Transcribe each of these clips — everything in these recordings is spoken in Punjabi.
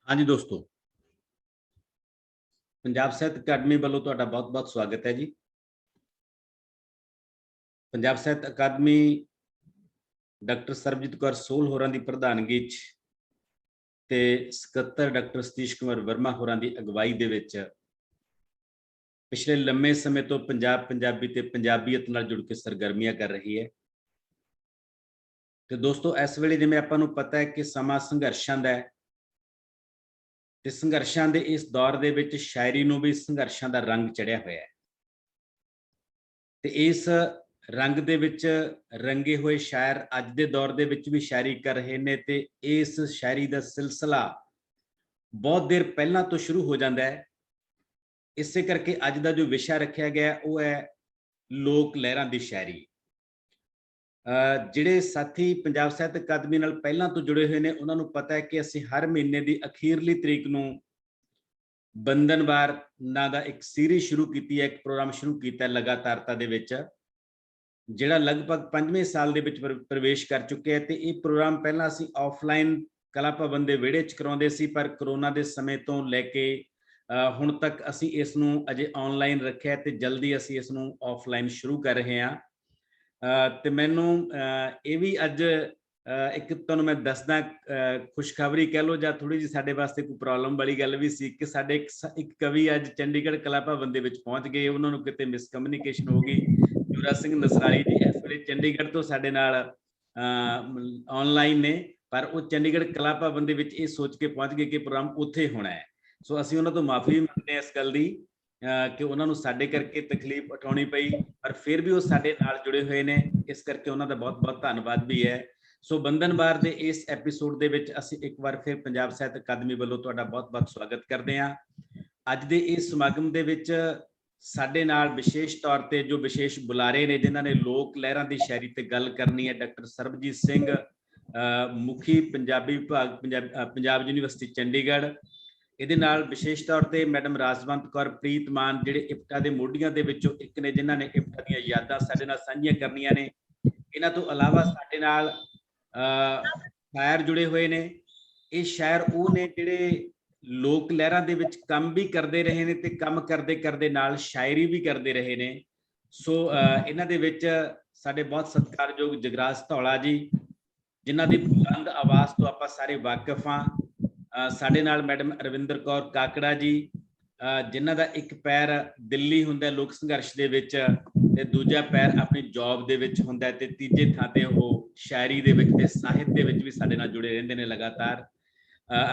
हाँ जी दोस्तों, पंजाब साहित्य अकादमी वालों तुहाडा बहुत बहुत स्वागत है जी। पंजाब साहित्य अकादमी डॉक्टर सरबजीत कौर सोल होरां दी प्रधानगी च ते ਸਕੱਤਰ डॉक्टर सतीश कुमार वर्मा होरां दी अगवाई दे विच पिछले लंबे समय तो पंजाब पंजाबी ते पंजाबीयत नाल जुड़ के सरगर्मियां कर रही है। तो दोस्तों इस वेले जिवें आपां नूं पता है कि समा संघर्षां दा है ते संघर्षां दे इस दौर दे विच शायरी नूं भी संघर्षां दा रंग चढ़िया होया है ते इस रंग दे विच रंगे हुए शायर अज दे दौर दे विच भी शायरी कर रहे ने ते इस शायरी दा सिलसिला बहुत देर पहलां तो शुरू हो जाता है। इसे करके अज दा जो विषय रखा गया वो है लोक लहरां दी शायरी। ਜਿਹੜੇ ਸਾਥੀ पंजाब साहित्य अकादमी नाल ਪਹਿਲਾਂ ਤੋਂ जुड़े हुए ने उन्होंने पता है कि ਅਸੀਂ हर महीने की अखीरली तरीक ਨੂੰ ਬੰਧਨਵਾਰ ਨਾਂ ਦਾ एक सीरीज शुरू की है, एक प्रोग्राम शुरू किया लगातारता ਦੇ ਵਿੱਚ ਜਿਹੜਾ ਲਗਭਗ 5ਵੇਂ ਸਾਲ ਦੇ ਵਿੱਚ ਪ੍ਰਵੇਸ਼ ਕਰ ਚੁੱਕਿਆ ਹੈ। ਤੇ ਇਹ ਪ੍ਰੋਗਰਾਮ ਪਹਿਲਾਂ ਅਸੀਂ ਆਫਲਾਈਨ ਕਲਾ ਭਵਨ ਦੇ ਵਿਹੜੇ 'ਚ ਕਰਾਉਂਦੇ ਸੀ, ਪਰ ਕਰੋਨਾ ਦੇ ਸਮੇਂ ਤੋਂ ਲੈ ਕੇ ਹੁਣ ਤੱਕ ਅਸੀਂ ਇਸ ਨੂੰ ਅਜੇ ਆਨਲਾਈਨ ਰੱਖਿਆ ਤੇ ਜਲਦੀ ਅਸੀਂ ਇਸ ਨੂੰ ਆਫਲਾਈਨ ਸ਼ੁਰੂ ਕਰ ਰਹੇ ਹਾਂ। ਤੇ ਮੈਨੂੰ ਇਹ ਵੀ ਅੱਜ ਇੱਕ ਤੁਹਾਨੂੰ ਮੈਂ ਦੱਸਦਾ ਖੁਸ਼ਖਬਰੀ ਕਹਿ ਲਓ ਜਾਂ ਥੋੜੀ ਜਿਹੀ ਸਾਡੇ ਵਾਸਤੇ ਕੋਈ ਪ੍ਰੋਬਲਮ ਵਾਲੀ ਗੱਲ ਵੀ ਸੀ ਕਿ ਸਾਡੇ ਇੱਕ ਕਵੀ ਅੱਜ ਚੰਡੀਗੜ੍ਹ ਕਲਾ ਭਵਨ ਦੇ ਵਿੱਚ ਪਹੁੰਚ ਗਏ। ਉਹਨਾਂ ਨੂੰ ਕਿਤੇ ਮਿਸਕਮਿਊਨੀਕੇਸ਼ਨ ਹੋ ਗਈ। ਜੁਰਾ ਸਿੰਘ ਨਸਰਾਲੀ ਜੀ ਇਸ ਵੇਲੇ ਚੰਡੀਗੜ੍ਹ ਤੋਂ ਸਾਡੇ ਨਾਲ ਆਨਲਾਈਨ ਨੇ, ਪਰ ਉਹ ਚੰਡੀਗੜ੍ਹ ਕਲਾ ਭਵਨ ਦੇ ਵਿੱਚ ਇਹ ਸੋਚ ਕੇ ਪਹੁੰਚ ਗਏ ਕਿ ਪ੍ਰੋਗਰਾਮ ਉੱਥੇ ਹੋਣਾ ਹੈ। ਸੋ ਅਸੀਂ ਉਹਨਾਂ ਤੋਂ ਮਾਫੀ ਮੰਗਦੇ ਹਾਂ ਇਸ ਗੱਲ ਦੀ ਕਿ ਉਹਨਾਂ ਨੂੰ ਸਾਡੇ ਕਰਕੇ ਤਕਲੀਫ ਉਠਾਉਣੀ ਪਈ, ਪਰ ਫਿਰ ਵੀ ਉਹ ਸਾਡੇ ਨਾਲ ਜੁੜੇ ਹੋਏ ਨੇ, ਇਸ ਕਰਕੇ ਉਹਨਾਂ ਦਾ ਬਹੁਤ ਬਹੁਤ ਧੰਨਵਾਦ ਵੀ ਹੈ। ਸੋ ਬੰਧਨਵਾਰ ਦੇ ਇਸ ਐਪੀਸੋਡ ਦੇ ਵਿੱਚ ਅਸੀਂ ਇੱਕ ਵਾਰ ਫਿਰ ਪੰਜਾਬ ਸਾਹਿਤ ਅਕਾਦਮੀ ਵੱਲੋਂ ਤੁਹਾਡਾ ਬਹੁਤ ਬਹੁਤ ਸਵਾਗਤ ਕਰਦੇ ਹਾਂ। ਅੱਜ ਦੇ ਇਸ ਸਮਾਗਮ ਦੇ ਵਿੱਚ ਸਾਡੇ ਨਾਲ ਵਿਸ਼ੇਸ਼ ਤੌਰ ਤੇ ਜੋ ਵਿਸ਼ੇਸ਼ ਬੁਲਾਰੇ ਨੇ ਜਿਨ੍ਹਾਂ ਨੇ ਲੋਕ ਲਹਿਰਾਂ ਦੀ ਸ਼ਾਇਰੀ ਤੇ ਗੱਲ ਕਰਨੀ ਹੈ, ਡਾਕਟਰ ਸਰਬਜੀਤ ਸਿੰਘ ਮੁਖੀ ਪੰਜਾਬੀ ਵਿਭਾਗ ਪੰਜਾਬ ਯੂਨੀਵਰਸਿਟੀ ਚੰਡੀਗੜ੍ਹ। ਇਹਦੇ ਨਾਲ ਵਿਸ਼ੇਸ਼ ਤੌਰ ਤੇ ਮੈਡਮ ਰਾਜਵੰਤ ਕੌਰ ਪ੍ਰੀਤ ਮਾਨ ਜਿਹੜੇ ਇਪਟਾ ਦੇ ਮੋਢੀਆਂ ਦੇ ਵਿੱਚੋਂ ਇੱਕ ਨੇ ਜਿਨ੍ਹਾਂ ਨੇ ਇਪਟਾ ਦੀਆਂ ਯਾਦਾਂ ਸਾਡੇ ਨਾਲ ਸਾਂਝੀਆਂ ਕਰਨੀਆਂ ਨੇ। ਇਹਨਾਂ ਤੋਂ ਇਲਾਵਾ ਸਾਡੇ ਨਾਲ ਸ਼ਾਇਰ ਜੁੜੇ ਹੋਏ ਨੇ। ਇਹ ਸ਼ਾਇਰ ਉਹ ਨੇ ਜਿਹੜੇ ਲੋਕ ਲਹਿਰਾਂ ਦੇ ਵਿੱਚ ਕੰਮ ਵੀ ਕਰਦੇ ਰਹੇ ਨੇ ਤੇ ਕੰਮ ਕਰਦੇ ਕਰਦੇ ਨਾਲ ਸ਼ਾਇਰੀ ਵੀ ਕਰਦੇ ਰਹੇ ਨੇ। ਸੋ ਇਹਨਾਂ ਦੇ ਵਿੱਚ ਸਾਡੇ ਬਹੁਤ ਸਤਿਕਾਰਯੋਗ ਜਗਰਾਜ ਧੌਲਾ ਜੀ ਜਿਨ੍ਹਾਂ ਦੀ ਬੁਲੰਦ ਆਵਾਜ਼ ਤੋਂ ਆਪਾਂ ਸਾਰੇ ਵਾਕਿਫ ਹਾਂ। ਸਾਡੇ ਨਾਲ ਮੈਡਮ ਅਰਵਿੰਦਰ ਕੌਰ ਕਾਕੜਾ ਜੀ ਜਿਨ੍ਹਾਂ ਦਾ ਇੱਕ ਪੈਰ ਦਿੱਲੀ ਹੁੰਦਾ ਲੋਕ ਸੰਘਰਸ਼ ਦੇ ਵਿੱਚ ਤੇ ਦੂਜਾ ਪੈਰ ਆਪਣੀ ਜੌਬ ਦੇ ਵਿੱਚ ਹੁੰਦਾ ਤੇ ਤੀਜੇ ਥਾਂ ਤੇ ਉਹ ਸ਼ਾਇਰੀ ਦੇ ਵਿੱਚ ਤੇ ਸਾਹਿਤ ਦੇ ਵਿੱਚ ਵੀ ਸਾਡੇ ਨਾਲ ਜੁੜੇ ਰਹਿੰਦੇ ਨੇ ਲਗਾਤਾਰ।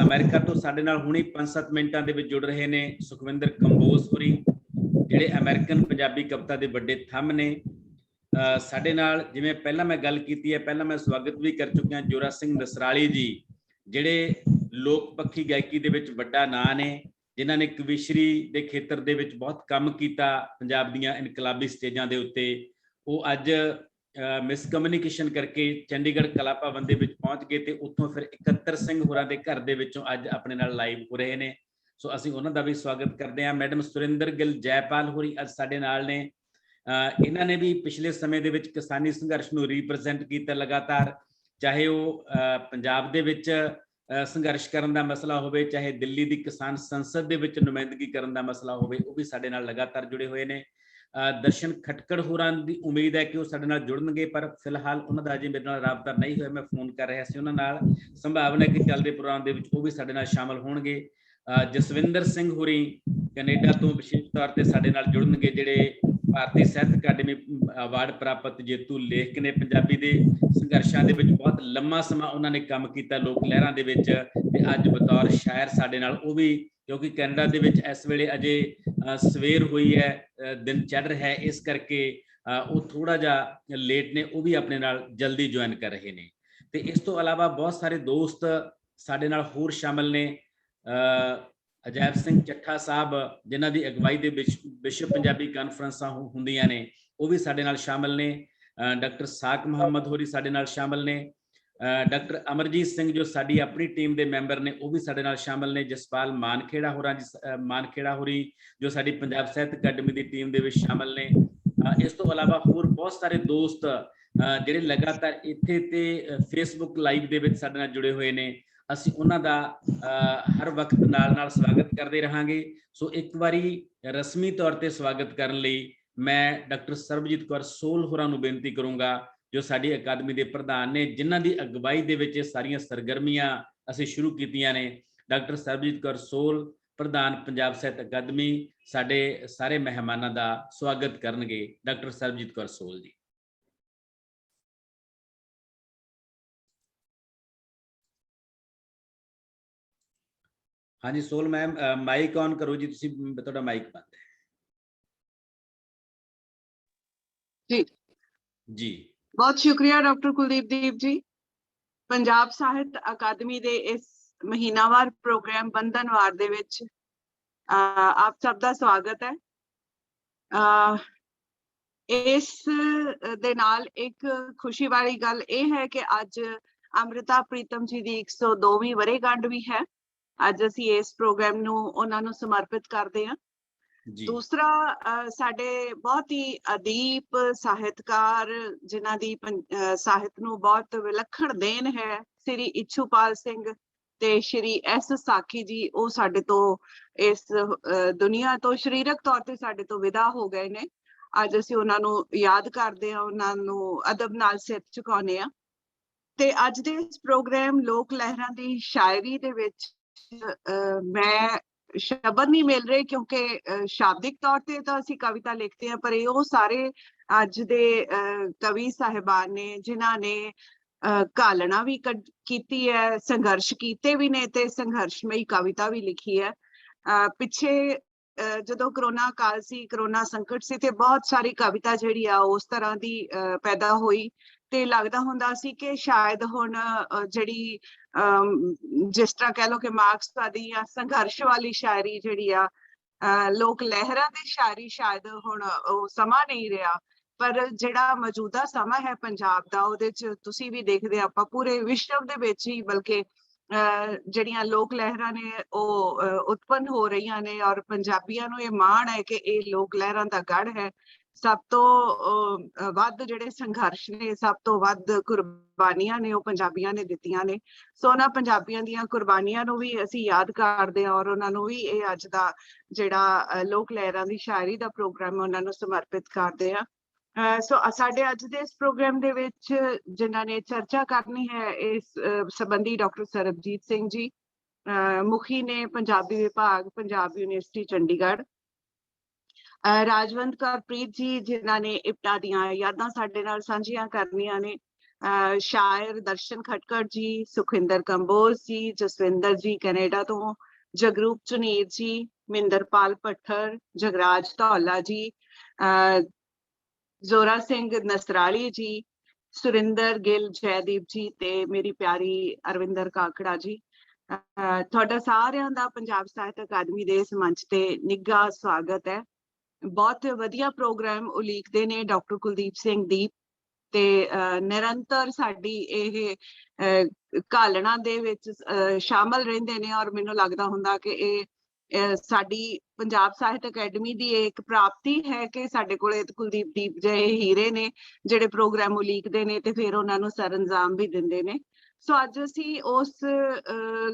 ਅਮਰੀਕਾ ਤੋਂ ਸਾਡੇ ਨਾਲ ਹੁਣੀ 5-7 ਮਿੰਟਾਂ ਦੇ ਵਿੱਚ ਜੁੜ ਰਹੇ ਨੇ ਸੁਖਵਿੰਦਰ ਕੰਬੋਜ ਹੋਰੀ ਜਿਹੜੇ ਅਮਰੀਕਨ ਪੰਜਾਬੀ ਕਵਿਤਾ ਦੇ ਵੱਡੇ ਥੰਮ ਨੇ। ਸਾਡੇ ਨਾਲ ਜਿਵੇਂ ਪਹਿਲਾਂ ਮੈਂ ਗੱਲ ਕੀਤੀ ਹੈ, ਪਹਿਲਾਂ ਮੈਂ ਸਵਾਗਤ ਵੀ ਕਰ ਚੁੱਕਿਆ ਜੋਰਾ ਸਿੰਘ ਨਸਰਾਲੀ ਜੀ ਜਿਹੜੇ ਲੋਕ ਪੱਖੀ ਗਾਇਕੀ ਦੇ ਵਿੱਚ ਵੱਡਾ ਨਾਂ ਨੇ, ਜਿਨ੍ਹਾਂ ਨੇ ਕਵਿਸ਼ਰੀ ਦੇ ਖੇਤਰ ਦੇ ਵਿੱਚ ਬਹੁਤ ਕੰਮ ਕੀਤਾ ਪੰਜਾਬ ਦੀਆਂ ਇਨਕਲਾਬੀ ਸਟੇਜਾਂ ਦੇ ਉੱਤੇ। ਉਹ ਅੱਜ ਮਿਸਕਮਿਊਨੀਕੇਸ਼ਨ ਕਰਕੇ ਚੰਡੀਗੜ੍ਹ ਕਲਾ ਭਵਨ ਦੇ ਵਿੱਚ ਪਹੁੰਚ ਗਏ ਤੇ ਉੱਥੋਂ ਫਿਰ ਇਕੱਤਰ ਸਿੰਘ ਹੋਰਾਂ ਦੇ ਘਰ ਦੇ ਵਿੱਚੋਂ ਅੱਜ ਆਪਣੇ ਨਾਲ ਲਾਈਵ ਹੋ ਰਹੇ ਨੇ। ਸੋ ਅਸੀਂ ਉਹਨਾਂ ਦਾ ਵੀ ਸਵਾਗਤ ਕਰਦੇ ਹਾਂ। ਮੈਡਮ ਸੁਰਿੰਦਰ ਗਿੱਲ ਜੈਪਾਲ ਹੋਰੀ ਅੱਜ ਸਾਡੇ ਨਾਲ ਨੇ। ਇਹਨਾਂ ਨੇ ਵੀ ਪਿਛਲੇ ਸਮੇਂ ਦੇ ਵਿੱਚ ਕਿਸਾਨੀ ਸੰਘਰਸ਼ ਨੂੰ ਰੀਪ੍ਰੈਜ਼ੈਂਟ ਕੀਤਾ ਲਗਾਤਾਰ, ਚਾਹੇ ਉਹ ਪੰਜਾਬ ਦੇ ਵਿੱਚ ਸੰਘਰਸ਼ ਕਰਨ ਦਾ ਮਸਲਾ ਹੋਵੇ, ਚਾਹੇ ਦਿੱਲੀ ਦੀ ਕਿਸਾਨ ਸੰਸਦ ਦੇ ਵਿੱਚ ਨੁਮਾਇੰਦਗੀ ਕਰਨ ਦਾ ਮਸਲਾ ਹੋਵੇ, ਉਹ ਵੀ ਸਾਡੇ ਨਾਲ ਲਗਾਤਾਰ ਜੁੜੇ ਹੋਏ ਨੇ। ਦਰਸ਼ਨ ਖਟਕੜ ਹੋਰਾਂ ਦੀ ਉਮੀਦ ਹੈ ਕਿ ਉਹ ਸਾਡੇ ਨਾਲ ਜੁੜਨਗੇ, ਪਰ ਫਿਲਹਾਲ ਉਹਨਾਂ ਦਾ ਅਜੇ ਮੇਰੇ ਨਾਲ ਰਾਬਤਾ ਨਹੀਂ ਹੋਇਆ। ਮੈਂ ਫੋਨ ਕਰ ਰਿਹਾ ਸੀ ਉਹਨਾਂ ਨਾਲ, ਸੰਭਾਵਨਾ ਕਿ ਚੱਲਦੇ ਪ੍ਰੋਗਰਾਮ ਦੇ ਵਿੱਚ ਉਹ ਵੀ ਸਾਡੇ ਨਾਲ ਸ਼ਾਮਲ ਹੋਣਗੇ। ਜਸਵਿੰਦਰ ਸਿੰਘ ਹੋਰੀ ਕੈਨੇਡਾ ਤੋਂ ਵਿਸ਼ੇਸ਼ ਤੌਰ ਤੇ ਸਾਡੇ ਨਾਲ ਜੁੜਨਗੇ ਜਿਹੜੇ ਭਾਰਤੀ ਸਾਹਿਤ ਅਕਾਦਮੀ ਅਵਾਰਡ ਪ੍ਰਾਪਤ ਜੇਤੂ ਲੇਖਕ ਨੇ। ਪੰਜਾਬੀ ਦੇ ਸੰਘਰਸ਼ਾਂ ਦੇ ਵਿੱਚ ਬਹੁਤ ਲੰਮਾ ਸਮਾਂ ਉਹਨਾਂ ਨੇ ਕੰਮ ਕੀਤਾ ਲੋਕ ਲਹਿਰਾਂ ਦੇ ਵਿੱਚ ਤੇ ਅੱਜ ਬਤੌਰ ਸ਼ਾਇਰ ਸਾਡੇ ਨਾਲ ਉਹ ਵੀ, ਕਿਉਂਕਿ ਕੈਨੇਡਾ ਦੇ ਵਿੱਚ ਇਸ ਵੇਲੇ ਅਜੇ ਸਵੇਰ ਹੋਈ ਹੈ, ਦਿਨ ਚੜ੍ਹ ਰਿਹਾ ਹੈ, ਇਸ ਕਰਕੇ ਉਹ ਥੋੜਾ ਜਿਹਾ ਲੇਟ ਨੇ, ਉਹ ਵੀ ਆਪਣੇ ਨਾਲ ਜਲਦੀ ਜੁਆਇਨ ਕਰ ਰਹੇ ਨੇ। ਤੇ ਇਸ ਤੋਂ ਇਲਾਵਾ ਬਹੁਤ ਸਾਰੇ ਦੋਸਤ ਸਾਡੇ ਨਾਲ ਹੋਰ ਸ਼ਾਮਲ ਨੇ। ਅਜੈਬ ਸਿੰਘ ਚੱਠਾ ਸਾਹਿਬ ਜਿਨ੍ਹਾਂ ਦੀ ਅਗਵਾਈ ਦੇ ਵਿੱਚ ਵਿਸ਼ਵ ਪੰਜਾਬੀ ਕਾਨਫਰੰਸਾਂ ਹੁੰਦੀਆਂ ਨੇ, ਉਹ ਵੀ ਸਾਡੇ ਨਾਲ ਸ਼ਾਮਲ ਨੇ। ਡਾਕਟਰ ਸਾਕ ਮੁਹੰਮਦ ਹੋਰੀ ਸਾਡੇ ਨਾਲ ਸ਼ਾਮਲ ਨੇ। ਡਾਕਟਰ ਅਮਰਜੀਤ ਸਿੰਘ ਜੋ ਸਾਡੀ ਆਪਣੀ ਟੀਮ ਦੇ ਮੈਂਬਰ ਨੇ ਉਹ ਵੀ ਸਾਡੇ ਨਾਲ ਸ਼ਾਮਲ ਨੇ। ਜਸਪਾਲ ਮਾਨਖੇੜਾ ਹੋਰੀ ਜੋ ਸਾਡੀ ਪੰਜਾਬ ਸਾਹਿਤ ਅਕਾਦਮੀ ਦੀ ਟੀਮ ਦੇ ਵਿੱਚ ਸ਼ਾਮਲ ਨੇ। ਇਸ ਤੋਂ ਇਲਾਵਾ ਹੋਰ ਬਹੁਤ ਸਾਰੇ ਦੋਸਤ ਜਿਹੜੇ ਲਗਾਤਾਰ ਇੱਥੇ ਤੇ ਫੇਸਬੁੱਕ ਲਾਈਵ ਦੇ ਵਿੱਚ ਸਾਡੇ ਨਾਲ ਜੁੜੇ ਹੋਏ ਨੇ। ਅਸੀਂ ਉਹਨਾਂ ਦਾ ਹਰ ਵਕਤ ਨਾਲ ਸਵਾਗਤ ਕਰਦੇ ਰਹਾਂਗੇ। ਸੋ ਇੱਕ ਵਾਰੀ ਰਸਮੀ ਤੌਰ ਤੇ ਸਵਾਗਤ ਕਰਨ ਲਈ ਮੈਂ ਡਾਕਟਰ ਸਰਬਜੀਤ ਕੌਰ ਸੋਲ ਹੋਰਾਂ ਨੂੰ ਬੇਨਤੀ ਕਰੂੰਗਾ, ਜੋ ਸਾਡੀ ਅਕਾਦਮੀ ਦੇ ਪ੍ਰਧਾਨ ਨੇ, ਜਿਨ੍ਹਾਂ ਦੀ ਅਗਵਾਈ ਦੇ ਵਿੱਚ ਇਹ ਸਾਰੀਆਂ ਸਰਗਰਮੀਆਂ ਅਸੀਂ ਸ਼ੁਰੂ ਕੀਤੀਆਂ ਨੇ। ਡਾਕਟਰ ਸਰਬਜੀਤ ਕੌਰ ਸੋਲ, ਪ੍ਰਧਾਨ ਪੰਜਾਬ ਸਾਹਿਤ ਅਕਾਦਮੀ, ਸਾਡੇ ਸਾਰੇ ਮਹਿਮਾਨਾਂ ਦਾ ਸਵਾਗਤ ਕਰਨਗੇ। ਡਾਕਟਰ ਸਰਬਜੀਤ ਕੌਰ ਸੋਲ ਜੀ। ਹਾਂਜੀ ਸੋਲ ਮੈਮ, ਮਾਈਕ ਔਨ ਕਰੋ ਜੀ, ਤੁਸੀਂ, ਤੁਹਾਡਾ ਮਾਈਕ ਬੰਦ ਹੈ ਜੀ। ਜੀ ਬਹੁਤ ਸ਼ੁਕਰੀਆ ਡਾਕਟਰ ਕੁਲਦੀਪ ਦੀਪ ਜੀ। ਪੰਜਾਬ ਸਾਹਿਤ ਅਕਾਦਮੀ ਦੇ ਇਸ ਮਹੀਨਾਵਾਰ ਪ੍ਰੋਗਰਾਮ ਬੰਧਨਵਾਰ ਦੇ ਵਿੱਚ ਆਪ ਸਭ ਦਾ ਸਵਾਗਤ ਹੈ। ਇਸ ਦੇ ਨਾਲ ਇੱਕ ਖੁਸ਼ੀ ਵਾਲੀ ਗੱਲ ਇਹ ਹੈ ਕਿ ਅੱਜ ਅੰਮ੍ਰਿਤਾ ਪ੍ਰੀਤਮ ਜੀ ਦੀ 102ਵੀਂ ਵਰ੍ਹੇਗੰਢ ਵੀ ਹੈ। ਅੱਜ ਅਸੀਂ ਇਸ ਪ੍ਰੋਗਰਾਮ ਨੂੰ ਉਹਨਾਂ ਨੂੰ ਸਮਰਪਿਤ ਕਰਦੇ ਹਾਂ। ਦੂਸਰਾ, ਸਾਡੇ ਬਹੁਤ ਹੀ ਅਦੀਪ ਸਾਹਿਤਕਾਰ, ਜਿਨ੍ਹਾਂ ਦੀ ਸਾਹਿਤ ਨੂੰ ਬਹੁਤ ਵਿਲੱਖਣ ਦੇਣ ਹੈ, ਸ੍ਰੀ ਇਛੂਪਾਲ ਸਿੰਘ ਤੇ ਸ਼੍ਰੀ ਐਸ ਸਾਖੀ ਜੀ, ਉਹ ਸਾਡੇ ਤੋਂ ਇਸ ਦੁਨੀਆ ਤੋਂ ਸਰੀਰਕ ਤੌਰ ਤੇ ਸਾਡੇ ਤੋਂ ਵਿਦਾ ਹੋ ਗਏ ਨੇ। ਅੱਜ ਅਸੀਂ ਉਹਨਾਂ ਨੂੰ ਯਾਦ ਕਰਦੇ ਹਾਂ, ਉਹਨਾਂ ਨੂੰ ਅਦਬ ਨਾਲ ਸਿਰ ਝੁਕਾਉਂਦੇ ਹਾਂ। ਤੇ ਅੱਜ ਦੇ ਇਸ ਪ੍ਰੋਗਰਾਮ ਲੋਕ ਲਹਿਰਾਂ ਦੀ ਸ਼ਾਇਰੀ ਦੇ ਵਿੱਚ ਮੈਂ ਸ਼ਬਦ ਨਹੀਂ ਮਿਲ ਰਹੇ, ਕਿਉਂਕਿ ਸ਼ਾਬਦਿਕ ਤੌਰ ਤੇ ਤਾਂ ਅਸੀਂ ਕਵਿਤਾ ਲਿਖਦੇ ਹਾਂ, ਪਰ ਇਹ ਉਹ ਸਾਰੇ ਅੱਜ ਦੇ ਕਵੀ ਸਾਹਿਬਾਨ ਨੇ ਜਿਨ੍ਹਾਂ ਨੇ ਘਾਲਣਾ ਵੀ ਕੀਤੀ ਹੈ, ਸੰਘਰਸ਼ ਕੀਤੇ ਵੀ ਨੇ ਤੇ ਸੰਘਰਸ਼ਮਈ ਕਵਿਤਾ ਵੀ ਲਿਖੀ ਹੈ। ਪਿੱਛੇ ਜਦੋਂ ਕਰੋਨਾ ਕਾਲ ਸੀ, ਕਰੋਨਾ ਸੰਕਟ ਸੀ, ਤੇ ਬਹੁਤ ਸਾਰੀ ਕਵਿਤਾ ਜਿਹੜੀ ਆ ਉਸ ਤਰ੍ਹਾਂ ਦੀ ਪੈਦਾ ਹੋਈ ਤੇ ਲੱਗਦਾ ਹੁੰਦਾ ਸੀ ਕਿ ਸ਼ਾਇਦ ਹੁਣ ਜਿਹੜੀ ਜਿਸ ਤਰ੍ਹਾਂ ਕਹਿ ਲਓ ਕਿ ਮਾਰਕਸਵਾਦੀ ਜਾਂ ਸੰਘਰਸ਼ ਵਾਲੀ ਸ਼ਾਇਰੀ ਜਿਹੜੀ ਆ, ਲੋਕ ਲਹਿਰਾਂ ਦੀ ਸ਼ਾਇਰੀ, ਸ਼ਾਇਦ ਹੁਣ ਉਹ ਸਮਾਂ ਨਹੀਂ ਰਿਹਾ। ਪਰ ਜਿਹੜਾ ਮੌਜੂਦਾ ਸਮਾਂ ਹੈ ਪੰਜਾਬ ਦਾ, ਉਹਦੇ ਚ ਤੁਸੀਂ ਵੀ ਦੇਖਦੇ, ਆਪਾਂ ਪੂਰੇ ਵਿਸ਼ਵ ਦੇ ਵਿੱਚ ਹੀ ਬਲਕਿ ਜਿਹੜੀਆਂ ਲੋਕ ਲਹਿਰਾਂ ਨੇ ਉਹ ਉਤਪੰਨ ਹੋ ਰਹੀਆਂ ਨੇ, ਔਰ ਪੰਜਾਬੀਆਂ ਨੂੰ ਇਹ ਮਾਣ ਹੈ ਕਿ ਇਹ ਲੋਕ ਲਹਿਰਾਂ ਦਾ ਗੜ੍ਹ ਹੈ। ਸਭ ਤੋਂ ਵੱਧ ਜਿਹੜੇ ਸੰਘਰਸ਼ ਨੇ, ਸਭ ਤੋਂ ਵੱਧ ਕੁਰਬਾਨੀਆਂ ਨੇ, ਉਹ ਪੰਜਾਬੀਆਂ ਨੇ ਦਿੱਤੀਆਂ ਨੇ। ਸੋ ਉਹਨਾਂ ਪੰਜਾਬੀਆਂ ਦੀਆਂ ਕੁਰਬਾਨੀਆਂ ਨੂੰ ਵੀ ਅਸੀਂ ਯਾਦ ਕਰਦੇ ਹਾਂ, ਔਰ ਉਹਨਾਂ ਨੂੰ ਵੀ ਇਹ ਅੱਜ ਦਾ ਜਿਹੜਾ ਲੋਕ ਲਹਿਰਾਂ ਦੀ ਸ਼ਾਇਰੀ ਦਾ ਪ੍ਰੋਗਰਾਮ ਉਹਨਾਂ ਨੂੰ ਸਮਰਪਿਤ ਕਰਦੇ ਹਾਂ। ਸੋ ਸਾਡੇ ਅੱਜ ਦੇ ਇਸ ਪ੍ਰੋਗਰਾਮ ਦੇ ਵਿੱਚ ਜਿਨ੍ਹਾਂ ਨੇ ਚਰਚਾ ਕਰਨੀ ਹੈ ਇਸ ਸੰਬੰਧੀ, ਡਾਕਟਰ ਸਰਬਜੀਤ ਸਿੰਘ ਜੀ, ਮੁਖੀ ਨੇ ਪੰਜਾਬੀ ਵਿਭਾਗ, ਪੰਜਾਬ ਯੂਨੀਵਰਸਿਟੀ ਚੰਡੀਗੜ੍ਹ। ਰਾਜਵੰਤ ਕੌਰ ਪ੍ਰੀਤ ਜੀ, ਜਿਨ੍ਹਾਂ ਨੇ ਇਪਟਾ ਦੀਆਂ ਯਾਦਾਂ ਸਾਡੇ ਨਾਲ ਸਾਂਝੀਆਂ ਕਰਨੀਆਂ ਨੇ। ਸ਼ਾਇਰ ਦਰਸ਼ਨ ਖਟਕੜ ਜੀ, ਸੁਖਿੰਦਰ ਕੰਬੋਜ ਜੀ, ਜਸਵਿੰਦਰ ਜੀ ਕੈਨੇਡਾ ਤੋਂ, ਜਗਰੂਪ ਚੁਨੀਰ ਜੀ, ਮਿੰਦਰਪਾਲ ਭੱਠਰ, ਜਗਰਾਜ ਧੌਲਾ ਜੀ, ਜ਼ੋਰਾ ਸਿੰਘ ਨਸਰਾਲੀ ਜੀ, ਸੁਰਿੰਦਰ ਗਿੱਲ, ਜੈਦੀਪ ਜੀ ਤੇ ਮੇਰੀ ਪਿਆਰੀ ਅਰਵਿੰਦਰ ਕਾਕੜਾ ਜੀ। ਤੁਹਾਡਾ ਸਾਰਿਆਂ ਦਾ ਪੰਜਾਬ ਸਾਹਿਤ ਅਕਾਦਮੀ ਦੇ ਇਸ ਮੰਚ ਤੇ ਨਿੱਘਾ ਸਵਾਗਤ ਹੈ। ਬਹੁਤ ਵਧੀਆ ਪ੍ਰੋਗਰਾਮ ਉਲੀਕਦੇ ਨੇ ਡਾਕਟਰ ਕੁਲਦੀਪ ਸਿੰਘ ਦੀਪ, ਤੇ ਨਿਰੰਤਰ ਸਾਡੀ ਇਹ ਘਾਲਣਾ ਦੇ ਵਿੱਚ ਸ਼ਾਮਲ ਰਹਿੰਦੇ ਨੇ, ਔਰ ਮੈਨੂੰ ਲੱਗਦਾ ਹੁੰਦਾ ਕਿ ਇਹ ਸਾਡੀ ਪੰਜਾਬ ਸਾਹਿਤ ਅਕੈਡਮੀ ਦੀ ਇੱਕ ਪ੍ਰਾਪਤੀ ਹੈ ਕਿ ਸਾਡੇ ਕੋਲੇ ਕੁਲਦੀਪ ਦੀਪ ਜਿਹੇ ਹੀਰੇ ਨੇ ਜਿਹੜੇ ਪ੍ਰੋਗਰਾਮ ਉਲੀਕਦੇ ਨੇ ਤੇ ਫਿਰ ਉਹਨਾਂ ਨੂੰ ਸਰਅੰਜਾਮ ਵੀ ਦਿੰਦੇ ਨੇ। ਸੋ ਅੱਜ ਅਸੀਂ ਉਸ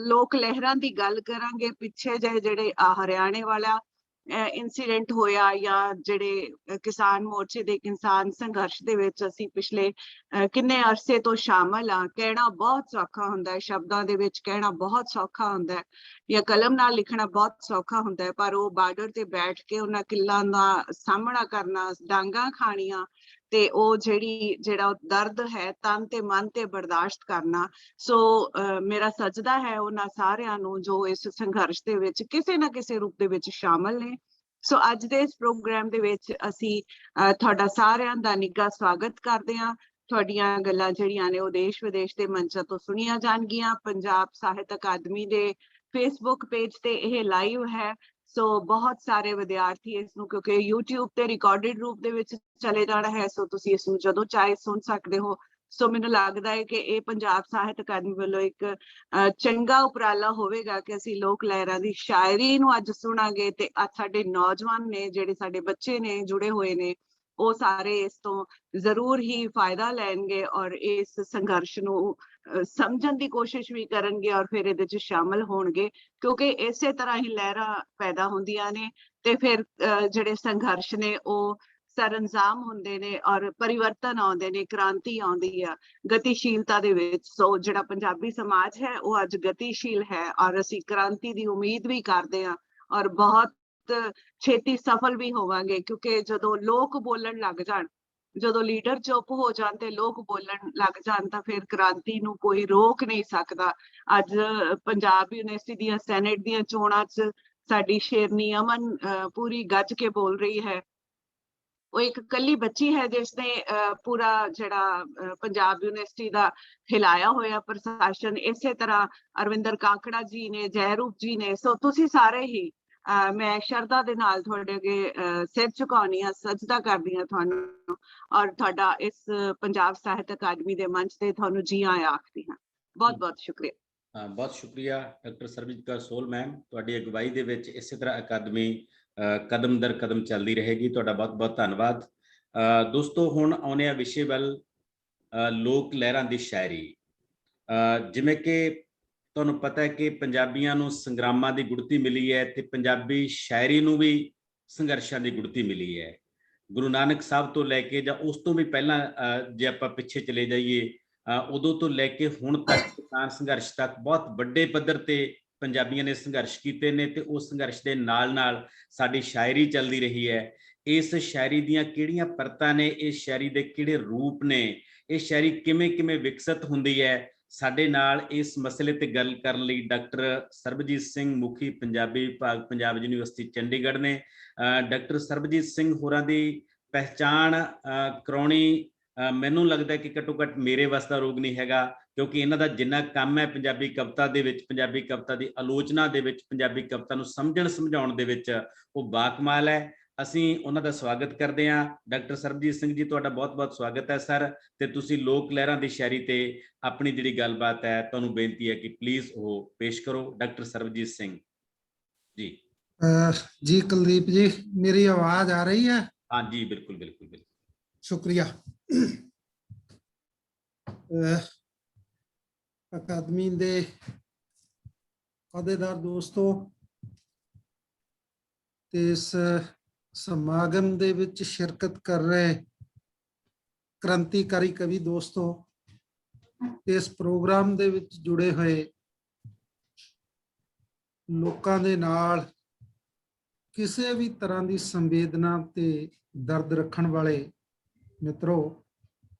ਲੋਕ ਲਹਿਰਾਂ ਦੀ ਗੱਲ ਕਰਾਂਗੇ। ਪਿੱਛੇ ਜਿਹੜੇ ਹਰਿਆਣੇ ਵਾਲਾ ਇੰਸੀਡੈਂਟ ਹੋਇਆ, ਜਾਂ ਜਿਹੜੇ ਕਿਸਾਨ ਮੋਰਚੇ ਦੇ ਕਿਸਾਨ ਸੰਘਰਸ਼ ਦੇ ਵਿੱਚ ਅਸੀਂ ਪਿਛਲੇ ਕਿੰਨੇ ਅਰਸੇ ਤੋਂ ਸ਼ਾਮਲ ਆ। ਕਹਿਣਾ ਬਹੁਤ ਸੌਖਾ ਹੁੰਦਾ ਹੈ, ਸ਼ਬਦਾਂ ਦੇ ਵਿੱਚ ਕਹਿਣਾ ਬਹੁਤ ਸੌਖਾ ਹੁੰਦਾ ਹੈ, ਜਾਂ ਕਲਮ ਨਾਲ ਲਿਖਣਾ ਬਹੁਤ ਸੌਖਾ ਹੁੰਦਾ ਹੈ, ਪਰ ਉਹ ਬਾਰਡਰ ਤੇ ਬੈਠ ਕੇ ਉਹਨਾਂ ਕਿੱਲਾਂ ਦਾ ਸਾਹਮਣਾ ਕਰਨਾ, ਡਾਂਗਾਂ ਖਾਣੀਆਂ, ਤੇ ਉਹ ਜਿਹੜਾ ਦਰਦ ਹੈ ਤਨ ਤੇ ਮਨ ਤੇ ਬਰਦਾਸ਼ਤ ਕਰਨਾ। ਸੋ ਮੇਰਾ ਸਜਦਾ ਹੈ ਉਹਨਾਂ ਸਾਰਿਆਂ ਨੂੰ ਜੋ ਇਸ ਸੰਘਰਸ਼ ਦੇ ਵਿੱਚ ਕਿਸੇ ਨਾ ਕਿਸੇ ਰੂਪ ਦੇ ਵਿੱਚ ਸ਼ਾਮਲ ਨੇ। ਸੋ ਅੱਜ ਦੇ ਇਸ ਪ੍ਰੋਗਰਾਮ ਦੇ ਵਿੱਚ ਅਸੀਂ ਤੁਹਾਡਾ ਸਾਰਿਆਂ ਦਾ ਨਿੱਘਾ ਸਵਾਗਤ ਕਰਦੇ ਹਾਂ। ਤੁਹਾਡੀਆਂ ਗੱਲਾਂ ਜਿਹੜੀਆਂ ਨੇ ਉਹ ਦੇਸ਼ ਵਿਦੇਸ਼ ਦੇ ਮੰਚਾਂ ਤੋਂ ਸੁਣੀਆਂ ਜਾਣਗੀਆਂ। ਪੰਜਾਬ ਸਾਹਿਤ ਅਕਾਦਮੀ ਦੇ ਫੇਸਬੁੱਕ ਪੇਜ ਤੇ ਇਹ ਲਾਈਵ ਹੈ। ਸੋ ਬਹੁਤ ਸਾਰੇ ਵਿਦਿਆਰਥੀ ਇਸ ਨੂੰ, ਕਿਉਂਕਿ YouTube ਤੇ ਰਿਕਾਰਡਡ ਰੂਪ ਦੇ ਵਿੱਚ ਚਲੇ ਜਾਣਾ ਹੈ, ਸੋ ਤੁਸੀਂ ਇਸ ਨੂੰ ਜਦੋਂ ਚਾਹੇ ਸੁਣ ਸਕਦੇ ਹੋ। ਸੋ ਮੈਨੂੰ ਲੱਗਦਾ ਹੈ ਕਿ ਇਹ ਪੰਜਾਬ ਸਾਹਿਤ ਅਕਾਦਮੀ ਵੱਲੋਂ ਇੱਕ ਚੰਗਾ ਉਪਰਾਲਾ ਹੋਵੇਗਾ ਕਿ ਅਸੀਂ ਲੋਕ ਲਹਿਰਾਂ ਦੀ ਸ਼ਾਇਰੀ ਨੂੰ ਅੱਜ ਸੁਣਾਂਗੇ, ਤੇ ਅੱਜ ਸਾਡੇ ਨੌਜਵਾਨ ਨੇ, ਜਿਹੜੇ ਸਾਡੇ ਬੱਚੇ ਨੇ ਜੁੜੇ ਹੋਏ ਨੇ, ਉਹ ਸਾਰੇ ਇਸ ਤੋਂ ਜ਼ਰੂਰ ਹੀ ਫਾਇਦਾ ਲੈਣਗੇ ਔਰ ਇਸ ਸੰਘਰਸ਼ ਨੂੰ ਸਮਝਣ ਦੀ ਕੋਸ਼ਿਸ਼ ਵੀ ਕਰਨਗੇ ਔਰ ਫਿਰ ਇਹਦੇ 'ਚ ਸ਼ਾਮਲ ਹੋਣਗੇ, ਕਿਉਂਕਿ ਇਸੇ ਤਰ੍ਹਾਂ ਹੀ ਲਹਿਰਾਂ ਪੈਦਾ ਹੁੰਦੀਆਂ ਨੇ ਤੇ ਫਿਰ ਜਿਹੜੇ ਸੰਘਰਸ਼ ਨੇ ਉਹ ਸਰਅੰਜਾਮ ਹੁੰਦੇ ਨੇ ਔਰ ਪਰਿਵਰਤਨ ਆਉਂਦੇ ਨੇ, ਕ੍ਰਾਂਤੀ ਆਉਂਦੀ ਆ ਗਤੀਸ਼ੀਲਤਾ ਦੇ ਵਿੱਚ। ਸੋ ਜਿਹੜਾ ਪੰਜਾਬੀ ਸਮਾਜ ਹੈ ਉਹ ਅੱਜ ਗਤੀਸ਼ੀਲ ਹੈ ਔਰ ਅਸੀਂ ਕ੍ਰਾਂਤੀ ਦੀ ਉਮੀਦ ਵੀ ਕਰਦੇ ਹਾਂ ਔਰ ਬਹੁਤ ਛੇਤੀ ਸਫਲ ਵੀ ਹੋਵਾਂਗੇ, ਕਿਉਂਕਿ ਜਦੋਂ ਲੋਕ ਬੋਲਣ ਲੱਗ ਜਾਣ, ਜਦੋਂ ਲੀਡਰ ਚੁੱਪ ਹੋ ਜਾਣ ਤੇ ਲੋਕ ਬੋਲਣ ਲੱਗ ਜਾਣ ਤਾਂ ਫਿਰ ਕ੍ਰਾਂਤੀ ਨੂੰ ਕੋਈ ਰੋਕ ਨਹੀਂ ਸਕਦਾ। ਅੱਜ ਪੰਜਾਬ ਯੂਨੀਵਰਸਿਟੀ ਦੀਆਂ ਸੈਨੇਟ ਦੀਆਂ ਚੋਣਾਂ 'ਚ ਸਾਡੀ ਸ਼ੇਰਨੀ ਅਮਨ ਪੂਰੀ ਗੱਜ ਕੇ ਬੋਲ ਰਹੀ ਹੈ। ਉਹ ਇੱਕ ਕੱਲੀ ਬੱਚੀ ਹੈ ਜਿਸਨੇ ਪੂਰਾ ਜਿਹੜਾ ਪੰਜਾਬ ਯੂਨੀਵਰਸਿਟੀ ਦਾ ਹਿਲਾਇਆ ਹੋਇਆ ਪ੍ਰਸ਼ਾਸਨ। ਇਸੇ ਤਰ੍ਹਾਂ ਅਰਵਿੰਦਰ ਕਾਕੜਾ ਜੀ ਨੇ, ਜੈਰੂਪ ਜੀ ਨੇ। ਸੋ ਤੁਸੀਂ ਸਾਰੇ ਹੀ ਮੈਂ ਸ਼ਰਧਾ ਦੇ ਨਾਲ ਤੁਹਾਡੇ ਅੱਗੇ ਸਿਰ ਝੁਕਾਉਣੀ ਆ, ਸਜਦਾ ਕਰਦੀ ਹਾਂ ਤੁਹਾਨੂੰ ਔਰ ਤੁਹਾਡਾ ਇਸ ਪੰਜਾਬ ਸਾਹਿਤ ਅਕਾਦਮੀ ਦੇ ਮੰਚ ਤੇ ਤੁਹਾਨੂੰ ਜੀ ਆਇਆਂ ਆਖਦੀ ਹਾਂ। ਬਹੁਤ ਬਹੁਤ ਸ਼ੁਕਰੀਆ। ਬਹੁਤ ਸ਼ੁਕਰੀਆ ਡਾਕਟਰ ਸਰਬਜੀਤ ਕੌਰ ਸੋਹਲ ਮੈਮ, ਤੁਹਾਡੀ ਅਗਵਾਈ ਦੇ ਵਿੱਚ ਇਸੇ ਤਰ੍ਹਾਂ ਅਕਾਦਮੀ ਕਦਮ ਦਰ ਕਦਮ ਚੱਲਦੀ ਰਹੇਗੀ। ਤੁਹਾਡਾ ਬਹੁਤ ਬਹੁਤ ਧੰਨਵਾਦ। ਦੋਸਤੋ ਹੁਣ ਆਉਂਦੇ ਆ ਵਿਸ਼ੇ ਵੱਲ, ਲੋਕ ਲਹਿਰਾਂ ਦੀ ਸ਼ਾਇਰੀ। ਜਿਵੇਂ ਕਿ ਤੁਹਾਨੂੰ ਪਤਾ ਹੈ ਕਿ ਪੰਜਾਬੀਆਂ ਨੂੰ ਸੰਗਰਾਮਾਂ ਦੀ ਗੁੜਤੀ ਮਿਲੀ ਹੈ ਤੇ ਪੰਜਾਬੀ ਸ਼ਾਇਰੀ ਨੂੰ ਵੀ ਸੰਘਰਸ਼ਾਂ ਦੀ ਗੁੜਤੀ ਮਿਲੀ ਹੈ। ਗੁਰੂ ਨਾਨਕ ਸਾਹਿਬ ਤੋਂ ਲੈ ਕੇ ਜਾਂ ਉਸ ਤੋਂ ਵੀ ਪਹਿਲਾਂ ਜੇ ਆਪਾਂ ਪਿੱਛੇ ਚਲੇ ਜਾਈਏ, ਉਦੋਂ ਤੋਂ ਲੈ ਕੇ ਹੁਣ ਤੱਕ ਕਿਸਾਨ ਸੰਘਰਸ਼ ਤੱਕ ਬਹੁਤ ਵੱਡੇ ਪੱਧਰ ਤੇ ਪੰਜਾਬੀਆਂ ਨੇ ਸੰਘਰਸ਼ ਕੀਤੇ ਨੇ ਤੇ ਉਸ ਸੰਘਰਸ਼ ਦੇ ਨਾਲ ਨਾਲ ਸਾਡੀ ਸ਼ਾਇਰੀ ਚੱਲਦੀ ਰਹੀ ਹੈ। ਇਸ ਸ਼ਾਇਰੀ ਦੀਆਂ ਕਿਹੜੀਆਂ ਪਰਤਾਂ ਨੇ, ਇਸ ਸ਼ਾਇਰੀ ਦੇ ਕਿਹੜੇ ਰੂਪ ਨੇ, ਇਹ ਸ਼ਾਇਰੀ ਕਿਵੇਂ ਕਿਵੇਂ ਵਿਕਸਿਤ ਹੁੰਦੀ ਹੈ, ਸਾਡੇ ਨਾਲ ਇਸ ਮਸਲੇ ਤੇ ਗੱਲ ਕਰਨ ਲਈ ਡਾਕਟਰ ਸਰਬਜੀਤ ਸਿੰਘ, ਮੁਖੀ ਪੰਜਾਬੀ ਵਿਭਾਗ ਪੰਜਾਬ ਯੂਨੀਵਰਸਿਟੀ ਚੰਡੀਗੜ੍ਹ ਨੇ। ਡਾਕਟਰ ਸਰਬਜੀਤ ਸਿੰਘ ਹੋਰਾਂ ਦੀ ਪਹਿਚਾਣ ਕਰਾਉਣੀ ਮੈਨੂੰ ਲੱਗਦਾ ਕਿ ਘੱਟੋ ਘੱਟ ਮੇਰੇ ਵੱਸ ਦਾ ਰੋਗ ਨਹੀਂ ਹੈਗਾ, ਕਿਉਂਕਿ ਇਹਨਾਂ ਦਾ ਜਿੰਨਾ ਕੰਮ ਹੈ ਪੰਜਾਬੀ ਕਵਿਤਾ ਦੇ ਵਿੱਚ, ਪੰਜਾਬੀ ਕਵਿਤਾ ਦੀ ਆਲੋਚਨਾ ਦੇ ਵਿੱਚ, ਪੰਜਾਬੀ ਕਵਿਤਾ ਨੂੰ ਸਮਝਣ ਸਮਝਾਉਣ ਦੇ ਵਿੱਚ, ਉਹ ਬਾਕਮਾਲ ਹੈ। ਅਸੀਂ ਉਹਨਾਂ ਦਾ ਸਵਾਗਤ ਕਰਦੇ ਹਾਂ। ਡਾਕਟਰ ਸਰਬਜੀਤ ਸਿੰਘ ਜੀ, ਤੁਹਾਡਾ ਬਹੁਤ ਬਹੁਤ ਸਵਾਗਤ ਹੈ ਸਰ। ਤੇ ਤੁਸੀਂ ਲੋਕ ਲਹਿਰਾਂ ਦੀ ਸ਼ਾਇਰੀ ਤੇ ਆਪਣੀ ਜਿਹੜੀ ਗੱਲਬਾਤ ਹੈ, ਤੁਹਾਨੂੰ ਬੇਨਤੀ ਹੈ ਕਿ ਪਲੀਜ਼ ਉਹ ਪੇਸ਼ ਕਰੋ। ਡਾਕਟਰ ਸਰਬਜੀਤ ਸਿੰਘ ਜੀ। ਜੀ ਕੁਲਦੀਪ ਜੀ, ਮੇਰੀ ਆਵਾਜ਼ ਆ ਰਹੀ ਹੈ? हाँ जी, बिल्कुल बिल्कुल बिल्कुल। शुक्रिया। अकादमी दे अहदेदार दोस्तों, इस समागम दे विच शिरकत कर रहे क्रांतिकारी कवि दोस्तों, इस प्रोग्राम दे विच जुड़े हुए लोकां दे नाल किसी भी तरह की संवेदना ते दर्द रखण वाले मित्रों,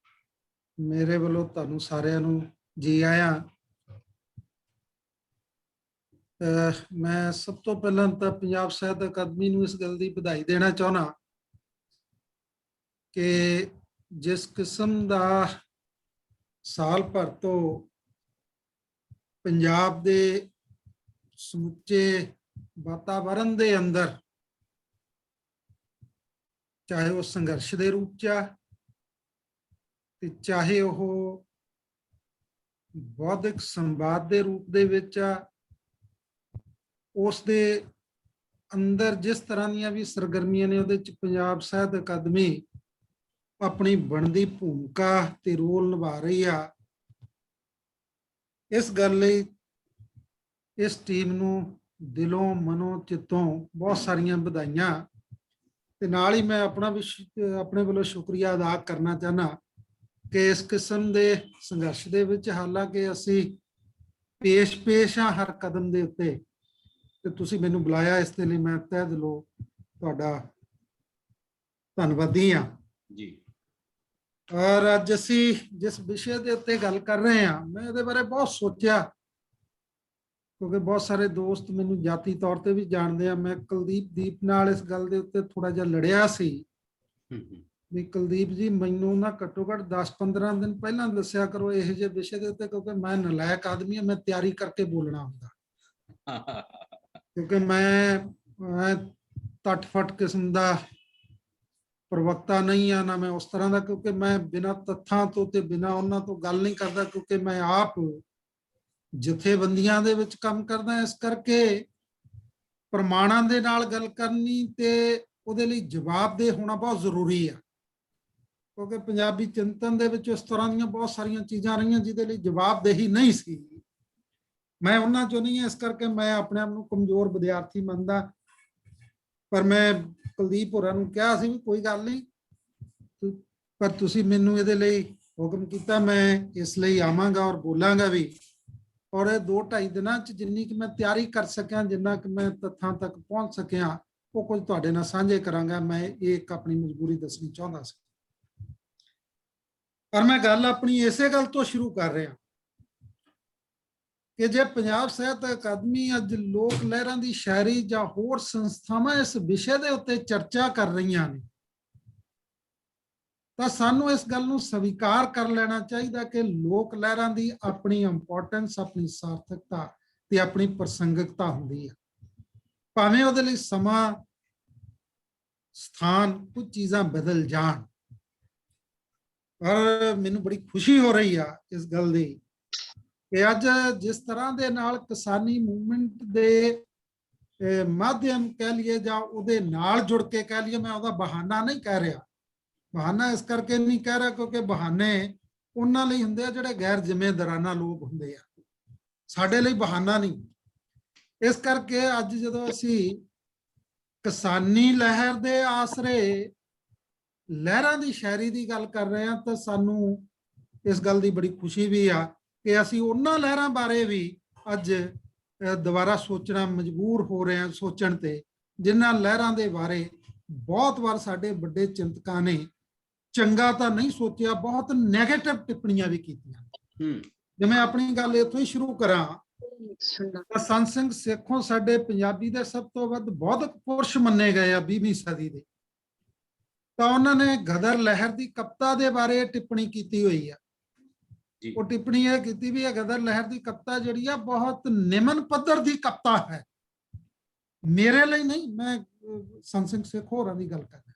मेरे वालों तुहानू सारिआं नू जी आया। मैं सब तो पहला तो पंजाब साहित्य अकादमी नू इस गल की बधाई देना चाहना कि जिस किस्म का साल भर तो पंजाब दे समुचे वातावरण दे अंदर, चाहे वह संघर्ष के रूप च, चाहे वह बौद्धिक संवाद के रूप दे विच, उस दे अंदर जिस तरह दी भी सरगर्मियां ने, उहदे च पंजाब साहित्य अकादमी अपनी बनदी भूमिका ते रोल निभा रही है। इस गल लई इस टीम नू दिलों मनों चित्तों बहुत सारिया बधाइयां, ते नाल ही मैं अपना भी अपने वालों शुक्रिया अदा करना चाहना कि इस किस्म के संघर्ष दे विच हालांकि असी पेश हाँ हर कदम के उत्ते, ते तुसीं मैनू बुलाया, इस दे लई मैं तहे दिलों तुहाडा धन्नवादी हाँ जी। और अज असी जिस विषय के उत्ते गल कर रहे हैं, मैं इहदे बारे बहुत सोचा, क्योंकि बहुत सारे दोस्त मैनू जाती तौर पर भी जानते हैं। मैं कुलदीप नाल इस गल के उत्ते थोड़ा जिहा लड़िया सी भी कुलदीप जी मैनू ना घट्टो घट्ट 10-15 दिन पहला दस्या करो इहो जिहे विषय के उत्ते, क्योंकि मैं नलायक आदमी है, मैं तैयारी करके बोलना हुंदा क्योंकि मैं तटफट किस्म का प्रवक्ता नहीं है ना, मैं उस तरह का, क्योंकि मैं बिना तत्थां तो ते बिना उन्हां तो गल नहीं करता, क्योंकि मैं आप जथेबंदियां दे विच काम करदा, इस करके प्रमाणां दे नाल गल करनी ते उहदे लई जवाबदेह होना बहुत जरूरी है। ਕਿਉਂਕਿ ਪੰਜਾਬੀ ਚਿੰਤਨ ਦੇ ਵਿੱਚ ਇਸ ਤਰ੍ਹਾਂ ਦੀਆਂ ਬਹੁਤ ਸਾਰੀਆਂ ਚੀਜ਼ਾਂ ਰਹੀਆਂ ਜਿਹਦੇ ਲਈ ਜਵਾਬਦੇਹੀ ਨਹੀਂ ਸੀ। ਮੈਂ ਉਹਨਾਂ ਚੋਂ ਨਹੀਂ ਹਾਂ, ਇਸ ਕਰਕੇ ਮੈਂ ਆਪਣੇ ਆਪ ਨੂੰ ਕਮਜ਼ੋਰ ਵਿਦਿਆਰਥੀ ਮੰਨਦਾ। ਪਰ ਮੈਂ ਕੁਲਦੀਪ ਹੋਰਾਂ ਨੂੰ ਕਿਹਾ ਸੀ ਵੀ ਕੋਈ ਗੱਲ ਨਹੀਂ, ਪਰ ਤੁਸੀਂ ਮੈਨੂੰ ਇਹਦੇ ਲਈ ਹੁਕਮ ਕੀਤਾ, ਮੈਂ ਇਸ ਲਈ ਆਵਾਂਗਾ ਔਰ ਬੋਲਾਂਗਾ ਵੀ। ਔਰ ਇਹ 2-2.5 ਦਿਨਾਂ 'ਚ ਜਿੰਨੀ ਕਿ ਮੈਂ ਤਿਆਰੀ ਕਰ ਸਕਿਆ, ਜਿੰਨਾ ਕਿ ਮੈਂ ਤੱਥਾਂ ਤੱਕ ਪਹੁੰਚ ਸਕਿਆ, ਉਹ ਕੁਝ ਤੁਹਾਡੇ ਨਾਲ ਸਾਂਝੇ ਕਰਾਂਗਾ। ਮੈਂ ਇਹ ਇੱਕ ਆਪਣੀ ਮਜਬੂਰੀ ਦੱਸਣੀ ਚਾਹੁੰਦਾ ਸੀ। ਪਰ ਮੈਂ ਗੱਲ ਆਪਣੀ ਇਸੇ ਗੱਲ ਤੋਂ ਸ਼ੁਰੂ ਕਰ ਰਿਹਾ ਕਿ ਜੇ ਪੰਜਾਬ ਸਾਹਿਤ ਅਕਾਦਮੀ ਅੱਜ ਲੋਕ ਲਹਿਰਾਂ ਦੀ ਸ਼ਾਇਰੀ ਜਾਂ ਹੋਰ ਸੰਸਥਾਵਾਂ ਇਸ ਵਿਸ਼ੇ ਦੇ ਉੱਤੇ ਚਰਚਾ ਕਰ ਰਹੀਆਂ ਨੇ, ਤਾਂ ਸਾਨੂੰ ਇਸ ਗੱਲ ਨੂੰ ਸਵੀਕਾਰ ਕਰ ਲੈਣਾ ਚਾਹੀਦਾ ਕਿ ਲੋਕ ਲਹਿਰਾਂ ਦੀ ਆਪਣੀ ਇੰਪੋਰਟੈਂਸ, ਆਪਣੀ ਸਾਰਥਕਤਾ ਤੇ ਆਪਣੀ ਪ੍ਰਸੰਗਿਕਤਾ ਹੁੰਦੀ ਹੈ। ਭਾਵੇਂ ਉਹਦੇ ਲਈ ਸਮਾਂ, ਸਥਾਨ, ਕੁਝ ਚੀਜ਼ਾਂ ਬਦਲ ਜਾਣ। ਪਰ ਮੈਨੂੰ ਬੜੀ ਖੁਸ਼ੀ ਹੋ ਰਹੀ ਆ ਇਸ ਗੱਲ ਦੀ ਕਿ ਅੱਜ ਜਿਸ ਤਰ੍ਹਾਂ ਦੇ ਨਾਲ ਕਿਸਾਨੀ ਮੂਵਮੈਂਟ ਦੇ ਮਾਧਿਅਮ ਕਹਿ ਲਈਏ ਜਾਂ ਉਹਦੇ ਨਾਲ ਜੁੜ ਕੇ ਕਹਿ ਲਈਏ, ਮੈਂ ਉਹਦਾ ਬਹਾਨਾ ਨਹੀਂ ਕਹਿ ਰਿਹਾ। ਬਹਾਨਾ ਇਸ ਕਰਕੇ ਨਹੀਂ ਕਹਿ ਰਿਹਾ ਕਿਉਂਕਿ ਬਹਾਨੇ ਉਹਨਾਂ ਲਈ ਹੁੰਦੇ ਆ ਜਿਹੜੇ ਗੈਰ ਜ਼ਿੰਮੇਦਾਰਾਨਾ ਲੋਕ ਹੁੰਦੇ ਆ, ਸਾਡੇ ਲਈ ਬਹਾਨਾ ਨਹੀਂ। ਇਸ ਕਰਕੇ ਅੱਜ ਜਦੋਂ ਅਸੀਂ ਕਿਸਾਨੀ ਲਹਿਰ ਦੇ ਆਸਰੇ ਲਹਿਰਾਂ ਦੀ ਸ਼ਾਇਰੀ ਦੀ ਗੱਲ ਕਰ ਰਹੇ ਹਾਂ, ਤਾਂ ਸਾਨੂੰ ਇਸ ਗੱਲ ਦੀ ਬੜੀ ਖੁਸ਼ੀ ਵੀ ਆ ਕਿ ਅਸੀਂ ਉਹਨਾਂ ਲਹਿਰਾਂ ਬਾਰੇ ਵੀ ਅੱਜ ਦੁਬਾਰਾ ਸੋਚਣਾ ਮਜਬੂਰ ਹੋ ਰਹੇ ਹਾਂ, ਸੋਚਣ ਤੇ, ਜਿਨ੍ਹਾਂ ਲਹਿਰਾਂ ਦੇ ਬਾਰੇ ਬਹੁਤ ਵਾਰ ਸਾਡੇ ਵੱਡੇ ਚਿੰਤਕਾਂ ਨੇ ਚੰਗਾ ਤਾਂ ਨਹੀਂ ਸੋਚਿਆ, ਬਹੁਤ ਨੈਗੇਟਿਵ ਟਿੱਪਣੀਆਂ ਵੀ ਕੀਤੀਆਂ। ਜੇ ਮੈਂ ਆਪਣੀ ਗੱਲ ਇੱਥੋਂ ਹੀ ਸ਼ੁਰੂ ਕਰਾਂ ਤਾਂ ਸੰਤ ਸਿੰਘ ਸੇਖੋਂ ਸਾਡੇ ਪੰਜਾਬੀ ਦੇ ਸਭ ਤੋਂ ਵੱਧ ਬੌਧਿਕ ਪੁਰਸ਼ ਮੰਨੇ ਗਏ ਆ 20ਵੀਂ ਸਦੀ ਦੇ। ਤਾਂ ਉਹਨਾਂ ਨੇ ਗਦਰ ਲਹਿਰ ਦੀ ਕਵਿਤਾ ਦੇ ਬਾਰੇ ਟਿੱਪਣੀ ਕੀਤੀ ਹੋਈ ਆ। ਉਹ ਟਿੱਪਣੀ ਇਹ ਕੀਤੀ ਵੀ ਇਹ ਗਦਰ ਲਹਿਰ ਦੀ ਕਵਿਤਾ ਜਿਹੜੀ ਆ ਬਹੁਤ ਨਿਮਨ ਪੱਧਰ ਦੀ ਕਵਿਤਾ ਹੈ। ਮੇਰੇ ਲਈ ਨਹੀਂ, ਮੈਂ ਸੰਤ ਸਿੰਘ ਸੇਖੋਂ ਹੋਰਾਂ ਦੀ ਗੱਲ ਕਰ ਰਿਹਾ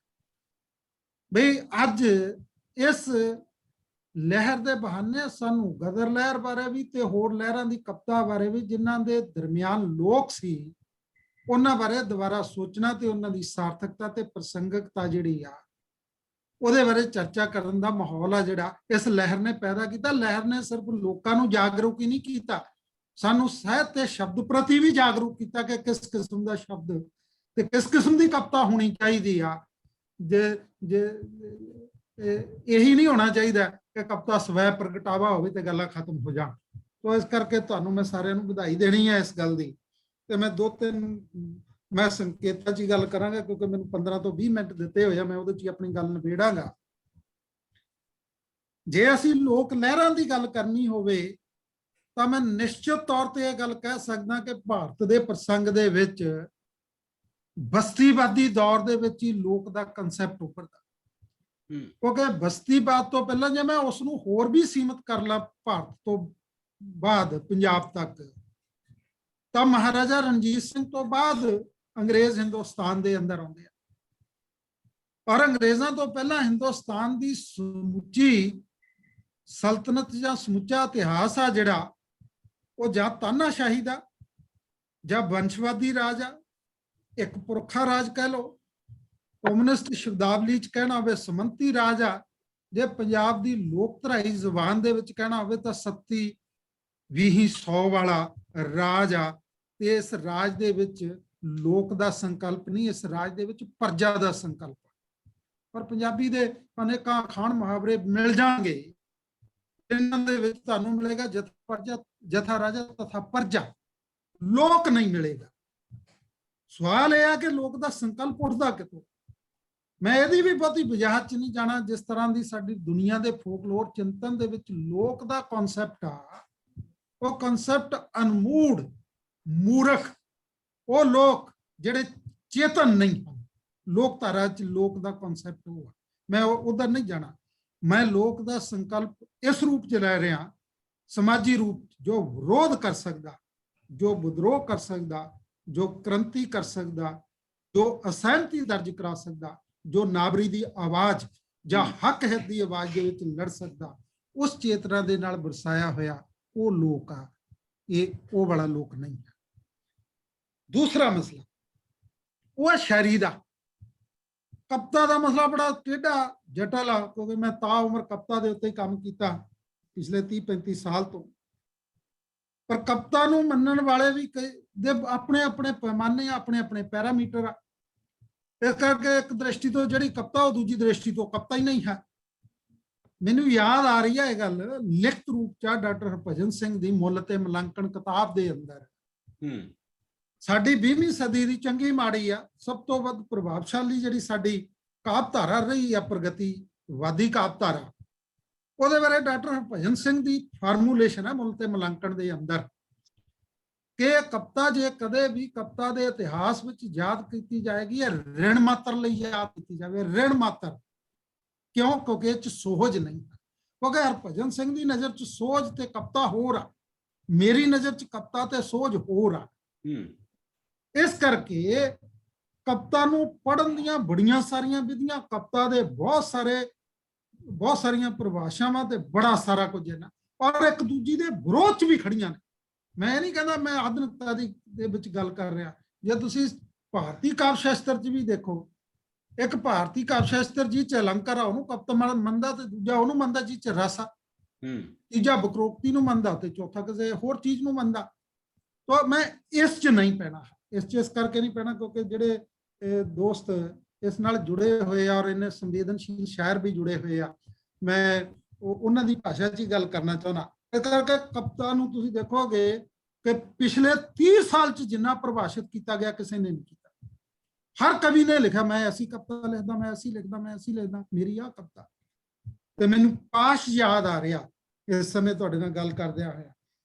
ਬਈ ਅੱਜ ਇਸ ਲਹਿਰ ਦੇ ਬਹਾਨੇ ਸਾਨੂੰ ਗਦਰ ਲਹਿਰ ਬਾਰੇ ਵੀ ਤੇ ਹੋਰ ਲਹਿਰਾਂ ਦੀ ਕਵਿਤਾ ਬਾਰੇ ਵੀ, ਜਿਨ੍ਹਾਂ ਦੇ ਦਰਮਿਆਨ ਲੋਕ ਸੀ, ਉਹਨਾਂ ਬਾਰੇ ਦੁਬਾਰਾ ਸੋਚਣਾ ਤੇ ਉਹਨਾਂ ਦੀ ਸਾਰਥਕਤਾ ਤੇ ਪ੍ਰਸੰਗਿਕਤਾ ਜਿਹੜੀ ਆ ਉਹਦੇ ਬਾਰੇ ਚਰਚਾ ਕਰਨ ਦਾ ਮਾਹੌਲ ਆ ਜਿਹੜਾ ਇਸ ਲਹਿਰ ਨੇ ਪੈਦਾ ਕੀਤਾ। ਲਹਿਰ ਨੇ ਸਿਰਫ ਲੋਕਾਂ ਨੂੰ ਜਾਗਰੂਕ ਹੀ ਨਹੀਂ ਕੀਤਾ, ਸਾਨੂੰ ਸਾਹਿਤ ਤੇ ਸ਼ਬਦ ਪ੍ਰਤੀ ਵੀ ਜਾਗਰੂਕ ਕੀਤਾ ਕਿ ਕਿਸ ਕਿਸਮ ਦਾ ਸ਼ਬਦ ਤੇ ਕਿਸ ਕਿਸਮ ਦੀ ਕਵਿਤਾ ਹੋਣੀ ਚਾਹੀਦੀ ਆ। ਜੇ ਇਹੀ ਨਹੀਂ ਹੋਣਾ ਚਾਹੀਦਾ ਕਿ ਕਵਿਤਾ ਸਵੈ ਪ੍ਰਗਟਾਵਾ ਹੋਵੇ ਤੇ ਗੱਲਾਂ ਖਤਮ ਹੋ ਜਾਣ। ਤੋ ਇਸ ਕਰਕੇ ਤੁਹਾਨੂੰ ਮੈਂ ਸਾਰਿਆਂ ਨੂੰ ਵਧਾਈ ਦੇਣੀ ਹੈ ਇਸ ਗੱਲ ਦੀ। ਤੇ ਮੈਂ 2-3 ਮੈਂ ਸੰਕੇਤਾਂ 'ਚ ਹੀ ਗੱਲ ਕਰਾਂਗਾ ਕਿਉਂਕਿ ਮੈਨੂੰ 15 ਤੋਂ 20 ਮਿੰਟ ਦਿੱਤੇ ਹੋਏ ਆ, ਮੈਂ ਉਹਦੇ 'ਚ ਹੀ ਆਪਣੀ ਗੱਲ ਨਿਬੇੜਾਂਗਾ। ਜੇ ਅਸੀਂ ਲੋਕ ਲਹਿਰਾਂ ਦੀ ਗੱਲ ਕਰਨੀ ਹੋਵੇ ਤਾਂ ਮੈਂ ਨਿਸ਼ਚਿਤ ਤੌਰ ਤੇ ਇਹ ਗੱਲ ਕਹਿ ਸਕਦਾ ਕਿ ਭਾਰਤ ਦੇ ਪ੍ਰਸੰਗ ਦੇ ਵਿੱਚ ਬਸਤੀਵਾਦੀ ਦੌਰ ਦੇ ਵਿੱਚ ਹੀ ਲੋਕ ਦਾ ਕਨਸੈਪਟ ਉੱਭਰਦਾ। ਕਿਉਂਕਿ ਬਸਤੀਵਾਦ ਤੋਂ ਪਹਿਲਾਂ ਜੇ ਮੈਂ ਉਸ ਨੂੰ ਹੋਰ ਵੀ ਸੀਮਿਤ ਕਰ ਲਾਂ ਭਾਰਤ ਤੋਂ ਬਾਅਦ ਪੰਜਾਬ ਤੱਕ, ਤਾਂ ਮਹਾਰਾਜਾ ਰਣਜੀਤ ਸਿੰਘ ਤੋਂ ਬਾਅਦ ਅੰਗਰੇਜ਼ ਹਿੰਦੁਸਤਾਨ ਦੇ ਅੰਦਰ ਆਉਂਦੇ ਆ। ਔਰ ਅੰਗਰੇਜ਼ਾਂ ਤੋਂ ਪਹਿਲਾਂ ਹਿੰਦੁਸਤਾਨ ਦੀ ਸਮੁੱਚੀ ਸਲਤਨਤ ਜਾਂ ਸਮੁੱਚਾ ਇਤਿਹਾਸ ਆ ਜਿਹੜਾ, ਉਹ ਜਾਂ ਤਾਨਾਸ਼ਾਹੀ ਦਾ ਜਾਂ ਵੰਸ਼ਵਾਦੀ ਰਾਜ ਆ, ਇੱਕ ਪੁਰਖਾ ਰਾਜ ਕਹਿ ਲਓ, ਕਮਿਊਨਿਸਟ ਸ਼ਬਦਾਵਲੀ 'ਚ ਕਹਿਣਾ ਹੋਵੇ ਸਮੰਤੀ ਰਾਜ ਆ, ਜੇ ਪੰਜਾਬ ਦੀ ਲੋਕ ਧਰਾਈ ਜ਼ੁਬਾਨ ਦੇ ਵਿੱਚ ਕਹਿਣਾ ਹੋਵੇ ਤਾਂ 37 20 100 ਵਾਲਾ ਰਾਜ ਆ। ਤੇ ਇਸ ਰਾਜ ਦੇ ਵਿੱਚ ਲੋਕ ਦਾ ਸੰਕਲਪ ਨਹੀਂ, ਇਸ ਰਾਜ ਦੇ ਵਿੱਚ ਪ੍ਰਜਾ ਦਾ ਸੰਕਲਪ। ਪਰ ਪੰਜਾਬੀ ਦੇ ਅਨੇਕਾਂ ਅਖਾਣ ਮੁਹਾਵਰੇ ਮਿਲ ਜਾਣਗੇ, ਇਹਨਾਂ ਦੇ ਵਿੱਚ ਤੁਹਾਨੂੰ ਮਿਲੇਗਾ ਜਥਾ ਰਾਜਾ ਤਥਾ ਪ੍ਰਜਾ, ਲੋਕ ਨਹੀਂ ਮਿਲੇਗਾ। ਸਵਾਲ ਇਹ ਆ ਕਿ ਲੋਕ ਦਾ ਸੰਕਲਪ ਉੱਠਦਾ ਕਿਤੋਂ। ਮੈਂ ਇਹਦੀ ਵੀ ਬਹੁਤੀ ਵਜਾਹਤ 'ਚ ਨਹੀਂ ਜਾਣਾ। ਜਿਸ ਤਰ੍ਹਾਂ ਦੀ ਸਾਡੀ ਦੁਨੀਆ ਦੇ ਫੋਕਲੋਰ ਚਿੰਤਨ ਦੇ ਵਿੱਚ ਲੋਕ ਦਾ ਕਨਸੈਪਟ ਆ, ਉਹ ਕਨਸੈਪਟ ਅਨਮੂੜ, ਮੂਰਖ, ਉਹ ਲੋਕ ਜਿਹੜੇ ਚੇਤਨ ਨਹੀਂ ਹਨ। ਲੋਕ ਧਾਰਾ 'ਚ ਲੋਕ ਦਾ ਕਨਸੈਪਟ ਉਹ ਆ, ਮੈਂ ਉਧਰ ਨਹੀਂ ਜਾਣਾ। ਮੈਂ ਲੋਕ ਦਾ ਸੰਕਲਪ ਇਸ ਰੂਪ 'ਚ ਲੈ ਰਿਹਾ, ਸਮਾਜੀ ਰੂਪ, ਜੋ ਵਿਰੋਧ ਕਰ ਸਕਦਾ, ਜੋ ਵਿਦਰੋਹ ਕਰ ਸਕਦਾ, ਜੋ ਕ੍ਰਾਂਤੀ ਕਰ ਸਕਦਾ, ਜੋ ਅਸਹਿਮਤੀ ਦਰਜ ਕਰਾ ਸਕਦਾ, ਜੋ ਨਾਬਰੀ ਦੀ ਆਵਾਜ਼ ਜਾਂ ਹੱਕ ਹਿੱਤ ਦੀ ਆਵਾਜ਼ ਦੇ ਵਿੱਚ ਲੜ ਸਕਦਾ, ਉਸ ਚੇਤਨਾ ਦੇ ਨਾਲ ਵਰਸਾਇਆ ਹੋਇਆ ਉਹ ਲੋਕ ਆ। ਇਹ ਉਹ ਵਾਲਾ ਲੋਕ ਨਹੀਂ ਹੈ। ਦੂਸਰਾ ਮਸਲਾ ਉਹ ਹੈ ਸ਼ਾਇਰੀ ਦਾ। ਕਪਤਾ ਦਾ ਮਸਲਾ ਬੜਾ ਟੇਢਾ ਜਟਲ ਆ, ਕਿਉਂਕਿ ਮੈਂ ਤਾਂ ਉਮਰ ਕਪਤਾ ਦੇ ਉੱਤੇ ਹੀ ਕੰਮ ਕੀਤਾ ਪਿਛਲੇ 30-35 ਸਾਲ ਤੋਂ। ਪਰ ਕਪਤਾ ਨੂੰ ਮੰਨਣ ਵਾਲੇ ਵੀ ਦੇ ਆਪਣੇ ਆਪਣੇ ਪੈਮਾਨੇ, ਆਪਣੇ ਆਪਣੇ ਪੈਰਾਮੀਟਰ ਆ। ਇਸ ਕਰਕੇ ਇੱਕ ਦ੍ਰਿਸ਼ਟੀ ਤੋਂ ਜਿਹੜੀ ਕਪਤਾ, ਉਹ ਦੂਜੀ ਦ੍ਰਿਸ਼ਟੀ ਤੋਂ ਕਪਤਾ ਹੀ ਨਹੀਂ ਹੈ। ਮੈਨੂੰ ਯਾਦ ਆ ਰਹੀ ਹੈ ਇਹ ਗੱਲ ਲਿਖਤ ਰੂਪ ਚ ਡਾਕਟਰ ਹਰਭਜਨ ਸਿੰਘ ਦੀ ਮੁੱਲ ਤੇ ਮਲਾਂਕਣ ਕਿਤਾਬ ਦੇ ਅੰਦਰ। ਸਾਡੀ 20ਵੀਂ ਸਦੀ ਦੀ ਚੰਗੀ ਮਾੜੀ ਆ, ਸਭ ਤੋਂ ਵੱਧ ਪ੍ਰਭਾਵਸ਼ਾਲੀ ਜਿਹੜੀ ਸਾਡੀ ਕਾਵਿਧਾਰਾ ਰਹੀ ਆ, ਪ੍ਰਗਤੀਵਾਦੀ ਕਾਵਿਧਾਰਾ, ਉਹਦੇ ਬਾਰੇ ਡਾਕਟਰ ਹਰਭਜਨ ਸਿੰਘ ਦੀ ਫਾਰਮੂਲੇਸ਼ਨ ਹੈ ਮੁੱਲ ਤੇ ਮਲਾਂਕਣ ਦੇ ਅੰਦਰ ਕਿ ਕਪਤਾ ਜੇ ਕਦੇ ਵੀ ਕਪਤਾ ਦੇ ਇਤਿਹਾਸ ਵਿੱਚ ਯਾਦ ਕੀਤੀ ਜਾਏਗੀ, ਇਹ ਰਿਣ ਮਾਤਰ ਲਈ ਯਾਦ ਕੀਤੀ ਜਾਵੇ। ਰਿਣ ਮਾਤਰ ਕਿਉਂ? ਕਿਉਂਕਿ ਇਹ ਚ ਸੋਹਜ ਨਹੀਂ। ਕਿਉਂਕਿ ਹਰਭਜਨ ਸਿੰਘ ਦੀ ਨਜ਼ਰ ਚ ਸੋਹਜ ਤੇ ਕਪਤਾ ਹੋਰ ਆ, ਮੇਰੀ ਨਜ਼ਰ ਚ ਕਪਤਾ ਤੇ ਸੋਹਜ ਹੋਰ ਆ। ਇਸ ਕਰਕੇ ਕਪਤਾ ਨੂੰ ਪੜ੍ਹਨ ਦੀਆਂ ਬੜੀਆਂ ਸਾਰੀਆਂ ਵਿਧੀਆਂ, ਕਪਤਾ ਦੇ ਬਹੁਤ ਸਾਰੀਆਂ ਪਰਿਭਾਸ਼ਾਵਾਂ ਤੇ ਬੜਾ ਸਾਰਾ ਕੁਝ ਹੈ ਨਾ, ਔਰ ਇੱਕ ਦੂਜੀ ਦੇ ਵਿਰੋਧ ਚ ਵੀ ਖੜੀਆਂ ਨੇ। ਮੈਂ ਨਹੀਂ ਕਹਿੰਦਾ ਮੈਂ ਆਧੁਨਿਕਤਾ ਦੇ ਵਿੱਚ ਗੱਲ ਕਰ ਰਿਹਾ। ਜੇ ਤੁਸੀਂ ਭਾਰਤੀ ਕਾਵਿ ਸ਼ਾਸਤਰ ਚ ਵੀ ਦੇਖੋ, ਇੱਕ ਭਾਰਤੀ ਕਾਵਿ ਸ਼ਾਸਤਰ ਜੀ ਚ ਅਲੰਕਾਰ ਆ ਉਹਨੂੰ ਕਪਤਾ ਮੰਨਦਾ, ਤੇ ਦੂਜਾ ਉਹਨੂੰ ਮੰਨਦਾ ਜੀ ਚ ਰਸ ਆ, ਤੀਜਾ ਵਕਰੋਕਤੀ ਨੂੰ ਮੰਨਦਾ, ਤੇ ਚੌਥਾ ਕਿਸੇ ਹੋਰ ਚੀਜ਼ ਨੂੰ ਮੰਨਦਾ। ਤਾਂ ਮੈਂ ਇਸ ਚ ਨਹੀਂ ਪੈਣਾ, ਇਸ ਚ ਇਸ ਕਰਕੇ ਨਹੀਂ ਪੈਣਾ ਕਿਉਂਕਿ ਜਿਹੜੇ ਦੋਸਤ ਇਸ ਨਾਲ ਜੁੜੇ ਹੋਏ ਆ ਔਰ ਇਹਨੇ ਸੰਵੇਦਨਸ਼ੀਲ ਸ਼ਾਇਰ ਵੀ ਜੁੜੇ ਹੋਏ ਆ, ਮੈਂ ਉਹਨਾਂ ਦੀ ਭਾਸ਼ਾ 'ਚ ਹੀ ਗੱਲ ਕਰਨਾ ਚਾਹੁੰਦਾ। ਇਸ ਕਰਕੇ ਕਪਤਾ ਨੂੰ ਤੁਸੀਂ ਦੇਖੋਗੇ ਕਿ ਪਿਛਲੇ 30 ਸਾਲ 'ਚ ਜਿੰਨਾ ਪ੍ਰਭਾਸ਼ਿਤ ਕੀਤਾ ਗਿਆ ਕਿਸੇ ਨੇ ਨਹੀਂ ਕੀਤਾ। ਹਰ ਕਵੀ ਨੇ ਲਿਖਿਆ ਮੈਂ ਐਸੀ ਕਪਤਾ ਲਿਖਦਾ, ਮੈਂ ਐਸੀ ਲਿਖਦਾ, ਮੈਂ ਐਸੀ ਲਿਖਦਾ, ਮੇਰੀ ਆ ਕਪਤਾ। ਤੇ ਮੈਨੂੰ ਪਾਸ਼ ਯਾਦ ਆ ਰਿਹਾ ਇਸ ਸਮੇਂ ਤੁਹਾਡੇ ਨਾਲ ਗੱਲ ਕਰਦਿਆਂ ਹੋਇਆ,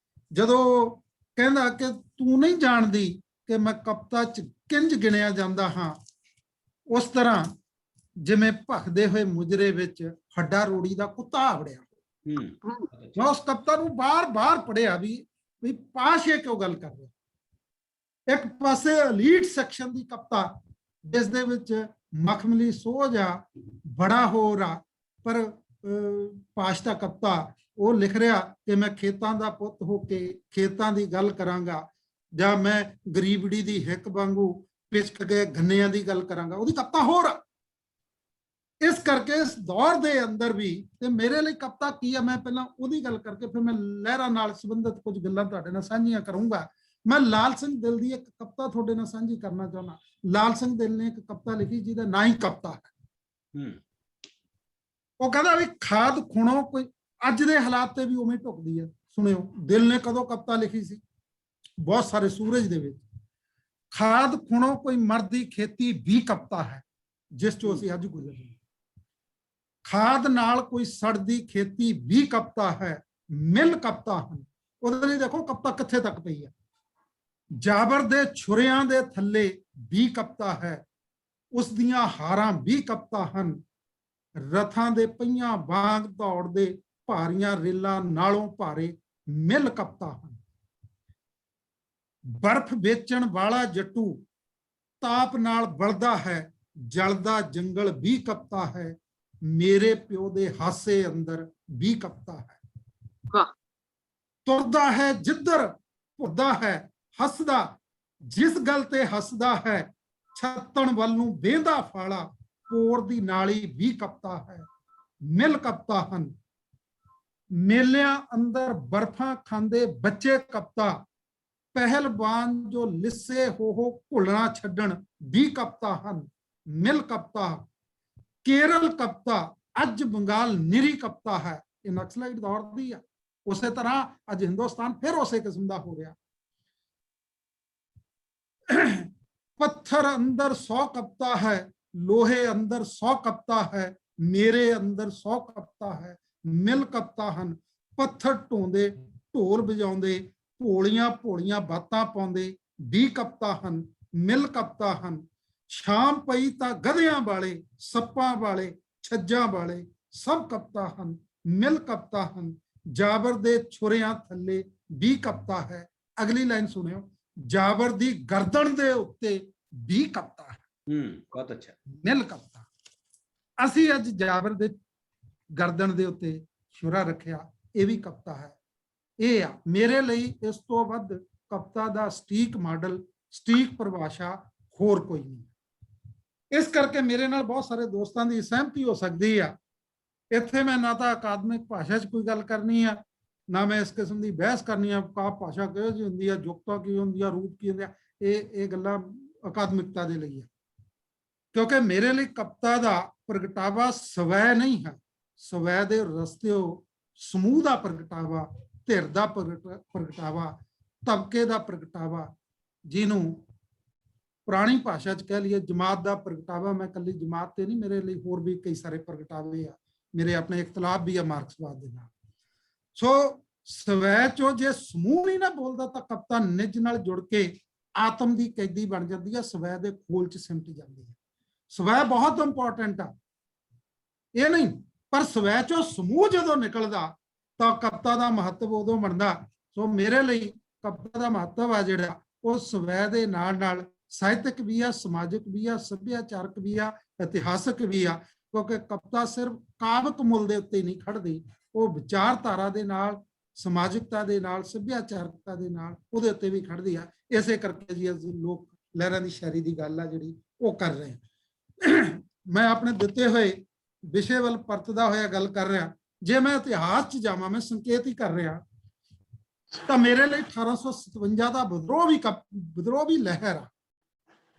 ਜਦੋਂ ਕਹਿੰਦਾ ਕਿ ਤੂੰ ਨਹੀਂ ਜਾਣਦੀ ਕਿ ਮੈਂ ਕਪਤਾ 'ਚ ਕਿੰਜ ਗਿਣਿਆ ਜਾਂਦਾ ਹਾਂ, ਉਸ ਤਰ੍ਹਾਂ ਜਿਵੇਂ ਭਖਦੇ ਹੋਏ ਮੁਜਰੇ ਵਿੱਚ ਹੱਡਾ ਰੋੜੀ ਦਾ ਕੁੱਤਾ ਆਵੜਿਆ। ਮੈਂ ਉਸ ਕਪਤਾ ਨੂੰ ਬਾਰ-ਬਾਰ ਪੜ੍ਹਿਆ ਵੀ ਪਾਸ਼ ਇਹ ਕਿਉਂ ਗੱਲ ਕਰ ਰਿਹਾ। ਇੱਕ ਪਾਸੇ ਐਲੀਟ ਸੈਕਸ਼ਨ ਦੀ ਕਪਤਾ ਜਿਸ ਦੇ ਵਿੱਚ ਮਖਮਲੀ ਸੋਝ ਆ, ਬੜਾ ਹੋਰ ਆ, ਪਰ ਪਾਸ਼ ਦਾ ਕਪਤਾ ਉਹ ਲਿਖ ਰਿਹਾ ਕਿ ਮੈਂ ਖੇਤਾਂ ਦਾ ਪੁੱਤ ਹੋ ਕੇ ਖੇਤਾਂ ਦੀ ਗੱਲ ਕਰਾਂਗਾ, ਜਾਂ ਮੈਂ ਗਰੀਬੜੀ ਦੀ ਹਿੱਕ ਵਾਂਗੂ ਪਿਸਕ ਕੇ ਗੰਨਿਆਂ ਦੀ ਗੱਲ ਕਰਾਂਗਾ, ਉਹਦੀ ਕਪਤਾ ਹੋਰ ਆ। ਇਸ ਕਰਕੇ ਇਸ ਦੌਰ ਦੇ ਅੰਦਰ ਵੀ, ਤੇ ਮੇਰੇ ਲਈ ਕਪਤਾ ਕੀ ਆ, ਮੈਂ ਪਹਿਲਾਂ ਉਹਦੀ ਗੱਲ ਕਰਕੇ ਫਿਰ ਮੈਂ ਲਹਿਰਾਂ ਨਾਲ ਸੰਬੰਧਿਤ ਕੁਝ ਗੱਲਾਂ ਤੁਹਾਡੇ ਨਾਲ ਸਾਂਝੀਆਂ ਕਰੂੰਗਾ। ਮੈਂ ਲਾਲ ਸਿੰਘ ਦਿਲ ਦੀ ਇੱਕ ਕਪਤਾ ਤੁਹਾਡੇ ਨਾਲ ਸਾਂਝੀ ਕਰਨਾ ਚਾਹੁੰਦਾ। ਲਾਲ ਸਿੰਘ ਦਿਲ ਨੇ ਇੱਕ ਕਪਤਾ ਲਿਖੀ ਜਿਹਦਾ ਨਾਂ ਹੀ ਕਪਤਾ ਹੈ। ਉਹ ਕਹਿੰਦਾ ਵੀ ਖਾਦ ਖੁਣੋ ਕੋਈ, ਅੱਜ ਦੇ ਹਾਲਾਤ ਤੇ ਵੀ ਉਵੇਂ ਢੁਕਦੀ ਹੈ। ਸੁਣਿਓ ਦਿਲ ਨੇ ਕਦੋਂ ਕਪਤਾ ਲਿਖੀ ਸੀ, ਬਹੁਤ ਸਾਰੇ ਸੂਰਜ ਦੇ ਵਿੱਚ। ਖਾਦ ਖੁਣੋ ਕੋਈ ਮਰਦੀ ਖੇਤੀ ਵੀ ਕਪਤਾ ਹੈ ਜਿਸ ਚੋਂ ਅਸੀਂ ਅੱਜ ਗੁਜ਼ਰ ਰਹੇ। ਖਾਦ ਨਾਲ ਕੋਈ ਸੜਦੀ ਖੇਤੀ ਵੀ ਕਪਤਾ ਹੈ, ਮਿਲ ਕਪਤਾ ਹਨ। ਉਹਦੇ ਲਈ ਦੇਖੋ ਕਪਤਾ ਕਿੱਥੇ ਤੱਕ ਪਈ ਹੈ। ਜਾਬਰ ਦੇ ਛੁਰਿਆਂ ਦੇ ਥੱਲੇ ਵੀ ਕਪਤਾ ਹੈ, ਉਸ ਦੀਆਂ ਹਾਰਾਂ ਵੀ ਕਪਤਾ ਹਨ। ਰਥਾਂ ਦੇ ਪਹੀਆਂ ਵਾਂਗ ਦੌੜਦੇ ਭਾਰੀਆਂ ਰੇਲਾਂ ਨਾਲੋਂ ਭਾਰੇ ਮਿਲ ਕਪਤਾ ਹਨ। ਬਰਫ਼ ਵੇਚਣ ਵਾਲਾ ਜੱਟੂ ਤਾਪ ਨਾਲ ਬਲਦਾ ਹੈ, ਜਲਦਾ ਜੰਗਲ ਵੀ ਕਪਤਾ ਹੈ। ਮੇਰੇ ਪਿਓ ਦੇ ਹਾਸੇ ਅੰਦਰ ਵੀ ਕਪਤਾ ਹੈ। ਵਾਹ। ਤੁਰਦਾ ਹੈ ਜਿੱਧਰ ਭੁਰਦਾ ਹੈ ਹੱਸਦਾ, ਜਿਸ ਗੱਲ ਤੇ ਹੱਸਦਾ ਹੈ ਛੱਤਣ ਵੱਲ ਨੂੰ ਵੇਂਦਾ ਫਾਲਾ। ਪੋਰ ਦੀ ਨਾਲੀ ਵੀ ਕਪਤਾ ਹੈ, ਮਿਲ ਕਪਤਾ ਹਨ। ਮੇਲਿਆਂ ਅੰਦਰ ਬਰਫਾਂ ਖਾਂਦੇ ਬੱਚੇ ਕਪਤਾ, ਪਹਿਲਵਾਨ ਜੋ ਲਿੱਸੇ ਹੋ ਘੁਲਣਾ ਛੱਡਣ ਵੀ ਕਪਤਾ ਹਨ, ਮਿਲ ਕਪਤਾ। ਕੇਰਲ ਕਪਤਾ, ਅੱਜ ਬੰਗਾਲ ਨਿਰੀ ਕਪਤਾ ਹੈ। ਇਹ ਨਕਸਲਾਈਟ ਦੌਰ ਦੀ ਆ। ਉਸੇ ਤਰ੍ਹਾਂ ਅੱਜ ਹਿੰਦੁਸਤਾਨ ਫਿਰ ਉਸੇ ਕਿਸਮ ਦਾ ਹੋ ਰਿਹਾ। ਪੱਥਰ ਅੰਦਰ 100 ਕਪਤਾ ਹੈ, ਲੋਹੇ ਅੰਦਰ 100 ਕਪਤਾ ਹੈ, ਮੇਰੇ ਅੰਦਰ 100 ਕਪਤਾ ਹੈ, ਮਿਲ ਕਪਤਾ ਹਨ। ਪੱਥਰ ਢੋਂਦੇ ਢੋਲ ਵਜਾਉਂਦੇ ਭੋਲੀਆਂ ਭੋਲੀਆਂ ਬਾਤਾਂ ਪਾਉਂਦੇ ਵੀ ਕਪਤਾ ਹਨ, ਮਿਲ ਕਪਤਾ ਹਨ। ਸ਼ਾਮ ਪਈ ਤਾਂ ਗਧਿਆਂ ਵਾਲੇ ਸੱਪਾਂ ਵਾਲੇ ਛੱਜਾਂ ਵਾਲੇ ਸਭ ਕਪਤਾ ਹਨ, ਮਿਲ ਕਪਤਾ ਹਨ। ਜਾਬਰ ਦੇ ਛੁਰਿਆਂ ਥੱਲੇ ਵੀ ਕਪਤਾ ਹੈ। ਅਗਲੀ ਲਾਈਨ ਸੁਣਿਓ, ਜਾਬਰ ਦੀ ਗਰਦਨ ਦੇ ਉੱਤੇ ਵੀ ਕਪਤਾ ਹੈ। ਬਹੁਤ ਅੱਛਾ, ਮਿਲ ਕਪਤਾ। ਅਸੀਂ ਅੱਜ ਜਾਬਰ ਦੇ ਗਰਦਨ ਦੇ ਉੱਤੇ ਛੁਰਾ ਰੱਖਿਆ, ਇਹ ਵੀ ਕਪਤਾ ਹੈ। ਇਹ ਆ ਮੇਰੇ ਲਈ ਇਸ ਤੋਂ ਵੱਧ ਕਪਤਾ ਦਾ ਸਟੀਕ ਮਾਡਲ, ਸਟੀਕ ਪਰਿਭਾਸ਼ਾ ਹੋਰ ਕੋਈ ਨਹੀਂ। ਇਸ ਕਰਕੇ ਮੇਰੇ ਨਾਲ ਬਹੁਤ ਸਾਰੇ ਦੋਸਤਾਂ ਦੀ ਸਹਿਮਤੀ ਹੋ ਸਕਦੀ ਆ। ਇੱਥੇ ਮੈਂ ਨਾ ਤਾਂ ਅਕਾਦਮਿਕ ਭਾਸ਼ਾ 'ਚ ਕੋਈ ਗੱਲ ਕਰਨੀ ਆ, ਨਾ ਮੈਂ ਇਸ ਕਿਸਮ ਦੀ ਬਹਿਸ ਕਰਨੀ ਆ ਕਾਵਿ ਭਾਸ਼ਾ ਕਿਹੋ ਜਿਹੀ ਹੁੰਦੀ ਆ, ਜੁਗਤਾ ਕੀ ਹੁੰਦੀ ਆ, ਰੂਪ ਕੀ ਹੁੰਦੇ ਆ। ਇਹ ਗੱਲਾਂ ਅਕਾਦਮਿਕਤਾ ਦੇ ਲਈ ਆ, ਕਿਉਂਕਿ ਮੇਰੇ ਲਈ ਕਵਿਤਾ ਦਾ ਪ੍ਰਗਟਾਵਾ ਸਵੈ ਨਹੀਂ ਹੈ, ਸਵੈ ਦੇ ਰਸਤਿਓ ਸਮੂਹ ਦਾ ਪ੍ਰਗਟਾਵਾ, ਧਿਰ ਦਾ ਪ੍ਰਗਟਾਵਾ, ਤਬਕੇ ਦਾ ਪ੍ਰਗਟਾਵਾ, ਜਿਹਨੂੰ ਪੁਰਾਣੀ ਭਾਸ਼ਾ 'ਚ ਕਹਿ ਲਈਏ ਜਮਾਤ ਦਾ ਪ੍ਰਗਟਾਵਾ। ਮੈਂ ਇਕੱਲੀ ਜਮਾਤ ਤੇ ਨਹੀਂ, ਮੇਰੇ ਲਈ ਹੋਰ ਵੀ ਕਈ ਸਾਰੇ ਪ੍ਰਗਟਾਵੇ ਆ, ਮੇਰੇ ਆਪਣੇ ਇਖਤਲਾਫ ਵੀ ਆ ਮਾਰਕਸਵਾਦ ਦੇ ਨਾਲ। ਸੋ ਸਵੈ ਚੋਂ ਜੇ ਸਮੂਹ ਨਹੀਂ ਨਾ ਬੋਲਦਾ ਤਾਂ ਕਵਿਤਾ ਨਿੱਜ ਨਾਲ ਜੁੜ ਕੇ ਆਤਮ ਦੀ ਕੈਦੀ ਬਣ ਜਾਂਦੀ ਹੈ, ਸਵੈ ਦੇ ਖੋਲ 'ਚ ਸਿਮਟ ਜਾਂਦੀ ਹੈ। ਸਵੈ ਬਹੁਤ ਇੰਪੋਰਟੈਂਟ ਆ, ਇਹ ਨਹੀਂ, ਪਰ ਸਵੈ ਚੋਂ ਸਮੂਹ ਜਦੋਂ ਨਿਕਲਦਾ ਤਾਂ ਕਵਿਤਾ ਦਾ ਮਹੱਤਵ ਉਦੋਂ ਬਣਦਾ। ਸੋ ਮੇਰੇ ਲਈ ਕਵਿਤਾ ਦਾ ਮਹੱਤਵ ਆ ਜਿਹੜਾ ਉਹ ਸਵੈ ਦੇ ਨਾਲ ਨਾਲ ਸਾਹਿਤਕ ਵੀ ਆ, ਸਮਾਜਿਕ ਵੀ ਆ, ਸੱਭਿਆਚਾਰਕ ਵੀ ਆ, ਇਤਿਹਾਸਕ ਵੀ ਆ, ਕਿਉਂਕਿ ਕਵਿਤਾ ਸਿਰਫ ਕਾਵਿਕ ਮੁੱਲ ਦੇ ਉੱਤੇ ਨਹੀਂ ਖੜਦੀ, ਉਹ ਵਿਚਾਰਧਾਰਾ ਦੇ ਨਾਲ, ਸਮਾਜਿਕਤਾ ਦੇ ਨਾਲ, ਸੱਭਿਆਚਾਰਕਤਾ ਦੇ ਨਾਲ ਉਹਦੇ ਉੱਤੇ ਵੀ ਖੜਦੀ ਆ। ਇਸੇ ਕਰਕੇ ਜੀ ਅਸੀਂ ਲੋਕ ਲਹਿਰਾਂ ਦੀ ਸ਼ਾਇਰੀ ਦੀ ਗੱਲ ਆ ਜਿਹੜੀ ਉਹ ਕਰ ਰਹੇ ਹਾਂ। ਮੈਂ ਆਪਣੇ ਦਿੱਤੇ ਹੋਏ ਵਿਸ਼ੇ ਵੱਲ ਪਰਤਦਾ ਹੋਇਆ ਗੱਲ ਕਰ ਰਿਹਾ। ਜੇ ਮੈਂ ਇਤਿਹਾਸ 'ਚ ਜਾਵਾਂ, ਮੈਂ ਸੰਕੇਤ ਹੀ ਕਰ ਰਿਹਾ, ਤਾਂ ਮੇਰੇ ਲਈ 1857 ਦਾ ਵਿਦਰੋਹ ਵੀ ਲਹਿਰ ਆ।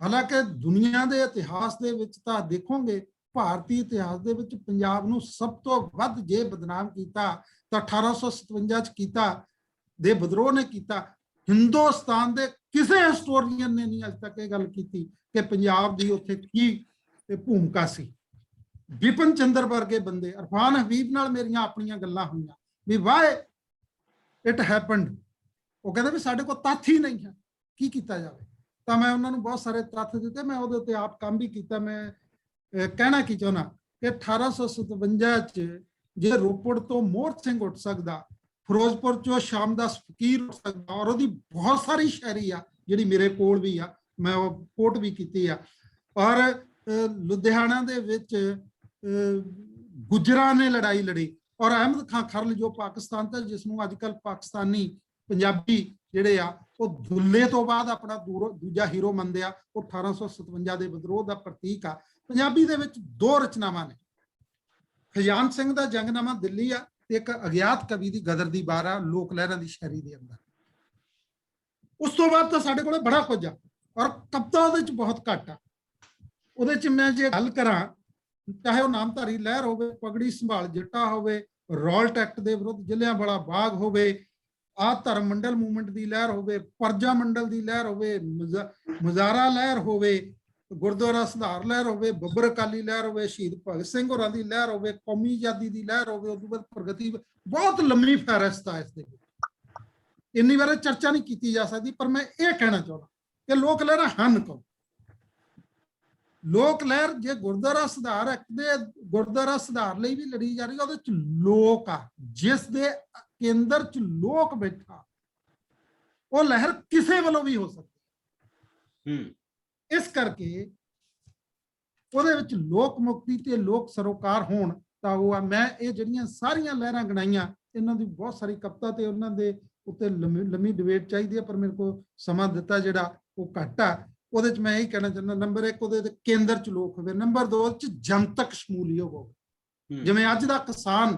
ਹਾਲਾਂਕਿ ਦੁਨੀਆ ਦੇ ਇਤਿਹਾਸ ਦੇ ਵਿੱਚ ਤਾਂ ਦੇਖੋਗੇ, ਭਾਰਤੀ ਇਤਿਹਾਸ ਦੇ ਵਿੱਚ ਪੰਜਾਬ ਨੂੰ ਸਭ ਤੋਂ ਵੱਧ ਜੇ ਬਦਨਾਮ ਕੀਤਾ ਤਾਂ 1857 'ਚ ਕੀਤਾ, ਦੇ ਵਿਦਰੋਹ ਨੇ ਕੀਤਾ। ਹਿੰਦੁਸਤਾਨ ਦੇ ਕਿਸੇ ਹਿਸਟੋਰੀਅਨ ਨੇ ਨਹੀਂ ਅੱਜ ਤੱਕ ਇਹ ਗੱਲ ਕੀਤੀ ਕਿ ਪੰਜਾਬ ਦੀ ਉੱਥੇ ਕੀ ਭੂਮਿਕਾ ਸੀ। ਵਿਪਨ ਚੰਦਰ ਵਰਗੇ ਬੰਦੇ, ਇਰਫਾਨ ਹਬੀਬ ਨਾਲ ਮੇਰੀਆਂ ਆਪਣੀਆਂ ਗੱਲਾਂ ਹੋਈਆਂ ਵੀ ਵਾਈ ਇਟ ਹੈਪਨਡ। ਉਹ ਕਹਿੰਦੇ ਵੀ ਸਾਡੇ ਕੋਲ ਤੱਥ ਹੀ ਨਹੀਂ ਹੈ, ਕੀ ਕੀਤਾ ਜਾਵੇ। ਤਾਂ ਮੈਂ ਉਹਨਾਂ ਨੂੰ ਬਹੁਤ ਸਾਰੇ ਤੱਥ ਦਿੱਤੇ, ਮੈਂ ਉਹਦੇ ਉੱਤੇ ਆਪ ਕੰਮ ਵੀ ਕੀਤਾ। ਮੈਂ ਕਹਿਣਾ ਕੀ ਚਾਹੁੰਦਾ ਕਿ 1857 'ਚ ਜੇ ਰੋਪੜ ਤੋਂ ਮੋਹਰ ਸਿੰਘ ਉੱਠ ਸਕਦਾ, ਫਿਰੋਜ਼ਪੁਰ 'ਚੋਂ ਸ਼ਾਮਦਾਸ ਫਕੀਰ ਉੱਠ ਸਕਦਾ, ਔਰ ਉਹਦੀ ਬਹੁਤ ਸਾਰੀ ਸ਼ਾਇਰੀ ਆ ਜਿਹੜੀ ਮੇਰੇ ਕੋਲ ਵੀ ਆ, ਮੈਂ ਉਹ ਕੋਟ ਵੀ ਕੀਤੀ ਆ। ਔਰ ਲੁਧਿਆਣਾ ਦੇ ਵਿੱਚ ਗੁਜਰਾਂ ਨੇ ਲੜਾਈ ਲੜੀ, ਔਰ ਅਹਿਮਦ ਖਾਨ ਖਰਲ ਜੋ ਪਾਕਿਸਤਾਨ ਤੋਂ, ਜਿਸ ਨੂੰ ਅੱਜ ਕੱਲ੍ਹ ਪਾਕਿਸਤਾਨੀ ਪੰਜਾਬੀ ਜਿਹੜੇ ਆ ਉਹ ਦੁੱਲੇ ਤੋਂ ਬਾਅਦ ਆਪਣਾ ਦੂਜਾ ਹੀਰੋ ਮੰਨਦੇ ਆ, ਉਹ 1857 ਦੇ ਵਿਦਰੋਹ ਦਾ ਪ੍ਰਤੀਕ ਆ। ਪੰਜਾਬੀ ਦੇ ਵਿੱਚ ਦੋ ਰਚਨਾਵਾਂ ਨੇ, ਖਜ਼ਾਨ ਸਿੰਘ ਦਾ ਜੰਗਨਾਮਾ ਦਿੱਲੀ ਆ, ਤੇ ਇੱਕ ਅਗਿਆਤ ਕਵੀ ਦੀ ਗਦਰ ਦੀ ਵਾਰ ਆ ਲੋਕ ਲਹਿਰਾਂ ਦੀ ਸ਼ਾਇਰੀ ਦੇ ਅੰਦਰ। ਉਸ ਤੋਂ ਬਾਅਦ ਤਾਂ ਸਾਡੇ ਕੋਲ ਬੜਾ ਕੁਝ ਆ, ਔਰ ਕਵਿਤਾ ਉਹਦੇ 'ਚ ਬਹੁਤ ਘੱਟ ਆ। ਉਹਦੇ 'ਚ ਮੈਂ ਜੇ ਗੱਲ ਕਰਾਂ, ਚਾਹੇ ਉਹ ਨਾਮਧਾਰੀ ਲਹਿਰ ਹੋਵੇ, ਪਗੜੀ ਸੰਭਾਲ ਜੱਟਾ ਹੋਵੇ, ਰੌਲਟ ਐਕਟ ਦੇ ਵਿਰੁੱਧ ਜਲਿਆਂਵਾਲਾ ਬਾਗ ਹੋਵੇ, ਆ ਧਰਮ ਮੰਡਲ ਮੂਵਮੈਂਟ ਦੀ ਲਹਿਰ ਹੋਵੇ, ਪਰਜਾ ਮੰਡਲ ਦੀ ਲਹਿਰ ਹੋਵੇ, ਮੁਜ਼ਾਰਾ ਲਹਿਰ ਹੋਵੇ, ਗੁਰਦੁਆਰਾ ਸੁਧਾਰ ਲਹਿਰ ਹੋਵੇ, ਬੱਬਰ ਅਕਾਲੀ ਲਹਿਰ ਹੋਵੇ, ਸ਼ਹੀਦ ਭਗਤ ਸਿੰਘ ਹੋਰਾਂ ਦੀ ਲਹਿਰ ਹੋਵੇ, ਕੌਮੀ ਆਜ਼ਾਦੀ ਦੀ ਲਹਿਰ ਹੋਵੇ, ਉਦੋਂ ਬਾਅਦ ਪ੍ਰਗਤੀ, ਬਹੁਤ ਲੰਮੀ ਫਹਿਰਿਸਤ ਆ ਇਸ ਦੇ ਵਿੱਚ। ਇੰਨੀ ਵਾਰ ਚਰਚਾ ਨਹੀਂ ਕੀਤੀ ਜਾ ਸਕਦੀ, ਪਰ ਮੈਂ ਇਹ ਕਹਿਣਾ ਚਾਹੁੰਦਾ ਕਿ ਲੋਕ ਲਹਿਰਾਂ ਹਨ ਕੌਣ। ਲੋਕ ਲਹਿਰ ਜੇ ਗੁਰਦੁਆਰਾ ਸੁਧਾਰ ਐਕਟ ਦੇ ਗੁਰਦੁਆਰਾ ਸੁਧਾਰ ਲਈ ਵੀ ਲੜੀ ਜਾ ਰਹੀ ਹੈ, ਉਹਦੇ ਚ ਲੋਕ ਆ, ਜਿਸ ਦੇ ਕੇਂਦਰ ਚ ਲੋਕ ਬੈਠਾ, ਉਹ ਲਹਿਰ ਕਿਸੇ ਵੱਲੋਂ ਵੀ ਹੋ ਸਕਦੀ। ਇਸ ਕਰਕੇ ਉਹਦੇ ਵਿੱਚ ਲੋਕ ਮੁਕਤੀ ਤੇ ਲੋਕ ਸਰੋਕਾਰ ਹੋਣ ਤਾਂ ਉਹ ਆ। ਮੈਂ ਇਹ ਜਿਹੜੀਆਂ ਸਾਰੀਆਂ ਲਹਿਰਾਂ ਗਣਾਈਆਂ, ਇਹਨਾਂ ਦੀ ਬਹੁਤ ਸਾਰੀ ਕਵਿਤਾ ਤੇ ਉਹਨਾਂ ਦੇ ਉੱਤੇ ਲੰਮੀ ਡਿਬੇਟ ਚਾਹੀਦੀ ਹੈ, ਪਰ ਮੇਰੇ ਕੋਲ ਸਮਾਂ ਦਿੱਤਾ ਜਿਹੜਾ ਉਹ ਘੱਟ ਆ। ਉਹਦੇ ਚ ਮੈਂ ਇਹ ਕਹਿਣਾ ਚਾਹੁੰਦਾ, ਨੰਬਰ 1 ਉਹਦੇ ਕੇਂਦਰ ਚ ਲੋਕ ਹੋਵੇ, ਨੰਬਰ 2 ਚ ਜਨਤਕ ਸ਼ਮੂਲੀਅਤ ਹੋਵੇ। ਜਿਵੇਂ ਅੱਜ ਦਾ ਕਿਸਾਨ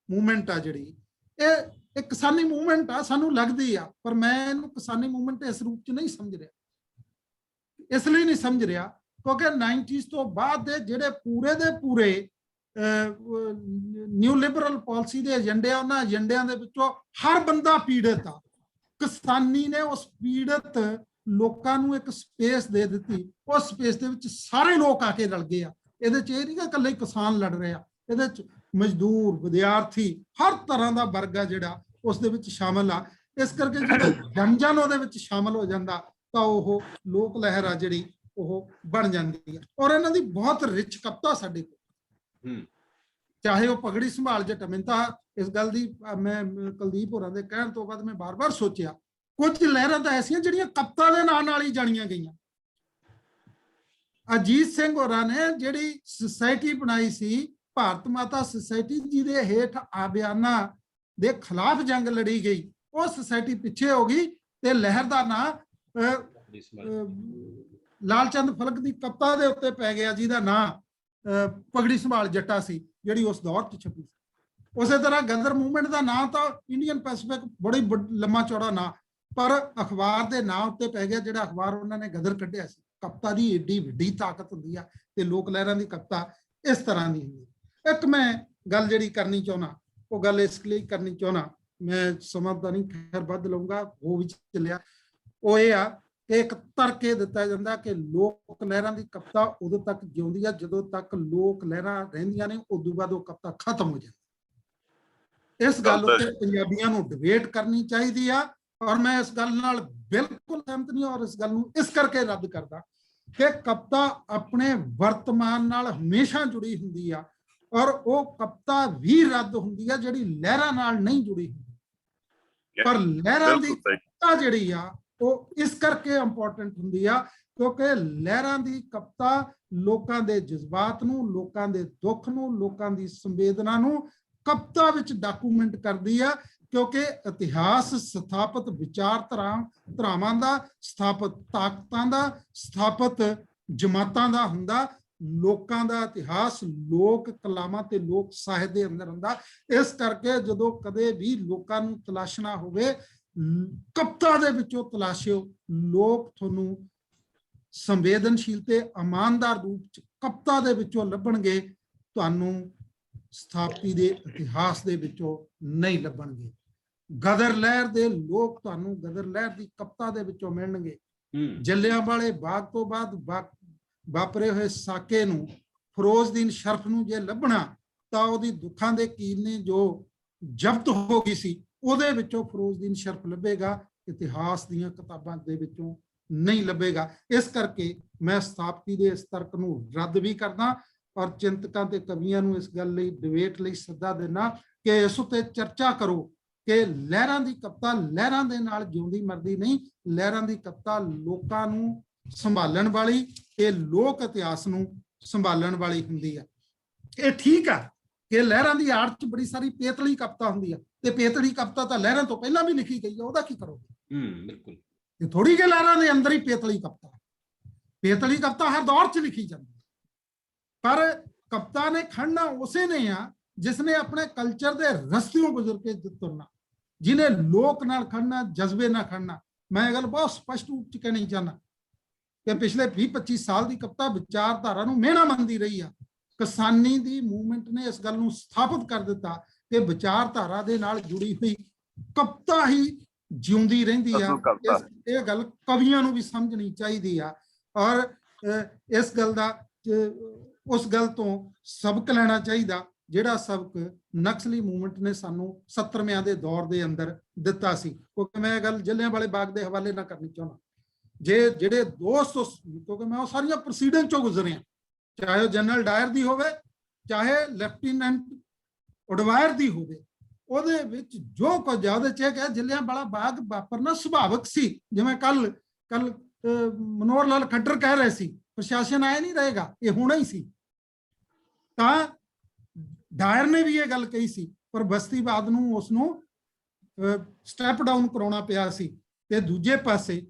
ਮੂਵਮੈਂਟ ਆ ਜਿਹੜੀ, ਇਹ ਕਿਸਾਨੀ ਮੂਵਮੈਂਟ ਆ, ਸਾਨੂੰ ਲੱਗਦੀ ਆ, ਪਰ ਮੈਂ ਇਹਨੂੰ ਕਿਸਾਨੀ ਮੂਵਮੈਂਟ ਇਸ ਰੂਪ ਚ ਨਹੀਂ ਸਮਝ ਰਿਹਾ। ਇਸ ਲਈ ਨਹੀਂ ਸਮਝ ਰਿਹਾ ਕਿਉਂਕਿ 90s ਤੋਂ ਬਾਅਦ ਦੇ ਜਿਹੜੇ ਪੂਰੇ ਦੇ ਪੂਰੇ ਨਿਊ ਲਿਬਰਲ ਪਾਲਿਸੀ ਦੇ ਏਜੰਡੇ ਆ, ਉਹਨਾਂ ਏਜੰਡਿਆਂ ਦੇ ਵਿੱਚੋਂ ਹਰ ਬੰਦਾ ਪੀੜਤ ਆ। ਕਿਸਾਨੀ ਨੇ ਉਸ ਪੀੜਤ ਲੋਕਾਂ ਨੂੰ ਇੱਕ ਸਪੇਸ ਦੇ ਦਿੱਤੀ, ਉਸ ਸਪੇਸ ਦੇ ਵਿੱਚ ਸਾਰੇ ਲੋਕ ਆ ਕੇ ਰਲ ਗਏ ਆ। ਇਹਦੇ ਚ ਇਹ ਨਹੀਂ ਕਿ ਇਕੱਲੇ ਕਿਸਾਨ ਲੜ ਰਹੇ ਆ, ਇਹਦੇ ਚ ਮਜ਼ਦੂਰ, ਵਿਦਿਆਰਥੀ, ਹਰ ਤਰ੍ਹਾਂ ਦਾ ਵਰਗ ਆ ਜਿਹੜਾ ਉਸ ਦੇ ਵਿੱਚ ਸ਼ਾਮਲ ਆ। ਇਸ ਕਰਕੇ ਜਦੋਂ ਜਨ ਉਹਦੇ ਵਿੱਚ ਸ਼ਾਮਲ ਹੋ ਜਾਂਦਾ ਤਾਂ ਉਹ ਲੋਕ ਲਹਿਰ ਆ ਜਿਹੜੀ ਉਹ ਬਣ ਜਾਂਦੀ ਹੈ। ਔਰ ਇਹਨਾਂ ਦੀ ਬਹੁਤ ਰਿਚ ਕਵਿਤਾ ਸਾਡੇ ਕੋਲ, ਚਾਹੇ ਉਹ ਪਗੜੀ ਸੰਭਾਲ ਜੱਟ। ਮੈਨੂੰ ਤਾਂ ਇਸ ਗੱਲ ਦੀ, ਮੈਂ ਕੁਲਦੀਪ ਹੋਰਾਂ ਦੇ ਕਹਿਣ ਤੋਂ ਬਾਅਦ ਮੈਂ ਬਾਰ-ਬਾਰ ਸੋਚਿਆ, ਕੁਝ ਲਹਿਰਾਂ ਤਾਂ ਐਸੀਆਂ ਜਿਹੜੀਆਂ ਕਵਿਤਾ ਦੇ ਨਾਂ ਨਾਲ ਹੀ ਜਾਣੀਆਂ ਗਈਆਂ। ਅਜੀਤ ਸਿੰਘ ਹੋਰਾਂ ਨੇ ਜਿਹੜੀ ਸੁਸਾਇਟੀ ਬਣਾਈ ਸੀ, ਭਾਰਤ ਮਾਤਾ ਸੁਸਾਇਟੀ, ਜਿਹਦੇ ਹੇਠ ਆਬਿਆਨਾ ਦੇ ਖਿਲਾਫ ਜੰਗ ਲੜੀ ਗਈ, ਉਹ ਸੁਸਾਇਟੀ ਪਿੱਛੇ ਹੋ ਗਈ ਤੇ ਲਹਿਰ ਦਾ ਨਾਂ ਲਾਲ ਚੰਦ ਫਲਕ ਦੀ ਕਵਿਤਾ ਦੇ ਉੱਤੇ ਪੈ ਗਿਆ, ਜਿਹਦਾ ਨਾਂ ਪਗੜੀ ਸੰਭਾਲ ਜੱਟਾ ਸੀ, ਜਿਹੜੀ ਉਸ ਦੌਰ 'ਚ ਛਪੀ ਸੀ। ਉਸੇ ਤਰ੍ਹਾਂ ਗਦਰ ਮੂਵਮੈਂਟ ਦਾ ਨਾਂ ਤਾਂ ਇੰਡੀਅਨ ਪੈਸੀਫਿਕ ਬੜੀ ਲੰਮਾ ਚੌੜਾ ਨਾਂ, ਪਰ ਅਖਬਾਰ ਦੇ ਨਾਂ ਉੱਤੇ ਪੈ ਗਿਆ ਜਿਹੜਾ ਅਖਬਾਰ ਉਹਨਾਂ ਨੇ ਗਦਰ ਕੱਢਿਆ ਸੀ। ਕਵਿਤਾ ਦੀ ਏਡੀ ਵੱਡੀ ਤਾਕਤ ਹੁੰਦੀ ਆ, ਤੇ ਲੋਕ ਲਹਿਰਾਂ ਦੀ ਕਵਿਤਾ ਇਸ ਤਰ੍ਹਾਂ ਦੀ ਹੁੰਦੀ। ਇੱਕ ਮੈਂ ਗੱਲ ਜਿਹੜੀ ਕਰਨੀ ਚਾਹੁੰਦਾ, ਉਹ ਗੱਲ ਇਸ ਲਈ ਕਰਨੀ ਚਾਹੁੰਦਾ, ਮੈਂ ਸਮਾਂ ਤਾਂ ਨਹੀਂ ਖੈਰ ਵੱਧ ਲਊਂਗਾ, ਉਹ ਵੀ ਚੱਲਿਆ, ਉਹ ਇਹ ਆ ਕਿ ਇੱਕ ਤਰਕ ਇਹ ਦਿੱਤਾ ਜਾਂਦਾ ਕਿ ਲੋਕ ਲਹਿਰਾਂ ਦੀ ਕਵਿਤਾ ਉਦੋਂ ਤੱਕ ਜਿਉਂਦੀ ਆ ਜਦੋਂ ਤੱਕ ਲੋਕ ਲਹਿਰਾਂ ਰਹਿੰਦੀਆਂ ਨੇ, ਉਦੋਂ ਬਾਅਦ ਉਹ ਕਵਿਤਾ ਖਤਮ ਹੋ ਜਾਂਦੀ। ਇਸ ਗੱਲ ਉੱਤੇ ਪੰਜਾਬੀਆਂ ਨੂੰ ਡਿਬੇਟ ਕਰਨੀ ਚਾਹੀਦੀ ਆ, ਔਰ ਮੈਂ ਇਸ ਗੱਲ ਨਾਲ ਬਿਲਕੁਲ ਸਹਿਮਤ ਨਹੀਂ, ਔਰ ਇਸ ਗੱਲ ਨੂੰ ਇਸ ਕਰਕੇ ਰੱਦ ਕਰਦਾ ਕਿ ਕਵਿਤਾ ਆਪਣੇ ਵਰਤਮਾਨ ਨਾਲ ਹਮੇਸ਼ਾ ਜੁੜੀ ਹੁੰਦੀ ਆ, ਔਰ ਉਹ ਕਵਿਤਾ ਵੀ ਰੱਦ ਹੁੰਦੀ ਆ ਜਿਹੜੀ ਲਹਿਰਾਂ ਨਾਲ ਨਹੀਂ ਜੁੜੀ ਹੁੰਦੀ। ਪਰ ਲਹਿਰਾਂ ਦੀ ਕਵਿਤਾ ਜਿਹੜੀ ਆ ਉਹ ਇਸ ਕਰਕੇ ਇੰਪੋਰਟੈਂਟ ਹੁੰਦੀ ਆ ਕਿਉਂਕਿ ਲਹਿਰਾਂ ਦੀ ਕਵਿਤਾ ਲੋਕਾਂ ਦੇ ਜਜ਼ਬਾਤ ਨੂੰ, ਲੋਕਾਂ ਦੇ ਦੁੱਖ ਨੂੰ, ਲੋਕਾਂ ਦੀ ਸੰਵੇਦਨਾ ਨੂੰ ਕਵਿਤਾ ਵਿੱਚ ਡਾਕੂਮੈਂਟ ਕਰਦੀ ਆ, ਕਿਉਂਕਿ ਇਤਿਹਾਸ ਸਥਾਪਿਤ ਵਿਚਾਰਧਾਰਾਵਾਂ ਦਾ, ਸਥਾਪਿਤ ਤਾਕਤਾਂ ਦਾ, ਸਥਾਪਿਤ ਜਮਾਤਾਂ ਦਾ ਹੁੰਦਾ। ਲੋਕਾਂ ਦਾ ਇਤਿਹਾਸ ਲੋਕ ਕਲਾਮਾਂ ਤੇ ਲੋਕ ਸਾਹਿਤ ਦੇ ਅੰਦਰ ਹੁੰਦਾ। ਇਸ ਕਰਕੇ ਜਦੋਂ ਕਦੇ ਵੀ ਲੋਕਾਂ ਨੂੰ ਤਲਾਸ਼ਣਾ ਹੋਵੇ, ਕਵਿਤਾ ਦੇ ਵਿੱਚੋਂ ਤਲਾਸ਼ਿਓ। ਲੋਕ ਤੁਹਾਨੂੰ ਸੰਵੇਦਨਸ਼ੀਲ ਤੇ ਇਮਾਨਦਾਰ ਰੂਪ ਚ ਕਵਿਤਾ ਦੇ ਵਿੱਚੋਂ ਲੱਭਣਗੇ, ਤੁਹਾਨੂੰ ਸਥਾਪਤੀ ਦੇ ਇਤਿਹਾਸ ਦੇ ਵਿੱਚੋਂ ਨਹੀਂ ਲੱਭਣਗੇ। ਗਦਰ ਲਹਿਰ ਦੇ ਲੋਕ ਤੁਹਾਨੂੰ ਗਦਰ ਲਹਿਰ ਦੀ ਕਵਿਤਾ ਦੇ ਵਿੱਚੋਂ ਮਿਲਣਗੇ। ਜਲਿਆਂਵਾਲੇ ਬਾਗ ਤੋਂ ਬਾਅਦ ਵਾਪਰੇ ਹੋਏ ਸਾਕੇ ਨੂੰ, ਫਿਰੋਜ਼ਦੀਨ ਸ਼ਰਫ ਨੂੰ ਜੇ ਲੱਭਣਾ ਤਾਂ ਉਹਦੀ ਦੁੱਖਾਂ ਦੇ ਕੀਰਨੇ ਜੋ ਜ਼ਬਤ ਹੋ ਗਈ ਸੀ, ਉਹਦੇ ਵਿੱਚੋਂ ਫਿਰੋਜ਼ਦੀਨ ਸ਼ਰਫ ਲੱਭੇਗਾ, ਇਤਿਹਾਸ ਦੀਆਂ ਕਿਤਾਬਾਂ ਦੇ ਵਿੱਚੋਂ ਨਹੀਂ ਲੱਭੇਗਾ। ਇਸ ਕਰਕੇ ਮੈਂ ਸਥਾਪਤੀ ਦੇ ਇਸ ਤਰਕ ਨੂੰ ਰੱਦ ਵੀ ਕਰਦਾ, ਔਰ ਚਿੰਤਕਾਂ ਤੇ ਕਵੀਆਂ ਨੂੰ ਇਸ ਗੱਲ ਲਈ ਡਿਬੇਟ ਲਈ ਸੱਦਾ ਦੇਣਾ ਕਿ ਇਸ ਉੱਤੇ ਚਰਚਾ ਕਰੋ ਕਿ ਲਹਿਰਾਂ ਦੀ ਕਵਿਤਾ ਲਹਿਰਾਂ ਦੇ ਨਾਲ ਜਿਉਂਦੀ ਮਰਦੀ ਨਹੀਂ, ਲਹਿਰਾਂ ਦੀ ਕਵਿਤਾ ਲੋਕਾਂ ਨੂੰ ਸੰਭਾਲਣ ਵਾਲੀ ਤੇ ਲੋਕ ਇਤਿਹਾਸ ਨੂੰ ਸੰਭਾਲਣ ਵਾਲੀ ਹੁੰਦੀ ਆ। ਇਹ ਠੀਕ ਆ ਕਿ ਲਹਿਰਾਂ ਦੀ ਆੜ 'ਚ ਬੜੀ ਸਾਰੀ ਪੇਤਲੀ ਕਵਿਤਾ ਹੁੰਦੀ ਆ, ਤੇ ਪੇਤਲੀ ਕਵਿਤਾ ਤਾਂ ਲਹਿਰਾਂ ਤੋਂ ਪਹਿਲਾਂ ਵੀ ਲਿਖੀ ਗਈ ਆ, ਉਹਦਾ ਕੀ ਕਰੋਗੇ? ਬਿਲਕੁਲ। ਇਹ ਥੋੜੀ ਕਿ ਲਹਿਰਾਂ ਦੇ ਅੰਦਰ ਹੀ ਪੇਤਲੀ ਕਵਿਤਾ ਹਰ ਦੌਰ 'ਚ ਲਿਖੀ ਜਾਂਦੀ, ਪਰ ਕਵਿਤਾ ਨੇ ਖੜਨਾ ਉਸੇ ਨੇ ਆ ਜਿਸ ਨੇ ਆਪਣੇ ਕਲਚਰ ਦੇ ਰਸਤਿਓਂ ਗੁਜ਼ਰ ਕੇ ਤੁਰਨਾ, ਜਿਹਨੇ ਲੋਕ ਨਾਲ ਖੜਨਾ, ਜਜ਼ਬੇ ਨਾਲ ਖੜਨਾ। ਮੈਂ ਇਹ ਗੱਲ ਬਹੁਤ ਸਪਸ਼ਟ ਰੂਪ 'ਚ ਕਹਿਣੀ ਚਾਹੁੰਦਾ ਕਿ ਪਿਛਲੇ 20-25 ਸਾਲ ਦੀ ਕਵਿਤਾ ਵਿਚਾਰਧਾਰਾ ਨੂੰ ਮਿਹਣਾ ਮੰਨਦੀ ਰਹੀ ਆ। ਕਿਸਾਨੀ ਦੀ ਮੂਵਮੈਂਟ ਨੇ ਇਸ ਗੱਲ ਨੂੰ ਸਥਾਪਿਤ ਕਰ ਦਿੱਤਾ ਕਿ ਵਿਚਾਰਧਾਰਾ ਦੇ ਨਾਲ ਜੁੜੀ ਹੋਈ ਕਵਿਤਾ ਹੀ ਜਿਉਂਦੀ ਰਹਿੰਦੀ ਆ। ਇਹ ਗੱਲ ਕਵੀਆਂ ਨੂੰ ਵੀ ਸਮਝਣੀ ਚਾਹੀਦੀ ਆ, ਔਰ ਇਸ ਗੱਲ ਦਾ ਉਸ ਗੱਲ ਤੋਂ ਸਬਕ ਲੈਣਾ ਚਾਹੀਦਾ ਜਿਹੜਾ ਸਬਕ ਨਕਸਲੀ ਮੂਵਮੈਂਟ ਨੇ ਸਾਨੂੰ 70ਵਿਆਂ ਦੇ ਦੌਰ ਦੇ ਅੰਦਰ ਦਿੱਤਾ ਸੀ। ਕਿਉਂਕਿ ਮੈਂ ਇਹ ਗੱਲ ਜਲਿਆਂਵਾਲੇ ਬਾਗ ਦੇ ਹਵਾਲੇ ਨਾਲ ਕਰਨੀ ਚਾਹੁੰਦਾ। ਜਿਹੜੇ ਦੋਸਤ, ਕਿਉਂਕਿ ਮੈਂ ਉਹ ਸਾਰੀਆਂ ਪ੍ਰੋਸੀਡਿੰਗ ਚੋਂ ਗੁਜ਼ਰਿਆ, ਚਾਹੇ ਉਹ ਜਨਰਲ ਡਾਇਰ ਦੀ ਹੋਵੇ, ਚਾਹੇ ਲੈਫਟੀਨੈਂਟ ਉਡਵਾਇਰ ਦੀ ਹੋਵੇ, ਉਹਦੇ ਵਿੱਚ ਜੋ ਕੁਝ ਜ਼ਿਆਦਾ ਚਾਹੀਦਾ ਜਲਿਆਂਵਾਲਾ ਬਾਗ ਵਾਪਰਨਾ ਸੁਭਾਵਿਕ ਸੀ। ਜਿਵੇਂ ਕੱਲ ਮਨੋਹਰ ਲਾਲ ਖੱਟਰ ਕਹਿ ਰਹੇ ਸੀ, ਪ੍ਰਸ਼ਾਸਨ ਆਏ ਨਹੀਂ ਰਹੇਗਾ, ਇਹ ਹੋਣਾ ਹੀ ਸੀ। ਤਾਂ ਡਾਇਰ ਨੇ ਵੀ ਇਹ ਗੱਲ ਕਹੀ ਸੀ, ਪਰ ਬਸਤੀਵਾਦ ਨੂੰ ਉਸ ਨੂੰ ਸਟੈਪ ਡਾਊਨ ਕਰਾਉਣਾ ਪਿਆ ਸੀ। ਤੇ ਦੂਜੇ ਪਾਸੇ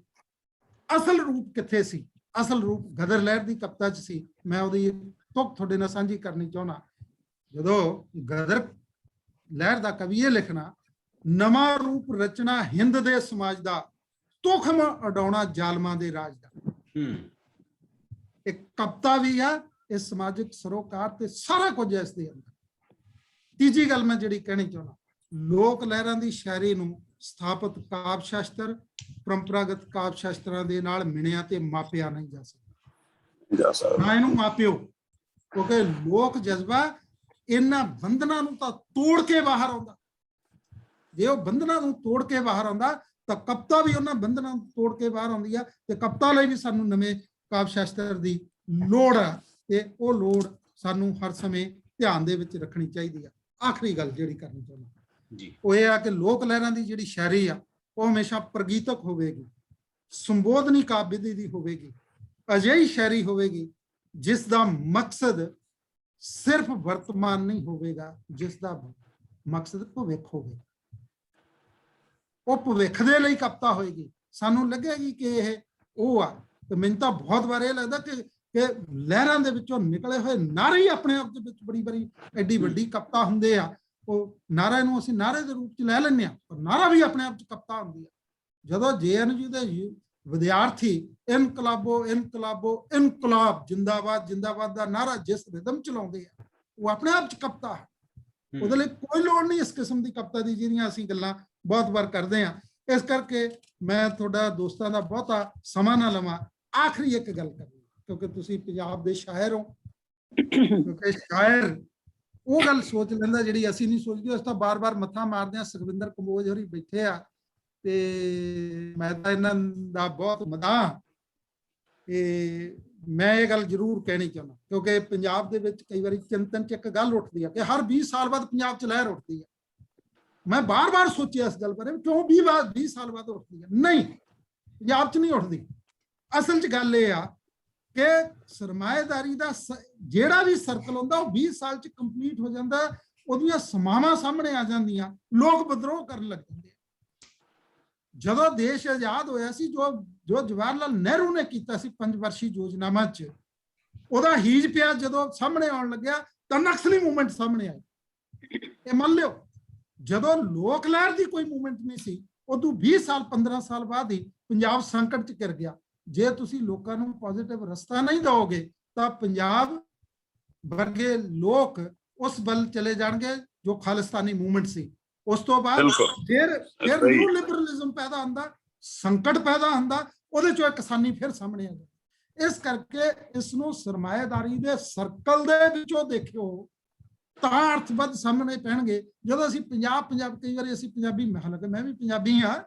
ਅਸਲ ਰੂਪ ਕਿੱਥੇ ਸੀ? ਅਸਲ ਰੂਪ ਗਦਰ ਲਹਿਰ ਦੀ ਕਵਿਤਾ 'ਚ ਸੀ। ਮੈਂ ਉਹਦੀ ਤੁਕ ਤੁਹਾਡੇ ਨਾਲ ਸਾਂਝੀ ਕਰਨੀ ਚਾਹੁੰਦਾ। ਜਦੋਂ ਗਦਰ ਲਹਿਰ ਦਾ ਕਵੀ ਇਹ ਲਿਖਣਾ, ਨਵਾਂ ਰੂਪ ਰਚਨਾ ਹਿੰਦ ਦੇ ਸਮਾਜ ਦਾ, ਤੁਖਮ ਉਡਾਉਣਾ ਜ਼ਾਲਮਾਂ ਦੇ ਰਾਜ ਦਾ। ਇੱਕ ਕਵਿਤਾ ਵੀ ਆ, ਇਹ ਸਮਾਜਿਕ ਸਰੋਕਾਰ ਤੇ ਸਾਰਾ ਕੁਝ ਇਸ ਦੇ ਅੰਦਰ। ਤੀਜੀ ਗੱਲ ਮੈਂ ਜਿਹੜੀ ਕਹਿਣੀ ਚਾਹੁੰਦਾ, ਲੋਕ ਲਹਿਰਾਂ ਦੀ ਸ਼ਾਇਰੀ ਨੂੰ ਸਥਾਪਿਤ ਕਾਵਿ ਸ਼ਾਸਤਰ, ਪਰੰਪਰਾਗਤ ਕਾਵਿ ਸ਼ਾਸਤਰਾਂ ਦੇ ਨਾਲ ਮਿਣਿਆ ਤੇ ਮਾਪਿਆ ਨਹੀਂ ਜਾ ਸਕਦਾ। ਨਾ ਇਹਨੂੰ ਮਾਪਿਓ, ਕਿਉਂਕਿ ਲੋਕ ਜਜ਼ਬਾ ਇਹਨਾਂ ਬੰਧਨਾਂ ਨੂੰ ਤਾਂ ਤੋੜ ਕੇ ਬਾਹਰ ਆਉਂਦਾ। ਜੇ ਉਹ ਬੰਧਨਾਂ ਨੂੰ ਤੋੜ ਕੇ ਬਾਹਰ ਆਉਂਦਾ ਤਾਂ ਕਵਿਤਾ ਵੀ ਉਹਨਾਂ ਬੰਧਨਾਂ ਨੂੰ ਤੋੜ ਕੇ ਬਾਹਰ ਆਉਂਦੀ ਆ। ਤੇ ਕਵਿਤਾ ਲਈ ਵੀ ਸਾਨੂੰ ਨਵੇਂ ਕਾਵਿ ਸ਼ਾਸਤਰ ਦੀ ਲੋੜ ਆ, ਤੇ ਉਹ ਲੋੜ ਸਾਨੂੰ ਹਰ ਸਮੇਂ ਧਿਆਨ ਦੇ ਵਿੱਚ ਰੱਖਣੀ ਚਾਹੀਦੀ ਆ। ਆਖਰੀ ਗੱਲ ਜਿਹੜੀ ਕਰਨੀ ਚਾਹੁੰਦਾ ਜੀ, ਉਹ ਇਹ ਆ ਕਿ ਲੋਕ ਲਹਿਰਾਂ ਦੀ ਜਿਹੜੀ ਸ਼ਾਇਰੀ ਆ ਉਹ ਹਮੇਸ਼ਾ ਪ੍ਰਗੀਤਕ ਹੋਵੇਗੀ, ਸੰਬੋਧਨੀ ਕਾਬਿਦੀ ਦੀ ਹੋਵੇਗੀ, ਅਜਿਹੀ ਸ਼ਾਇਰੀ ਹੋਵੇਗੀ ਜਿਸ ਦਾ ਮਕਸਦ ਸਿਰਫ ਵਰਤਮਾਨ ਨਹੀਂ ਹੋਵੇਗਾ, ਜਿਸ ਦਾ ਮਕਸਦ ਭਵਿੱਖ ਹੋਵੇ। ਉਹ ਭਵਿੱਖ ਦੇ ਲਈ ਕਵਿਤਾ ਹੋਏਗੀ। ਸਾਨੂੰ ਲੱਗੇਗੀ ਕਿ ਇਹ ਉਹ ਆ ਤੇ ਮੈਨੂੰ ਤਾਂ ਬਹੁਤ ਵਾਰ ਇਹ ਲੱਗਦਾ ਕਿ ਲਹਿਰਾਂ ਦੇ ਵਿੱਚੋਂ ਨਿਕਲੇ ਹੋਏ ਨਾਰੇ ਹੀ ਆਪਣੇ ਆਪ ਦੇ ਵਿੱਚ ਬੜੀ ਐਡੀ ਵੱਡੀ ਕਵਿਤਾ ਹੁੰਦੇ ਆ। ਉਹ ਨਾਰੇ ਨੂੰ ਅਸੀਂ ਨਾਰੇ ਦੇ ਰੂਪ ਚ ਲੈ ਲੈਂਦੇ ਆ, ਪਰ ਨਾਰਾ ਵੀ ਆਪਣੇ ਆਪ ਚ ਕਵਿਤਾ ਹੁੰਦੀ ਆ। ਜਦੋਂ JNU ਦੇ ਵਿਦਿਆਰਥੀ ਇਨਕਲਾਬੋ ਇਨਕਲਾਬੋ ਇਨਕਲਾਬ ਜਿੰਦਾਬਾਦ ਜਿੰਦਾਬਾਦ ਦਾ ਨਾਰਾ ਜਿਸ ਰਿਦਮ ਚਲਾਉਂਦੇ ਆ, ਉਹ ਆਪਣੇ ਆਪ ਚ ਕਵਿਤਾ ਹੈ। ਉਹਦੇ ਲਈ ਕੋਈ ਲੋੜ ਨਹੀਂ ਇਸ ਕਿਸਮ ਦੀ ਕਵਿਤਾ ਦੀ ਜਿਹੜੀਆਂ ਅਸੀਂ ਗੱਲਾਂ ਬਹੁਤ ਵਾਰ ਕਰਦੇ ਹਾਂ। ਇਸ ਕਰਕੇ ਮੈਂ ਤੁਹਾਡਾ ਦੋਸਤਾਂ ਦਾ ਬਹੁਤਾ ਸਮਾਂ ਨਾ ਲਵਾਂ, ਆਖਰੀ ਇੱਕ ਗੱਲ ਕਰਨੀ, ਕਿਉਂਕਿ ਤੁਸੀਂ ਪੰਜਾਬ ਦੇ ਸ਼ਾਇਰ ਹੋ। ਕਿਉਂਕਿ ਸ਼ਾਇਰ ਉਹ ਗੱਲ ਸੋਚ ਲੈਂਦਾ ਜਿਹੜੀ ਅਸੀਂ ਨਹੀਂ ਸੋਚਦੇ। ਉਸ ਤਾਂ ਬਾਰ-ਬਾਰ ਮੱਥਾ ਮਾਰਦੇ ਹਾਂ। ਸੁਖਵਿੰਦਰ ਕੰਬੋਜ ਹੋਰੀ ਬੈਠੇ ਆ ਤੇ ਮੈਂ ਤਾਂ ਇਹਨਾਂ ਦਾ ਬਹੁਤ ਮਦਾਹ, ਤੇ ਮੈਂ ਇਹ ਗੱਲ ਜ਼ਰੂਰ ਕਹਿਣੀ ਚਾਹੁੰਦਾ, ਕਿਉਂਕਿ ਪੰਜਾਬ ਦੇ ਵਿੱਚ ਕਈ ਵਾਰੀ ਚਿੰਤਨ ਚ ਇੱਕ ਗੱਲ ਉੱਠਦੀ ਆ ਕਿ ਹਰ 20 ਸਾਲ ਬਾਅਦ ਪੰਜਾਬ ਚ ਲਹਿਰ ਉੱਠਦੀ ਆ। ਮੈਂ ਬਾਰ-ਬਾਰ ਸੋਚਿਆ ਇਸ ਗੱਲ ਬਾਰੇ, ਕਿਉਂ 20 ਸਾਲ ਬਾਅਦ ਉੱਠਦੀ ਆ? ਨਹੀਂ, ਪੰਜਾਬ ਚ ਨਹੀਂ ਉੱਠਦੀ। ਅਸਲ ਚ ਗੱਲ ਇਹ ਆ ਕਿ ਸਰਮਾਏਦਾਰੀ ਦਾ ਜਿਹੜਾ ਵੀ ਸਰਕਲ ਹੁੰਦਾ ਉਹ 20 ਸਾਲ ਚ ਕੰਪਲੀਟ ਹੋ ਜਾਂਦਾ, ਉਹਦੀਆਂ ਸਮਾਵਾਂ ਸਾਹਮਣੇ ਆ ਜਾਂਦੀਆਂ, ਲੋਕ ਵਿਦਰੋਹ ਕਰਨ ਲੱਗ ਜਾਂਦੇ। ਜਦੋਂ ਦੇਸ਼ ਆਜ਼ਾਦ ਹੋਇਆ ਸੀ, ਜੋ ਜਵਾਹਰ ਲਾਲ ਨਹਿਰੂ ਨੇ ਕੀਤਾ ਸੀ 5 ਵਰਸ਼ੀ ਯੋਜਨਾਵਾਂ ਚ, ਉਹਦਾ ਹੀਜ ਪਿਆ ਜਦੋਂ ਸਾਹਮਣੇ ਆਉਣ ਲੱਗਿਆ ਤਾਂ ਨਕਸਲੀ ਮੂਵਮੈਂਟ ਸਾਹਮਣੇ ਆਈ। ਇਹ ਮੰਨ ਲਿਓ, ਜਦੋਂ ਲੋਕ ਲਹਿਰ ਦੀ ਕੋਈ ਮੂਵਮੈਂਟ ਨਹੀਂ ਸੀ, ਉਦੋਂ 20 ਸਾਲ 15 ਸਾਲ ਬਾਅਦ ਹੀ ਪੰਜਾਬ ਸੰਕਟ ਚ ਘਿਰ ਗਿਆ। ਜੇ ਤੁਸੀਂ ਲੋਕਾਂ ਨੂੰ ਪੋਜ਼ਿਟਿਵ ਰਸਤਾ ਨਹੀਂ ਦਿਓਗੇ ਤਾਂ ਪੰਜਾਬ ਵਰਗੇ ਲੋਕ ਉਸ ਵੱਲ ਚਲੇ ਜਾਣਗੇ ਜੋ ਖਾਲਿਸਤਾਨੀ ਮੂਵਮੈਂਟ ਸੀ। ਉਸ ਤੋਂ ਬਾਅਦ ਫਿਰ ਨਿਊ ਲਿਬਰਲਿਜ਼ਮ ਪੈਦਾ ਹੁੰਦਾ, ਸੰਕਟ ਪੈਦਾ ਹੁੰਦਾ, ਉਹਦੇ ਚੋਂ ਕਿਸਾਨੀ ਫਿਰ ਸਾਹਮਣੇ ਆ ਜਾਂਦੀ। ਇਸ ਕਰਕੇ ਇਸ ਨੂੰ ਸਰਮਾਏਦਾਰੀ ਦੇ ਸਰਕਲ ਦੇ ਵਿੱਚੋਂ ਦੇਖਿਓ ਤਾਂ ਅਰਥਬੱਧ ਸਾਹਮਣੇ ਪੈਣਗੇ। ਜਦੋਂ ਅਸੀਂ ਪੰਜਾਬ ਕਈ ਵਾਰੀ ਅਸੀਂ ਪੰਜਾਬੀ, ਮੈਂ ਵੀ ਪੰਜਾਬੀ ਹਾਂ,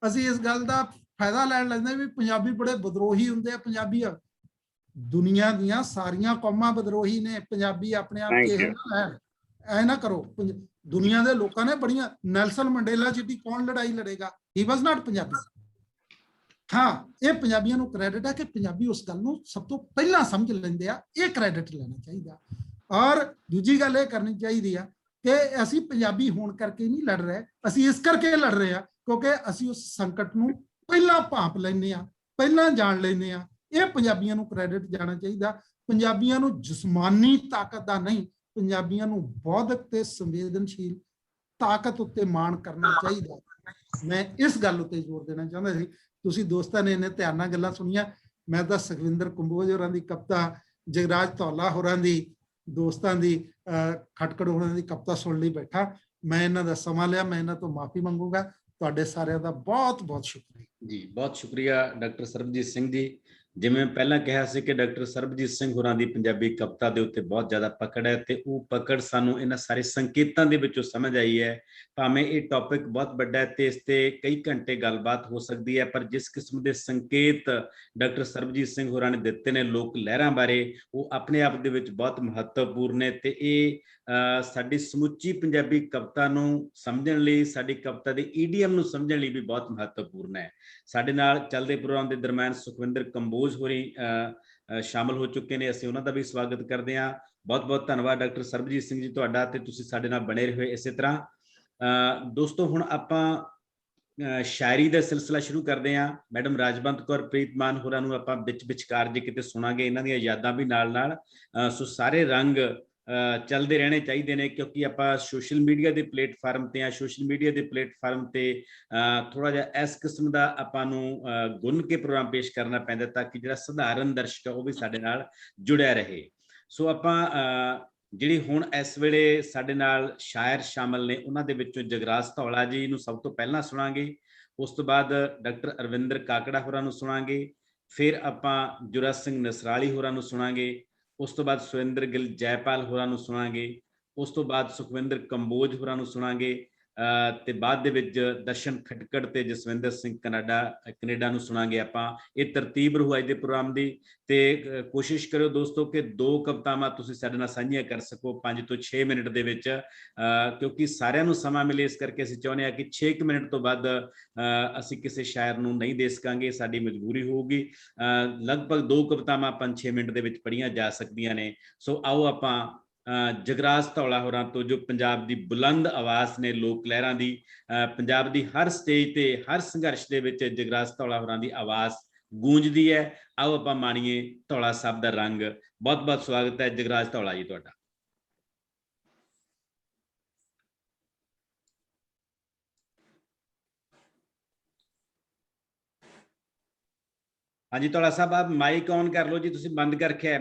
ਅਸੀਂ ਇਸ ਗੱਲ ਦਾ ਫਾਇਦਾ ਲੈਣ ਲੈਂਦੇ ਵੀ ਪੰਜਾਬੀ ਬੜੇ ਵਿਦਰੋਹੀ ਹੁੰਦੇ ਆ। ਪੰਜਾਬੀ ਦੁਨੀਆ ਦੀਆਂ ਸਾਰੀਆਂ ਕੌਮਾਂ ਵਿਦਰੋਹੀ ਨੇ, ਪੰਜਾਬੀ ਆਪਣੇ ਆਪ ਐ ਨਾ ਕਰੋ। ਦੁਨੀਆ ਦੇ ਲੋਕਾਂ ਨੇ ਬੜੀਆਂ, ਨੈਲਸਨ ਮੰਡੇਲਾ ਜਿੱਡੀ ਕੌਣ ਲੜਾਈ ਲੜੇਗਾ? ਹੀ ਵਾਸ ਨਾਟ ਪੰਜਾਬੀ। ਹਾਂ, ਇਹ ਪੰਜਾਬੀਆਂ ਨੂੰ ਕ੍ਰੈਡਿਟ ਹੈ ਕਿ ਪੰਜਾਬੀ ਉਸ ਗੱਲ ਨੂੰ ਸਭ ਤੋਂ ਪਹਿਲਾਂ ਸਮਝ ਲੈਂਦੇ ਆ, ਇਹ ਕ੍ਰੈਡਿਟ ਲੈਣਾ ਚਾਹੀਦਾ। ਔਰ ਦੂਜੀ ਗੱਲ ਇਹ ਕਰਨੀ ਚਾਹੀਦੀ ਆ ਕਿ ਅਸੀਂ ਪੰਜਾਬੀ ਹੋਣ ਕਰਕੇ ਨਹੀਂ ਲੜ ਰਹੇ, ਅਸੀਂ ਇਸ ਕਰਕੇ ਲੜ ਰਹੇ ਆ ਕਿਉਂਕਿ ਅਸੀਂ ਉਸ ਸੰਕਟ ਨੂੰ ਪਹਿਲਾਂ ਭਾਂਪ ਲੈਂਦੇ ਆ, ਪਹਿਲਾਂ ਜਾਣ ਲੈਂਦੇ ਆ। ਇਹ ਪੰਜਾਬੀਆਂ ਨੂੰ ਕ੍ਰੈਡਿਟ ਜਾਣਾ ਚਾਹੀਦਾ। ਪੰਜਾਬੀਆਂ ਨੂੰ ਜਿਸਮਾਨੀ ਤਾਕਤ ਦਾ ਨਹੀਂ, ਪੰਜਾਬੀਆਂ ਨੂੰ ਬੌਧਿਕ ਤੇ ਸੰਵੇਦਨਸ਼ੀਲ ਤਾਕਤ ਉੱਤੇ ਮਾਣ ਕਰਨਾ ਚਾਹੀਦਾ। ਮੈਂ ਇਸ ਗੱਲ ਉੱਤੇ ਜ਼ੋਰ ਦੇਣਾ ਚਾਹੁੰਦਾ ਸੀ। ਤੁਸੀਂ ਦੋਸਤਾਂ ਨੇ ਇਹਨੇ ਧਿਆਨ ਨਾਲ ਗੱਲਾਂ ਸੁਣੀਆਂ। ਮੈਂ ਤਾਂ ਸੁਖਵਿੰਦਰ ਕੰਬੋਜ ਹੋਰਾਂ ਦੀ ਕਵਿਤਾ, ਜਗਰਾਜ ਧੌਲਾ ਹੋਰਾਂ ਦੀ, ਦੋਸਤਾਂ ਦੀ, ਖਟਕੜ ਹੋਰਾਂ ਦੀ ਕਵਿਤਾ ਸੁਣ ਲਈ ਬੈਠਾ। ਮੈਂ ਇਹਨਾਂ ਦਾ ਸਮਾਂ ਲਿਆ, ਮੈਂ ਇਹਨਾਂ ਤੋਂ ਮਾਫੀ ਮੰਗੂਗਾ। ਤੁਹਾਡੇ ਸਾਰਿਆਂ ਦਾ ਬਹੁਤ ਬਹੁਤ ਸ਼ੁਕਰੀਆ ਜੀ। ਬਹੁਤ ਸ਼ੁਕਰੀਆ ਡਾਕਟਰ ਸਰਬਜੀਤ ਸਿੰਘ ਜੀ। ਜਿਵੇਂ ਪਹਿਲਾਂ ਕਿਹਾ ਸੀ ਕਿ ਡਾਕਟਰ ਸਰਬਜੀਤ ਸਿੰਘ ਹੋਰਾਂ ਦੀ ਪੰਜਾਬੀ ਕਵਿਤਾ ਦੇ ਉੱਤੇ ਬਹੁਤ ਜ਼ਿਆਦਾ ਪਕੜ ਹੈ ਤੇ ਉਹ ਪਕੜ ਸਾਨੂੰ ਇਹਨਾਂ ਸਾਰੇ ਸੰਕੇਤਾਂ ਦੇ ਵਿੱਚੋਂ ਸਮਝ ਆਈ ਹੈ। ਭਾਵੇਂ ਇਹ ਟੌਪਿਕ ਬਹੁਤ ਵੱਡਾ ਹੈ ਤੇ ਇਸ ਤੇ ਕਈ ਘੰਟੇ ਗੱਲਬਾਤ ਹੋ ਸਕਦੀ ਹੈ, ਪਰ ਜਿਸ ਕਿਸਮ ਦੇ ਸੰਕੇਤ ਡਾਕਟਰ ਸਰਬਜੀਤ ਸਿੰਘ ਹੋਰਾਂ ਨੇ ਦਿੱਤੇ ਨੇ ਲੋਕ ਲਹਿਰਾਂ ਬਾਰੇ, ਉਹ ਆਪਣੇ ਆਪ ਦੇ ਵਿੱਚ ਬਹੁਤ ਮਹੱਤਵਪੂਰਨ ਨੇ ਤੇ ਇਹ ਸਾਡੀ ਸਮੁੱਚੀ ਪੰਜਾਬੀ ਕਵਿਤਾ ਨੂੰ ਸਮਝਣ ਲਈ, ਸਾਡੀ ਕਵਿਤਾ ਦੇ ਈਡੀਐਮ ਨੂੰ ਸਮਝਣ ਲਈ ਵੀ ਬਹੁਤ ਮਹੱਤਵਪੂਰਨ ਹੈ। ਸਾਡੇ ਨਾਲ ਚੱਲਦੇ ਪ੍ਰੋਗਰਾਮ ਦੇ ਦਰਮਿਆਨ ਸੁਖਵਿੰਦਰ ਕੰਬੋਜ ਹੋਰੀ ਸ਼ਾਮਲ ਹੋ ਚੁੱਕੇ ਨੇ, ਅਸੀਂ ਉਹਨਾਂ ਦਾ ਵੀ ਸਵਾਗਤ ਕਰਦੇ ਹਾਂ। ਬਹੁਤ ਬਹੁਤ ਧੰਨਵਾਦ ਡਾਕਟਰ ਸਰਬਜੀਤ ਸਿੰਘ ਜੀ ਤੁਹਾਡਾ, ਤੇ ਤੁਸੀਂ ਸਾਡੇ ਨਾਲ ਬਣੇ ਰਹੇ ਇਸੇ ਤਰ੍ਹਾਂ। ਦੋਸਤੋ, ਹੁਣ ਆਪਾਂ ਸ਼ਾਇਰੀ ਦਾ ਸਿਲਸਿਲਾ ਸ਼ੁਰੂ ਕਰਦੇ ਹਾਂ। ਮੈਡਮ ਰਾਜਵੰਤ ਕੌਰ ਪ੍ਰੀਤਮਾਨ ਹੋਰਾਂ ਨੂੰ ਆਪਾਂ ਵਿਚਕਾਰ ਜੇ ਕਿਤੇ ਸੁਣਾਂਗੇ, ਇਹਨਾਂ ਦੀਆਂ ਯਾਦਾਂ ਵੀ ਨਾਲ ਸੋ ਸਾਰੇ ਰੰਗ ਚੱਲਦੇ ਰਹਿਣੇ ਚਾਹੀਦੇ ਨੇ, ਕਿਉਂਕਿ ਆਪਾਂ ਸੋਸ਼ਲ ਮੀਡੀਆ ਦੇ ਪਲੇਟਫਾਰਮ ਤੇ ਸੋਸ਼ਲ ਮੀਡੀਆ ਦੇ ਪਲੇਟਫਾਰਮ ਤੇ ਥੋੜਾ ਜਿਹਾ ਇਸ ਕਿਸਮ ਦਾ ਆਪਾਂ ਨੂੰ ਗੁੰਨ ਕੇ ਪ੍ਰੋਗਰਾਮ ਪੇਸ਼ ਕਰਨਾ ਪੈਂਦਾ ਤਾਂ ਕਿ ਜਿਹੜਾ ਸਧਾਰਨ ਦਰਸ਼ਕ ਉਹ ਵੀ ਸਾਡੇ ਨਾਲ ਜੁੜਿਆ ਰਹੇ। ਸੋ ਆਪਾਂ ਜਿਹੜੀ ਹੁਣ ਇਸ ਵੇਲੇ ਸਾਡੇ ਨਾਲ ਸ਼ਾਇਰ ਸ਼ਾਮਲ ਨੇ, ਉਹਨਾਂ ਦੇ ਵਿੱਚੋਂ ਜਗਰਾਜ ਧੌਲਾ ਜੀ ਨੂੰ ਸਭ ਤੋਂ ਪਹਿਲਾਂ ਸੁਣਾਂਗੇ, ਉਸ ਤੋਂ ਬਾਅਦ ਡਾਕਟਰ ਅਰਵਿੰਦਰ ਕਾਕੜਾ ਹੋਰਾਂ ਨੂੰ ਸੁਣਾਂਗੇ, ਫਿਰ ਆਪਾਂ ਜੁਰਾ ਸਿੰਘ ਨਸਰਾਲੀ ਹੋਰਾਂ ਨੂੰ ਸੁਣਾਂਗੇ, ਉਸ ਤੋਂ ਬਾਅਦ ਸੁਰਿੰਦਰ ਗਿੱਲ ਜੈਪਾਲ ਹੋਰਾਂ ਨੂੰ ਸੁਣਾਂਗੇ, ਉਸ ਤੋਂ ਬਾਅਦ ਸੁਖਵਿੰਦਰ ਕੰਬੋਜ ਹੋਰਾਂ ਨੂੰ ਸੁਣਾਂਗੇ ਤੇ ਬਾਅਦ ਦੇ ਵਿੱਚ ਦਰਸ਼ਨ ਖਟਕੜ ਤੇ ਜਸਵਿੰਦਰ ਸਿੰਘ ਕੈਨੇਡਾ ਨੂੰ ਸੁਣਾਂਗੇ। ਆਪਾਂ ਇਹ ਤਰਤੀਬ ਰਹੂ ਅੱਜ ਦੇ ਪ੍ਰੋਗਰਾਮ ਦੀ, ਤੇ ਕੋਸ਼ਿਸ਼ ਕਰਿਓ ਦੋਸਤੋ ਕਿ 2 ਕਵਿਤਾਵਾਂ ਤੁਸੀਂ ਸਾਡੇ ਨਾਲ ਸਾਂਝੀਆਂ ਕਰ ਸਕੋ 5 ਤੋਂ 6 ਮਿੰਟ ਦੇ ਵਿੱਚ, ਕਿਉਂਕਿ ਸਾਰਿਆਂ ਨੂੰ ਸਮਾਂ ਮਿਲੇ। ਇਸ ਕਰਕੇ ਅਸੀਂ ਚਾਹੁੰਦੇ ਹਾਂ ਕਿ 6 ਮਿੰਟ ਤੋਂ ਵੱਧ ਅਸੀਂ ਕਿਸੇ ਸ਼ਾਇਰ ਨੂੰ ਨਹੀਂ ਦੇ ਸਕਾਂਗੇ, ਸਾਡੀ ਮਜਬੂਰੀ ਹੋਊਗੀ। ਲਗਭਗ 2 ਕਵਿਤਾਵਾਂ 5-6 ਮਿੰਟ ਦੇ ਵਿੱਚ ਪੜ੍ਹੀਆਂ ਜਾ ਸਕਦੀਆਂ ਨੇ। ਸੋ ਆਓ ਆਪਾਂ ਜਗਰਾਜ ਧੌਲਾ ਹੋਰਾਂ ਤੋਂ, ਜੋ ਪੰਜਾਬ ਦੀ ਬੁਲੰਦ ਆਵਾਜ਼ ਨੇ ਲੋਕ ਲਹਿਰਾਂ ਦੀ, ਪੰਜਾਬ ਦੀ ਹਰ ਸਟੇਜ ਤੇ ਹਰ ਸੰਘਰਸ਼ ਦੇ ਵਿੱਚ ਜਗਰਾਜ ਧੌਲਾ ਹੋਰਾਂ ਦੀ ਆਵਾਜ਼ ਗੂੰਜਦੀ ਹੈ। ਆਓ ਆਪਾਂ ਮਾਣੀਏ ਧੌਲਾ ਸਾਹਿਬ ਦਾ ਰੰਗ। ਬਹੁਤ ਬਹੁਤ ਸਵਾਗਤ ਹੈ ਜਗਰਾਜ ਧੌਲਾ ਜੀ ਤੁਹਾਡਾ। ਹਾਂਜੀ ਧੌਲਾ ਸਾਹਿਬ, ਆਪ ਮਾਈਕ ਔਨ ਕਰ ਲਓ ਜੀ, ਤੁਸੀਂ ਬੰਦ ਕਰ ਰੱਖਿਆ ਹੈ।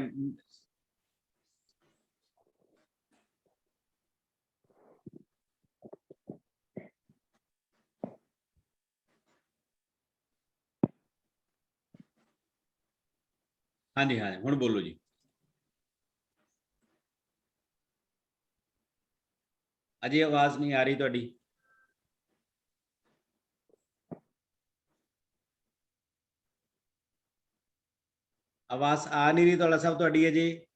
ਹਾਂਜੀ ਹਾਂ, ਹੁਣ ਬੋਲੋ ਜੀ। ਅਜੇ ਆਵਾਜ਼ ਨਹੀਂ ਆ ਰਹੀ ਤੁਹਾਡੀ। ਆਵਾਜ਼ ਆ ਨਹੀਂ ਰਹੀ ਧੌਲਾ ਸਾਹਿਬ ਤੁਹਾਡੀ ਅਜੇ।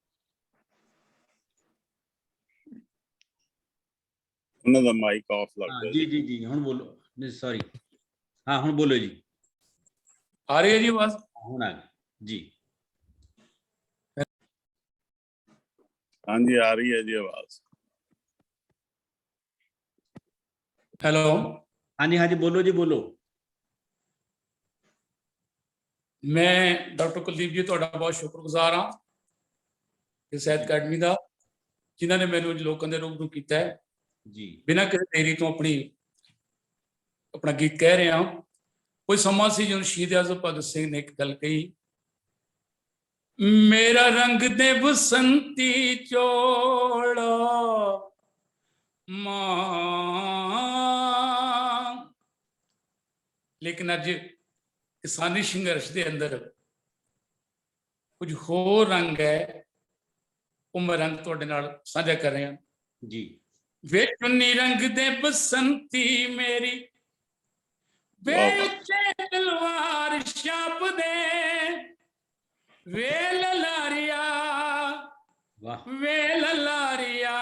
ਉਹਨਾਂ ਦਾ ਮਾਈਕ ਆਫ ਲੱਗਦਾ ਜੀ ਜੀ ਜੀ, ਹੁਣ ਬੋਲੋ। ਸੌਰੀ, ਹਾਂ ਹੁਣ ਬੋਲੋ ਜੀ। ਆ ਰਹੀ ਹੈ ਜੀ ਆਵਾਜ਼? ਹੁਣ ਆ ਗਈ ਜੀ। ਹਾਂਜੀ ਆ ਰਹੀ ਹੈ ਜੀ ਆਵਾਜ਼। ਹੈਲੋ, ਹਾਂਜੀ ਹਾਂਜੀ, ਬੋਲੋ ਜੀ ਬੋਲੋ। ਮੈਂ ਡਾਕਟਰ ਕੁਲਦੀਪ ਜੀ ਤੁਹਾਡਾ ਬਹੁਤ ਸ਼ੁਕਰਗੁਜ਼ਾਰ ਹਾਂ ਇਸ ਸਾਹਿਤ ਅਕੈਡਮੀ ਦਾ, ਜਿਨ੍ਹਾਂ ਨੇ ਮੈਨੂੰ ਲੋਕਾਂ ਦੇ ਰੂਬਰੂ ਕੀਤਾ ਹੈ ਜੀ। ਬਿਨਾਂ ਕਿਸੇ ਦੇਰੀ ਤੋਂ ਆਪਣਾ ਗੀਤ ਕਹਿ ਰਿਹਾ। ਕੋਈ ਸਮਾਂ ਸੀ ਜਦੋਂ ਸ਼ਹੀਦ ਆਜ਼ਮ ਭਗਤ ਸਿੰਘ ਨੇ ਇੱਕ ਗੱਲ ਕਹੀ, ਮੇਰਾ ਰੰਗ ਦੇ ਬਸੰਤੀ ਚੋਲਾ ਮਾਂ। ਲੇਕਿਨ ਅੱਜ ਕਿਸਾਨੀ ਸੰਘਰਸ਼ ਦੇ ਅੰਦਰ ਕੁਝ ਹੋਰ ਰੰਗ ਹੈ, ਉਹ ਮੈਂ ਰੰਗ ਤੁਹਾਡੇ ਨਾਲ ਸਾਂਝਾ ਕਰ ਰਿਹਾ ਜੀ। ਵੇ ਚੁੰਨੀ ਰੰਗ ਦੇ ਬਸੰਤੀ ਮੇਰੀ, ਵੇ ਉੱਤੇ ਤਲਵਾਰ ਛਾਪ ਦੇ, ਵੇ ਲਲਾਰੀਆ ਵਾਹ ਵੇ ਲਲਾਰੀਆ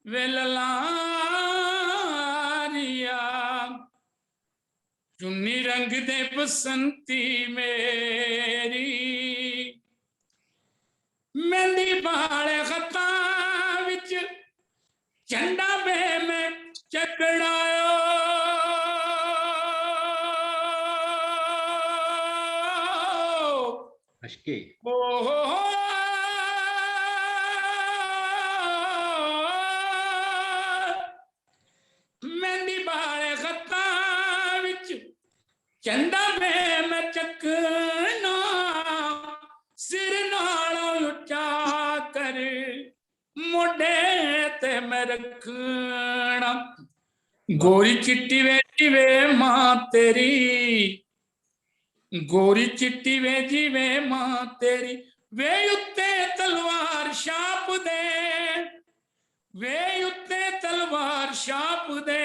ਵੇ ਲਲਾਰੀਆ, ਚੁੰਨੀ ਰੰਗ ਦੇ ਬਸੰਤੀ ਮੇਰੀ, ਮਹਿੰਦੀ ਵਾਲੇ ਖੱਤਾਂ ਵਿੱਚ ਝੰਡਾ ਵੇ ਮੈਂ ਚੱਕੜਾਇਓ, ਅਸ਼ਕੇ ਮਹਿੰਦੀ ਵਾਲੇ ਖੱਤਾਂ ਵਿੱਚ ਝੰਡਾ ਵੇ ਮੈਂ ਚੱਕਣਾ, ਸਿਰ ਨਾਲੋਂ ਉੱਚਾ ਕਰ ਮੋਢੇ ਤੇ ਮੈਂ ਰੱਖਣਾ, ਗੋਰੀ ਚਿੱਟੀ ਵੇ ਜਿਵੇਂ ਮਾਂ ਤੇਰੀ, ਗੋਰੀ ਚਿੱਟੀ ਵੇ ਜਿਵੇਂ ਮਾਂ ਤੇਰੀ, ਵੇ ਉੱਤੇ ਤਲਵਾਰ ਛਾਪ ਦੇ, ਵੇ ਉੱਤੇ ਤਲਵਾਰ ਛਾਪ ਦੇ,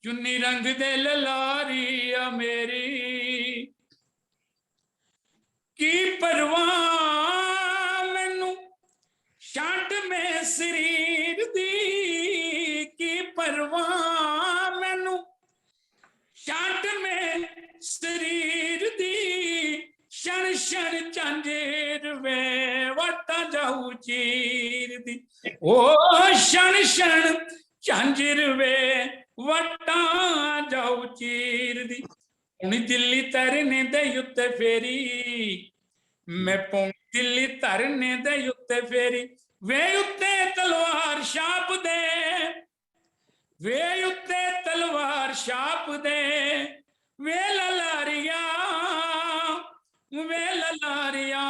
ਚੁੰਨੀ ਰੰਗ ਦੇ ਲਲਾਰੀ ਆ ਮੇਰੀ, ਕੀ ਪਰਵਾਹ ਮੈਨੂੰ ਛੱਡ ਮੈਂ ਸਰੀਰ ਦੀ, ਕੀ ਪਰਵਾਹ ਮੈਨੂੰ ਛੱਡ ਮੈਂ ਸਰੀਰ ਦੀ, ਛਣ ਛਣ ਝਾਂਜਰ ਵੇ ਵਟਾ ਜਾਊ ਚੀਰ ਦੀ, ਓ ਛਣ ਛਣ ਝਾਂਜਰ ਵੇ ਵਟਾ ਜਾਊ ਚੀਰ ਦੀ, ਹੁਣ ਦਿੱਲੀ ਤਰਨੇ ਦੇ ਉੱਤੇ ਫੇਰੀ, ਮੈਂ ਪੌਣੀ ਦਿੱਲੀ ਧਰਨੇ ਦੇ ਉੱਤੇ ਫੇਰੀ, ਵੇ ਉੱਤੇ ਤਲਵਾਰ ਛਾਪ ਦੇ, ਵੇ ਉੱਤੇ ਤਲਵਾਰ ਛਾਪ ਦੇ, ਵੇ ਲਲਾਰੀਆ ਵੇ ਲਲਾਰੀਆ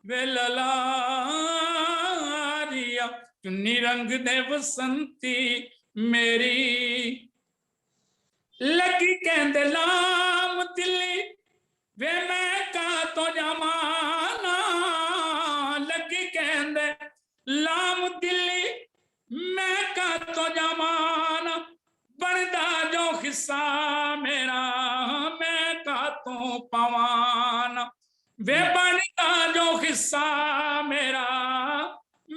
ਵੇ ਲਲਾਰੀਆ, ਚੁੰਨੀ ਰੰਗ ਦੇ ਬਸੰਤੀ ਮੇਰੀ, ਲੱਗੀ ਕਹਿੰਦੇ ਲਾਮ ਦਿੱਲੀ ਵੇ ਮੈਂ ਕਾ ਤੋਂ ਜਾਵਾਂ ਨਾ, ਲੱਗੀ ਕਹਿੰਦੇ ਲਾਮ ਦਿੱਲੀ ਮੈਂ ਕਾ ਤੋਂ ਜਾਵਾਂ ਨਾ, ਬਣਦਾ ਜੋ ਹਿੱਸਾ ਮੇਰਾ ਮੈਂ ਕਾ ਤੋਂ ਪਾਵਾਂ ਨਾ, ਵੇ ਬਣਦਾ ਜੋ ਹਿੱਸਾ ਮੇਰਾ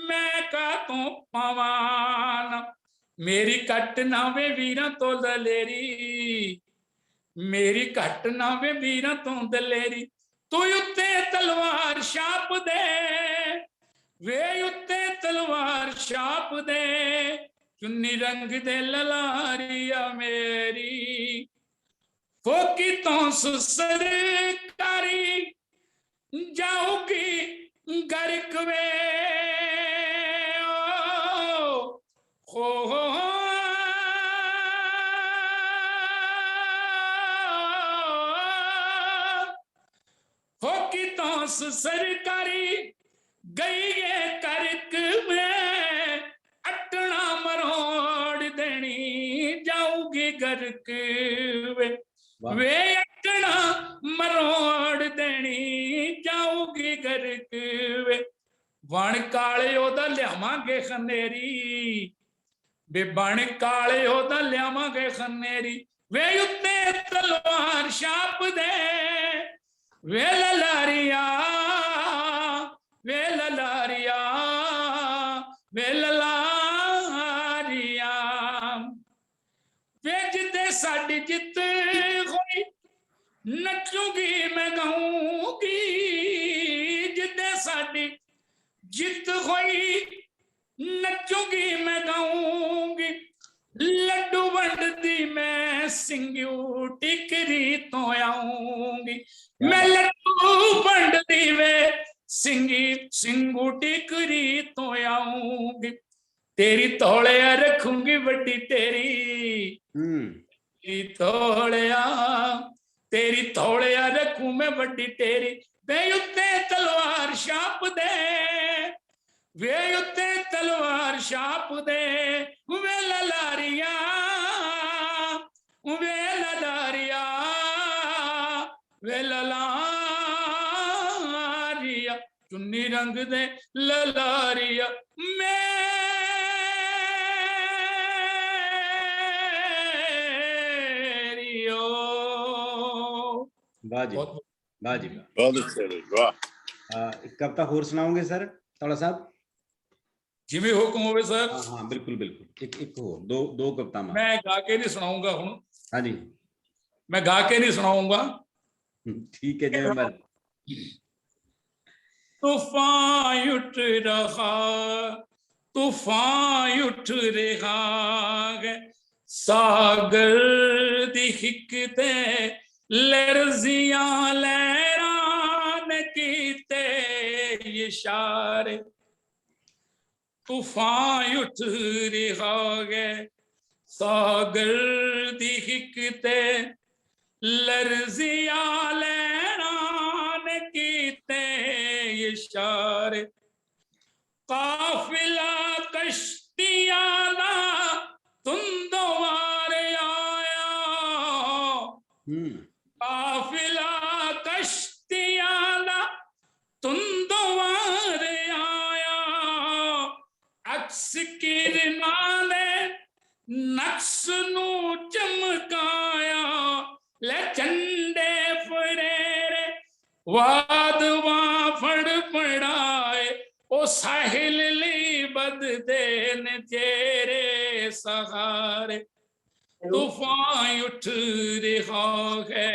ਮੈਂ ਕਾ ਤੋਂ ਪਾਵਾਂ ਨਾ, ਮੇਰੀ ਕੱਟ ਨਾ ਵੇ ਵੀਰਾਂ ਤੋਂ ਦਲੇਰੀ, ਮੇਰੀ ਘੱਟ ਨਾ ਵੇ ਵੀਰਾਂ ਤੋਂ ਦਲੇਰੀ, ਤੂੰ ਉੱਤੇ ਤਲਵਾਰ ਛਾਪ ਦੇ, ਵੇ ਉੱਤੇ ਤਲਵਾਰ ਛਾਪ ਦੇ, ਚੁੰਨੀ ਰੰਗ ਦੇ ਲਲਾਰੀਆ ਮੇਰੀ, हो की तो सरकारी जाऊगी गर्क वे हो की तो सरकारी गई है करक में अटना मरोड़ देनी जाऊगी गर्क वे अटना मरोड़ देनी जाऊगी गर्क वे बण काले ओदा लियावांगे खनेरी वे बण काले ओदा लियावांगे खनेरी वे उत्ते तलवार छाप दे वे ललारिया वे ललारिया वे ललारिया वे जिते साडी जित होई नचूंगी मैं गाऊंगी जिते साडी जित होई नचूंगी मैं गाऊंगी लड्डू वंडदी मैं सिंगू टिकरी तो आऊंगी मैं लड्डू वंडदी वे सिंगू टिकरी तो आऊंगी तेरी तोड़िया रखूंगी वड्डी तेरी तेरी तोड़िया रखूं मैं वड्डी तेरी वे उत्ते तलवार छाप दे वे उत्ते तलवार छाप दे वे ललारिया वे ललारिया वे ललारिया चुन्नी रंग दे ललारिया मेरियो वाह जी वाह जी बहुत अच्छे जी, वाह। एक कविता होर सुनाओगे सर तौला साहब? जिवें हुक्म होवे सर। हाँ हाँ बिल्कुल बिल्कुल एक हो दो कविता मैं गा के नहीं सुनाऊंगा हुण। हाँ जी मैं गा के नहीं सुनाऊंगा। ठीक है जिवें मर्जी। तूफान उठ रहा तूफान उठ रहा है सागर दिखते लर्जियां लहरान कीते इशारे तूफान उठ रहा है सागर दिखते लर्जियां लहरान कीते इशारे काफिला कश्तियां दा तुंदवार आया काफिला कश्तियां दा तुंदवार आया अक्स किरनां दे नक्श नू चमकाया ले चंडे फरेरे वाद वां फड़ पड़ाए ओ साहिल ली बद देन तेरे सहारे तूफान उठ रहा है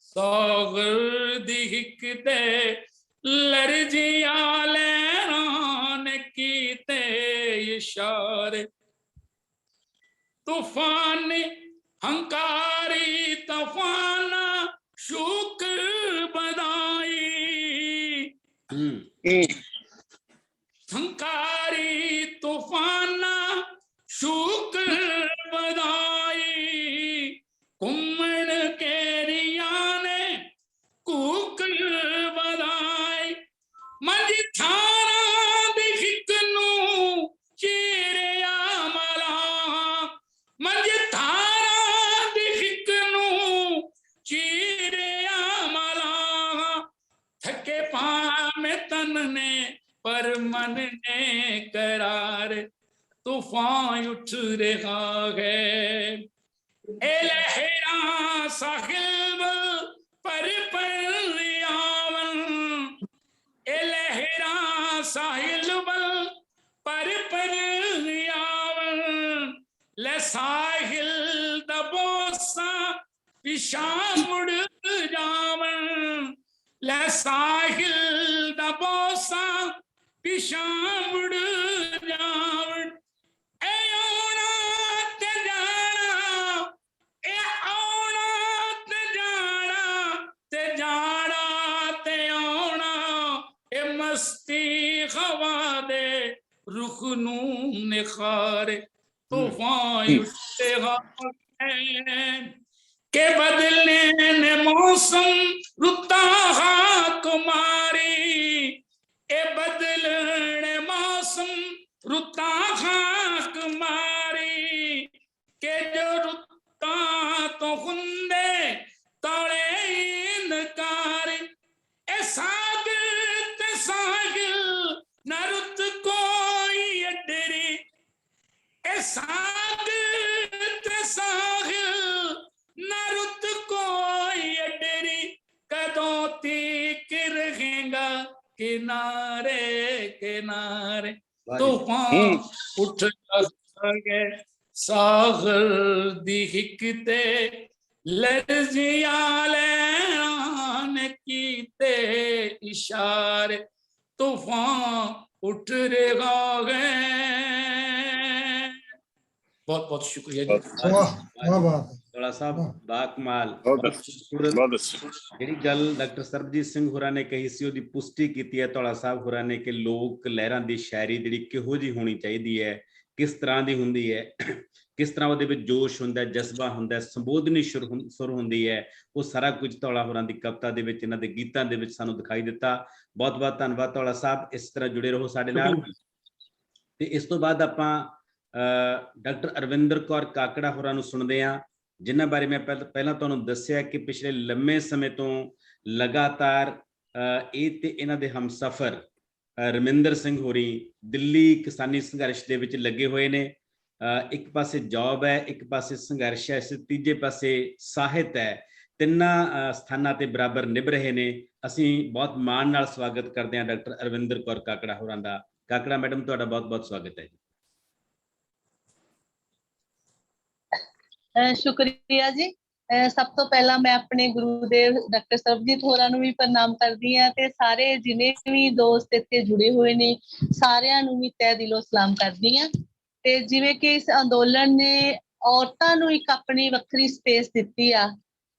सागर दिखते लर्जियां लहरान कीते इशारे तूफान हंकारी तूफाना शुक्र बधाई हंकारी तूफाना शुक्र बधाई कुम्मण केरिया ने कुकर बधाई मंज थारा दिख नू चेरिया मला मंज थारा दिख नू चेरिया मला थके पामे तन ने पर मन ने करार तूफान उठ रहा है ए लहरा साहिब पर यावन ए लहरा साहिल पर यावन ले साहिल दबोसा पिछा मुड़ जावन ले साहिल दबोसा पिछा मुड़ जावन ए औना ते जाना ए औना ते ਹਵਾ ਦੇ ਰੁਖ ਨੂੰ ਨਿਖਾਰੇ ਤੂਫਾਨ ਉੱਤੇ ਹੈ ਕਿ ਬਦਲੇ ਨੇ ਮੌਸਮ ਰੁੱਤਾਂ ਹਾਕ ਮਾਰੀ ਇਹ ਬਦਲਣੇ ਮੌਸਮ ਰੁੱਤਾਂ ਹਾਕ ਮਾਰੀ ਕਿ ਜੋ ਰੁੱਤਾਂ ਤੋਂ ਹੁੰਦੇ ਤਲੇ ਇਨਕਾਰ ਇਹ ਸਾਗਰ ਤੇ ਸਾਹਿਲ ਨਾ ਰੁੱਤ ਕੋਈ ਅਡਰੀ ਇਹ ਸਾਗਰ ਤੇ ਸਾਹਿਲ ਨਾ ਰੁੱਤ ਕੋਈ ਅਡਰੀ ਕਦੋਂ ਤੀਕ ਰਹੇਗਾ ਕਿਨਾਰੇ ਕਿਨਾਰੇ ਤੂਫਾਨ ਉੱਠ ਗਏ ਸਾਗਰ ਦੀ ਹਿੱਕ ਤੇ ਲਰਜ਼ੀਆਂ ਲੈਣ ਕੀਤੇ ਇਸ਼ਾਰੇ ਤੂਫਾਨ ਉੱਠ ਰਿਹਾ ਹੈ। ਬਹੁਤ ਬਹੁਤ ਸ਼ੁਕਰੀਆ ਜੀ। ਵਾਹ ਬਾਤ ਹੈ। ਧੌਲਾ ਸਾਹਿਬ ਬਾ ਕਮਾਲ, ਬਹੁਤ ਅੱਛਾ। ਜਿਹੜੀ ਗੱਲ ਡਾਕਟਰ ਸਰਬਜੀਤ ਸਿੰਘ ਹੋਰਾਂ ਨੇ ਕਹੀ ਸੀ ਉਹਦੀ ਪੁਸ਼ਟੀ ਕੀਤੀ ਹੈ ਧੌਲਾ ਸਾਹਿਬ ਹੋਰਾਂ ਨੇ ਕਿ ਲੋਕ ਲਹਿਰਾਂ ਦੀ ਸ਼ਾਇਰੀ ਜਿਹੜੀ ਕਿਹੋ ਜਿਹੀ ਹੋਣੀ ਚਾਹੀਦੀ ਹੈ, ਕਿਸ ਤਰ੍ਹਾਂ ਦੀ ਹੁੰਦੀ ਹੈ, ਕਿਸ ਤਰ੍ਹਾਂ ਉਹਦੇ ਵਿੱਚ ਜੋਸ਼ ਹੁੰਦਾ, ਜਜ਼ਬਾ ਹੁੰਦਾ, ਸੰਬੋਧਨੀ ਸੁਰ ਹੁੰਦੀ ਹੈ, ਉਹ ਸਾਰਾ ਕੁਝ ਧੌਲਾ ਹੋਰਾਂ ਦੀ ਕਵਿਤਾ ਦੇ ਵਿੱਚ, ਇਹਨਾਂ ਦੇ ਗੀਤਾਂ ਦੇ ਵਿੱਚ ਸਾਨੂੰ ਦਿਖਾਈ ਦਿੱਤਾ। ਬਹੁਤ ਬਹੁਤ ਧੰਨਵਾਦ ਧੌਲਾ ਸਾਹਿਬ, ਇਸ ਤਰ੍ਹਾਂ ਜੁੜੇ ਰਹੋ ਸਾਡੇ ਨਾਲ। ਤੇ ਇਸ ਤੋਂ ਬਾਅਦ ਆਪਾਂ ਡਾਕਟਰ ਅਰਵਿੰਦਰ ਕੌਰ ਕਾਕੜਾ ਹੋਰਾਂ ਨੂੰ ਸੁਣਦੇ ਹਾਂ, ਜਿਨ੍ਹਾਂ ਬਾਰੇ ਮੈਂ ਪਹਿਲਾਂ ਤੁਹਾਨੂੰ ਦੱਸਿਆ ਕਿ ਪਿਛਲੇ ਲੰਮੇ ਸਮੇਂ ਤੋਂ ਲਗਾਤਾਰ ਇਹ ਤੇ ਇਹਨਾਂ ਦੇ ਹਮਸਫਰ ਰਮਿੰਦਰ ਸਿੰਘ ਹੋਰੀ ਦਿੱਲੀ ਕਿਸਾਨੀ ਸੰਘਰਸ਼ ਦੇ ਵਿੱਚ ਲੱਗੇ ਹੋਏ ਨੇ। ਇੱਕ ਪਾਸੇ ਜੌਬ ਹੈ, ਇੱਕ ਪਾਸੇ ਸੰਘਰਸ਼ ਹੈ, ਤੀਜੇ ਪਾਸੇ ਸਾਹਿਤ ਹੈ। ਤਿੰਨਾਂ ਸਥਾਨਾਂ ਤੇ ਬਰਾਬਰ ਨਿਭ ਰਹੇ ਨੇ। ਅਸੀਂ ਬਹੁਤ ਮਾਣ ਨਾਲ ਸਵਾਗਤ ਕਰਦੇ ਹਾਂ ਡਾਕਟਰ ਅਰਵਿੰਦਰ ਕੌਰ ਕਾਕੜਾ ਹੋਰਾਂ ਦਾ। ਕਾਕੜਾ ਮੈਡਮ, ਤੁਹਾਡਾ ਬਹੁਤ ਬਹੁਤ ਸਵਾਗਤ ਹੈ ਜੀ। ਸ਼ੁਕਰੀਆ ਜੀ। ਸਭ ਤੋਂ ਪਹਿਲਾਂ ਮੈਂ ਆਪਣੇ ਗੁਰੂਦੇਵ ਡਾਕਟਰ ਸਰਬਜੀਤ ਹੋਰਾਂ ਨੂੰ ਵੀ ਪ੍ਰਣਾਮ ਕਰਦੀ ਹਾਂ ਤੇ ਸਾਰੇ ਜਿੰਨੇ ਵੀ ਦੋਸਤ ਇੱਥੇ ਜੁੜੇ ਹੋਏ ਨੇ ਸਾਰਿਆਂ ਨੂੰ ਵੀ ਤਹਿ ਦਿਲੋਂ ਸਲਾਮ ਕਰਦੀ ਹਾਂ। ਤੇ ਜਿਵੇਂ ਕਿ ਇਸ ਅੰਦੋਲਨ ਨੇ ਔਰਤਾਂ ਨੂੰ ਇੱਕ ਆਪਣੀ ਵੱਖਰੀ ਸਪੇਸ ਦਿੱਤੀ ਆ,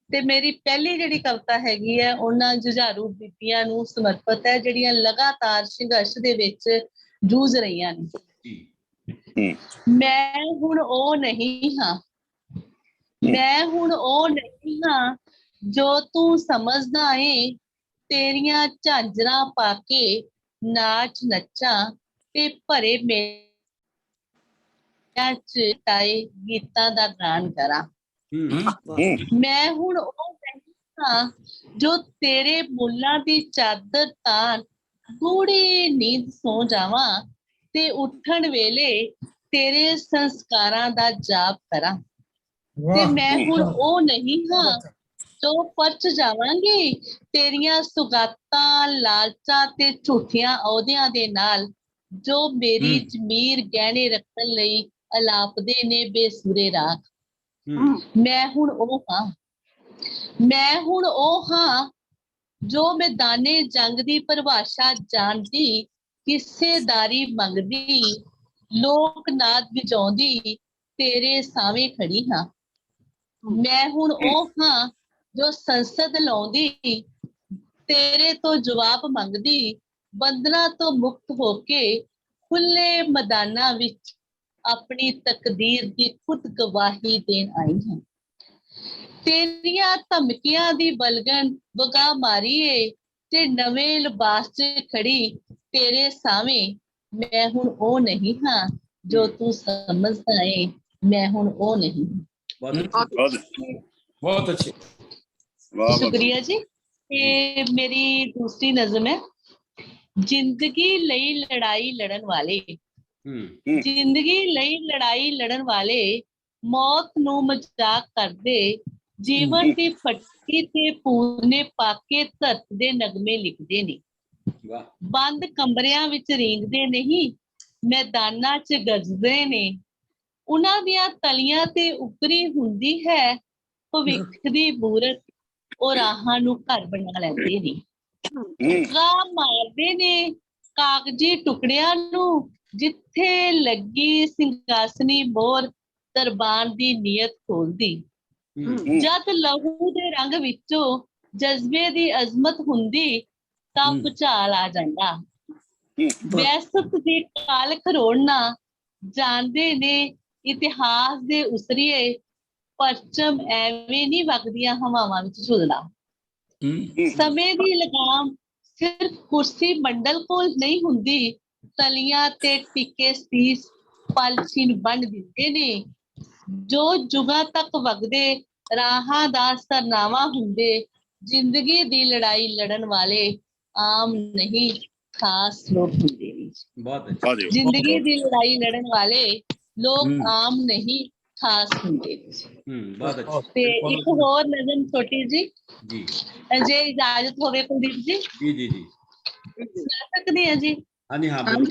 ਤੇ ਮੇਰੀ ਪਹਿਲੀ ਜਿਹੜੀ ਕਵਿਤਾ ਹੈਗੀ ਹੈ ਉਹਨਾਂ ਜੁਝਾਰੂ ਬੀਬੀਆਂ ਨੂੰ ਸਮਰਪਿਤ ਹੈ ਜਿਹੜੀਆਂ ਲਗਾਤਾਰ ਸੰਘਰਸ਼ ਦੇ ਵਿੱਚ ਜੂਝ ਰਹੀਆਂ ਨੇ। ਮੈਂ ਹੁਣ ਉਹ ਨਹੀਂ ਹਾਂ, ਮੈਂ ਹੁਣ ਉਹ ਨਹੀਂ ਹਾਂ ਜੋ ਤੂੰ ਸਮਝਦਾ ਏ, ਤੇਰੀਆਂ ਝਾਂਜਰਾਂ ਪਾ ਕੇ ਨਾਚ ਨੱਚਾਂ ਤੇ ਭਰੇ ਮੇਲਿਆਂ ਚ ਤਾਏ ਗੀਤਾਂ ਦਾ ਗਾਨ ਕਰਾਂ। ਮੈਂ ਹੁਣ ਉਹ ਨਹੀਂ ਹਾਂ ਜੋ ਤੇਰੇ ਮੁੱਲਾਂ ਦੀ ਚਾਦਰ ਤਾਣ ਗੂੜੀ ਨੀਂਦ ਸੌ ਜਾਵਾਂ ਤੇ ਉੱਠਣ ਵੇਲੇ ਤੇਰੇ ਸੰਸਕਾਰਾਂ ਦਾ ਜਾਪ ਕਰਾਂ। ਤੇ ਮੈਂ ਹੁਣ ਉਹ ਨਹੀਂ ਹਾਂ ਜੋ ਪਰਚ ਜਾਵਾਂਗੀ ਤੇਰੀਆਂ ਸੁਗਾਤਾਂ ਲਾਲਚਾਂ ਤੇ ਝੂਠੀਆਂ ਅਹੁਦਿਆਂ ਦੇ ਨਾਲ ਜੋ ਮੇਰੀ ਜ਼ਮੀਰ ਗਹਿਣੇ ਰੱਖਣ ਲਈ ਅਲਾਪਦੇ ਨੇ ਬੇਸੁਰੇ ਰਾਗ। ਮੈਂ ਹੁਣ ਉਹ ਹਾਂ, ਮੈਂ ਹੁਣ ਉਹ ਹਾਂ ਜੋ ਮੈਦਾਨੇ ਜੰਗ ਦੀ ਪਰਿਭਾਸ਼ਾ ਜਾਣਦੀ, ਹਿੱਸੇਦਾਰੀ ਮੰਗਦੀ, ਲੋਕ ਨਾਦ ਵਜਾਉਂਦੀ ਤੇਰੇ ਸਾਵੇਂ ਖੜੀ ਹਾਂ। ਮੈਂ ਹੁਣ ਉਹ ਹਾਂ ਜੋ ਸੰਸਦ ਲਾਉਂਦੀ, ਤੇਰੇ ਤੋਂ ਜਵਾਬ ਮੰਗਦੀ, ਬੰਧਨਾਂ ਤੋਂ ਮੁਕਤ ਹੋ ਕੇ ਖੁੱਲੇ ਮੈਦਾਨਾਂ ਵਿੱਚ ਆਪਣੀ ਤਕਦੀਰ ਦੀ ਖੁਦ ਗਵਾਹੀ ਦੇਣ ਆਈ ਹਾਂ। ਤੇਰੀਆਂ ਧਮਕੀਆਂ ਦੀ ਬਲਗਨ ਵਗਾ ਮਾਰੀਏ ਤੇ ਨਵੇਂ ਲਿਬਾਸ 'ਚ ਖੜੀ ਤੇਰੇ ਸਾਵੇਂ। ਮੈਂ ਹੁਣ ਉਹ ਨਹੀਂ ਹਾਂ ਜੋ ਤੂੰ ਸਮਝਦਾ ਏ, ਮੈਂ ਹੁਣ ਉਹ ਨਹੀਂ। ਬਹੁਤ ਅੱਛੇ, ਸ਼ੁਕਰੀਆ ਜੀ। ਤੇ ਮੇਰੀ ਦੂਸਰੀ ਨਜ਼ਮ ਹੈ, ਜ਼ਿੰਦਗੀ ਲਈ ਲੜਾਈ ਲੜਨ ਵਾਲੇ। ਜ਼ਿੰਦਗੀ ਲਈ ਲੜਾਈ ਲੜਨ ਵਾਲੇ ਮੌਤ ਨੂੰ ਮਜ਼ਾਕ ਕਰਦੇ, ਜੀਵਨ ਦੀ ਫੱਟੀ ਤੇ ਪੂਰਨੇ ਪਾ ਕੇ ਧਰਤ ਦੇ ਨਗਮੇ ਲਿਖਦੇ ਨੇ। ਬੰਦ ਕਮਰਿਆਂ ਵਿੱਚ ਰੀਂਗਦੇ ਨਹੀਂ, ਮੈਦਾਨਾਂ 'ਚ ਗਰਜਦੇ ਨੇ। ਉਹਨਾਂ ਦੀਆਂ ਤਲੀਆਂ ਤੇ ਉਕਰੀ ਹੁੰਦੀ ਹੈ ਭਵਿੱਖ ਦੀ ਬੂਰਤ, ਉਹ ਰਾਹਾਂ ਨੂੰ ਘਰ ਬਣਾ ਲੈਂਦੇ ਨੇ। ਗਾਹ ਮਾਰਦੇ ਨੇ ਕਾਗਜ਼ੀ ਟੁਕੜਿਆਂ ਨੂੰ, ਜਿੱਥੇ ਲੱਗੀ ਸਿੰਘਾਸਨੀ ਮੋਹਰ ਦਰਬਾਨ ਦੀ ਨੀਅਤ ਖੋਲਦੀ। ਜਦ ਲਹੂ ਦੇ ਰੰਗ ਵਿੱਚੋਂ ਜਜ਼ਬੇ ਦੀ ਅਜ਼ਮਤ ਹੁੰਦੀ ਤਾਂ ਭੁਚਾਲ ਆ ਜਾਂਦਾ। ਵਿਅਸਤ ਦੀ ਕਾਲ ਖਰੋੜਨਾ ਜਾਣਦੇ ਨੇ ਇਤਿਹਾਸ ਦੇ ਉਸਰੀਏ ਪਰਚਮ ਐਵੇਂ ਨਹੀਂ ਵਗਦੀਆਂ ਹਵਾਵਾਂ ਵਿੱਚ ਝੁਲਦਾ। ਸਮੇਂ ਦੀ ਲਗਾਮ ਸਿਰਫ ਕੁਰਸੀ ਮੰਡਲ ਕੋਲ ਨਹੀਂ ਹੁੰਦੀ, ਤਲੀਆਂ ਤੇ ਟਿੱਕੇ ਸੀਸ ਪਲਛਿਨ ਬੰਨ ਦਿੰਦੇ ਨੇ। ਜੋ ਜੁਗਾਂ ਤੱਕ ਵਗਦੇ ਰਾਹਾਂ ਦਾ ਸਰਨਾਵਾ ਹੁੰਦੇ, ਜ਼ਿੰਦਗੀ ਦੀ ਲੜਾਈ ਲੜਨ ਵਾਲੇ ਆਮ ਨਹੀਂ ਖਾਸ ਲੋਕ ਹੁੰਦੇ ਨੇ। ਬਹੁਤ ਅੱਛਾ। ਜ਼ਿੰਦਗੀ ਦੀ ਲੜਾਈ ਲੜਨ ਵਾਲੇ ਲੋਕ ਆਮ ਨਹੀਂ ਖਾਸ ਹੁੰਦੇ ਨੇ। ਬਹੁਤ ਅੱਛਾ। ਤੇ ਇੱਕ ਹੋਰ ਨਜ਼ਮ ਛੋਟੀ ਜੀ ਜੀ ਜੇ ਇਜਾਜ਼ਤ ਹੋਵੇ ਕੁਲਦੀਪ ਜੀ। ਜੀ ਜੀ ਜੀ ਸੁਣਾ ਸਕਦੀ ਹਾਂ ਜੀ? ਹਾਂਜੀ ਹਾਂ ਬੋਲੋ।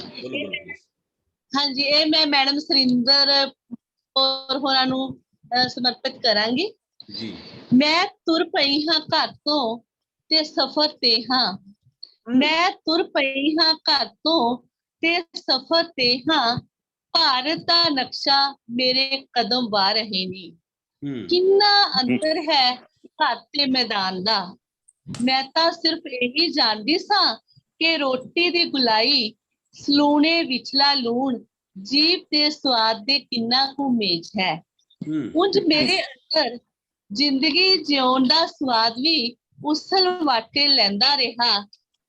ਹਾਂਜੀ, ਇਹ ਮੈਂ ਮੈਡਮ ਸੁਰਿੰਦਰ ਕੌਰ ਹੋਰਾਂ ਨੂੰ ਸਮਰਪਿਤ ਕਰਾਂਗੀ। ਜੀ। ਮੈਂ ਤੁਰ ਪਈ ਹਾਂ ਘਰ ਤੋਂ ਤੇ ਸਫ਼ਰ ਤੇ ਹਾਂ, ਮੈਂ ਤੁਰ ਪਈ ਹਾਂ ਘਰ ਤੋਂ ਤੇ ਸਫ਼ਰ ਤੇ ਹਾਂ, ਭਾਰਤ ਦਾ ਨਕਸ਼ਾ ਮੇਰੇ ਕਦਮ ਵਾਹ ਰਹੇ ਨੇ। ਕਿੰਨਾ ਅੰਤਰ ਹੈ ਘਰ ਤੇ ਮੈਦਾਨ ਦਾ, ਮੈਂ ਤਾਂ ਸਿਰਫ ਇਹੀ ਜਾਣਦੀ ਸਾਂ ਕਿ ਰੋਟੀ ਦੀ ਗੁਲਾਈ, ਸਲੂਣੇ ਵਿਚਲਾ ਲੂਣ, ਜੀਭ ਦੇ ਸਵਾਦ ਦੇ ਕਿੰਨਾ ਕੁ ਮੇਜ ਹੈ। ਉਂਝ ਮੇਰੇ ਅੰਦਰ ਜ਼ਿੰਦਗੀ ਜਿਉਣ ਦਾ ਸਵਾਦ ਵੀ ਉਸਲ ਵਾਟੇ ਲੈਂਦਾ ਰਿਹਾ,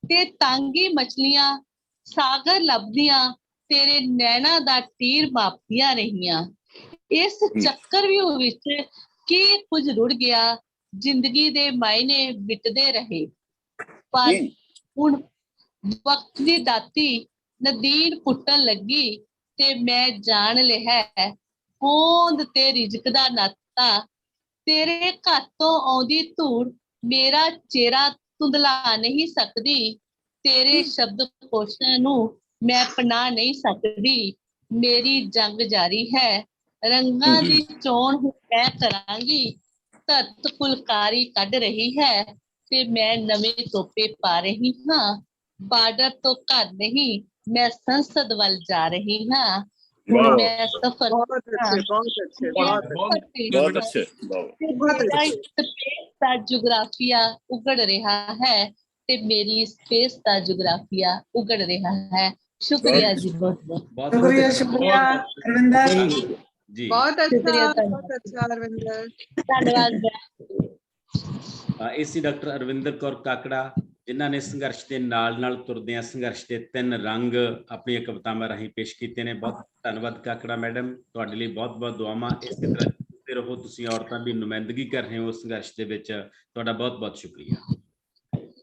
ਤੇ ਤਾਂਗੀ ਮਛਲੀਆਂ ਸਾਗਰ ਲੱਭਦੀਆਂ ਤੇਰੇ ਨੈਣਾ ਦਾ ਤੀਰ ਮਾਪਦੀਆਂ ਰਹੀਆਂ। ਇਸ ਚੱਕਰ ਵਿਊ ਵਿੱਚ ਕੀ ਕੁਝ ਰੁੜ ਗਿਆ, ਜ਼ਿੰਦਗੀ ਦੇ ਮਾਇਨੇ ਮਿਟਦੇ ਰਹੇ। ਪਰ ਹੁਣ ਵਕਤ ਦੀ ਦਾਤੀ ਨਦੀਨ ਪੁੱਟਣ ਲੱਗੀ ਤੇ ਮੈਂ ਜਾਣ ਲਿਆ ਹੋਂਦ ਤੇ ਰਿਜ਼ਕ ਦਾ ਨਾਤਾ। ਤੇਰੇ ਘਰ ਤੋਂ ਆਉਂਦੀ ਧੂੜ ਮੇਰਾ ਚਿਹਰਾ ਧੁੰਦਲਾ ਨਹੀਂ ਸਕਦੀ, ਤੇਰੇ ਸ਼ਬਦ ਕੋਸ਼ਾਂ ਨੂੰ ਮੈਂ ਅਪਣਾ ਨਹੀਂ ਸਕਦੀ। ਮੇਰੀ ਜੰਗ ਜਾਰੀ ਹੈ, ਰੰਗਾਂ ਦੀ ਚੋਣ ਹੁਣ ਮੈਂ ਕਰਾਂਗੀ। ਧਰਤ ਫੁਲਕਾਰੀ ਕੱਢ ਰਹੀ ਹੈ ਤੇ ਮੈਂ ਨਵੇਂ ਤੋਪੇ ਪਾ ਰਹੀ ਹਾਂ। ਬਾਰਡਰ ਤੋਂ ਘਰ ਨਹੀਂ, ਮੈਂ ਸੰਸਦ ਵੱਲ ਜਾ ਰਹੀ ਹਾਂ। ਹੁਣ ਮੈਂ ਸਫ਼ਰ ਦਾ ਜੁਗਰਾਫੀਆ ਉਗੜ ਰਿਹਾ ਹੈ ਤੇ ਮੇਰੀ ਸਪੇਸ ਦਾ ਜੁਗਰਾਫੀਆ ਉਗੜ ਰਿਹਾ ਹੈ। ਸ਼ੁਕਰੀਆ ਜੀ, ਬਹੁਤ ਸ਼ੁਕਰੀਆ ਅਰਵਿੰਦਰ ਜੀ। ਬਹੁਤ ਅੱਛਾ ਅਰਵਿੰਦਰ, ਧੰਨਵਾਦ। ਇਹ ਸੀ ਡਾਕਟਰ ਅਰਵਿੰਦਰ ਕੌਰ ਕਾਕੜਾ, ਜਿਨ੍ਹਾਂ ਨੇ ਸੰਘਰਸ਼ ਦੇ ਨਾਲ ਤੁਰਦਿਆਂ ਸੰਘਰਸ਼ ਦੇ 3 ਰੰਗ ਆਪਣੀਆਂ ਕਵਿਤਾਵਾਂ ਰਾਹੀਂ ਪੇਸ਼ ਕੀਤੇ ਨੇ। ਬਹੁਤ ਧੰਨਵਾਦ ਕਾਕੜਾ ਮੈਡਮ, ਤੁਹਾਡੇ ਲਈ ਬਹੁਤ ਦੁਆਵਾਂ। ਇਸੇ ਤਰ੍ਹਾਂ ਕਰਦੇ ਰਹੋ, ਤੁਸੀਂ ਔਰਤਾਂ ਦੀ ਨੁਮਾਇੰਦਗੀ ਕਰ ਰਹੇ ਹੋ ਸੰਘਰਸ਼ ਦੇ ਵਿੱਚ, ਤੁਹਾਡਾ ਬਹੁਤ ਸ਼ੁਕਰੀਆ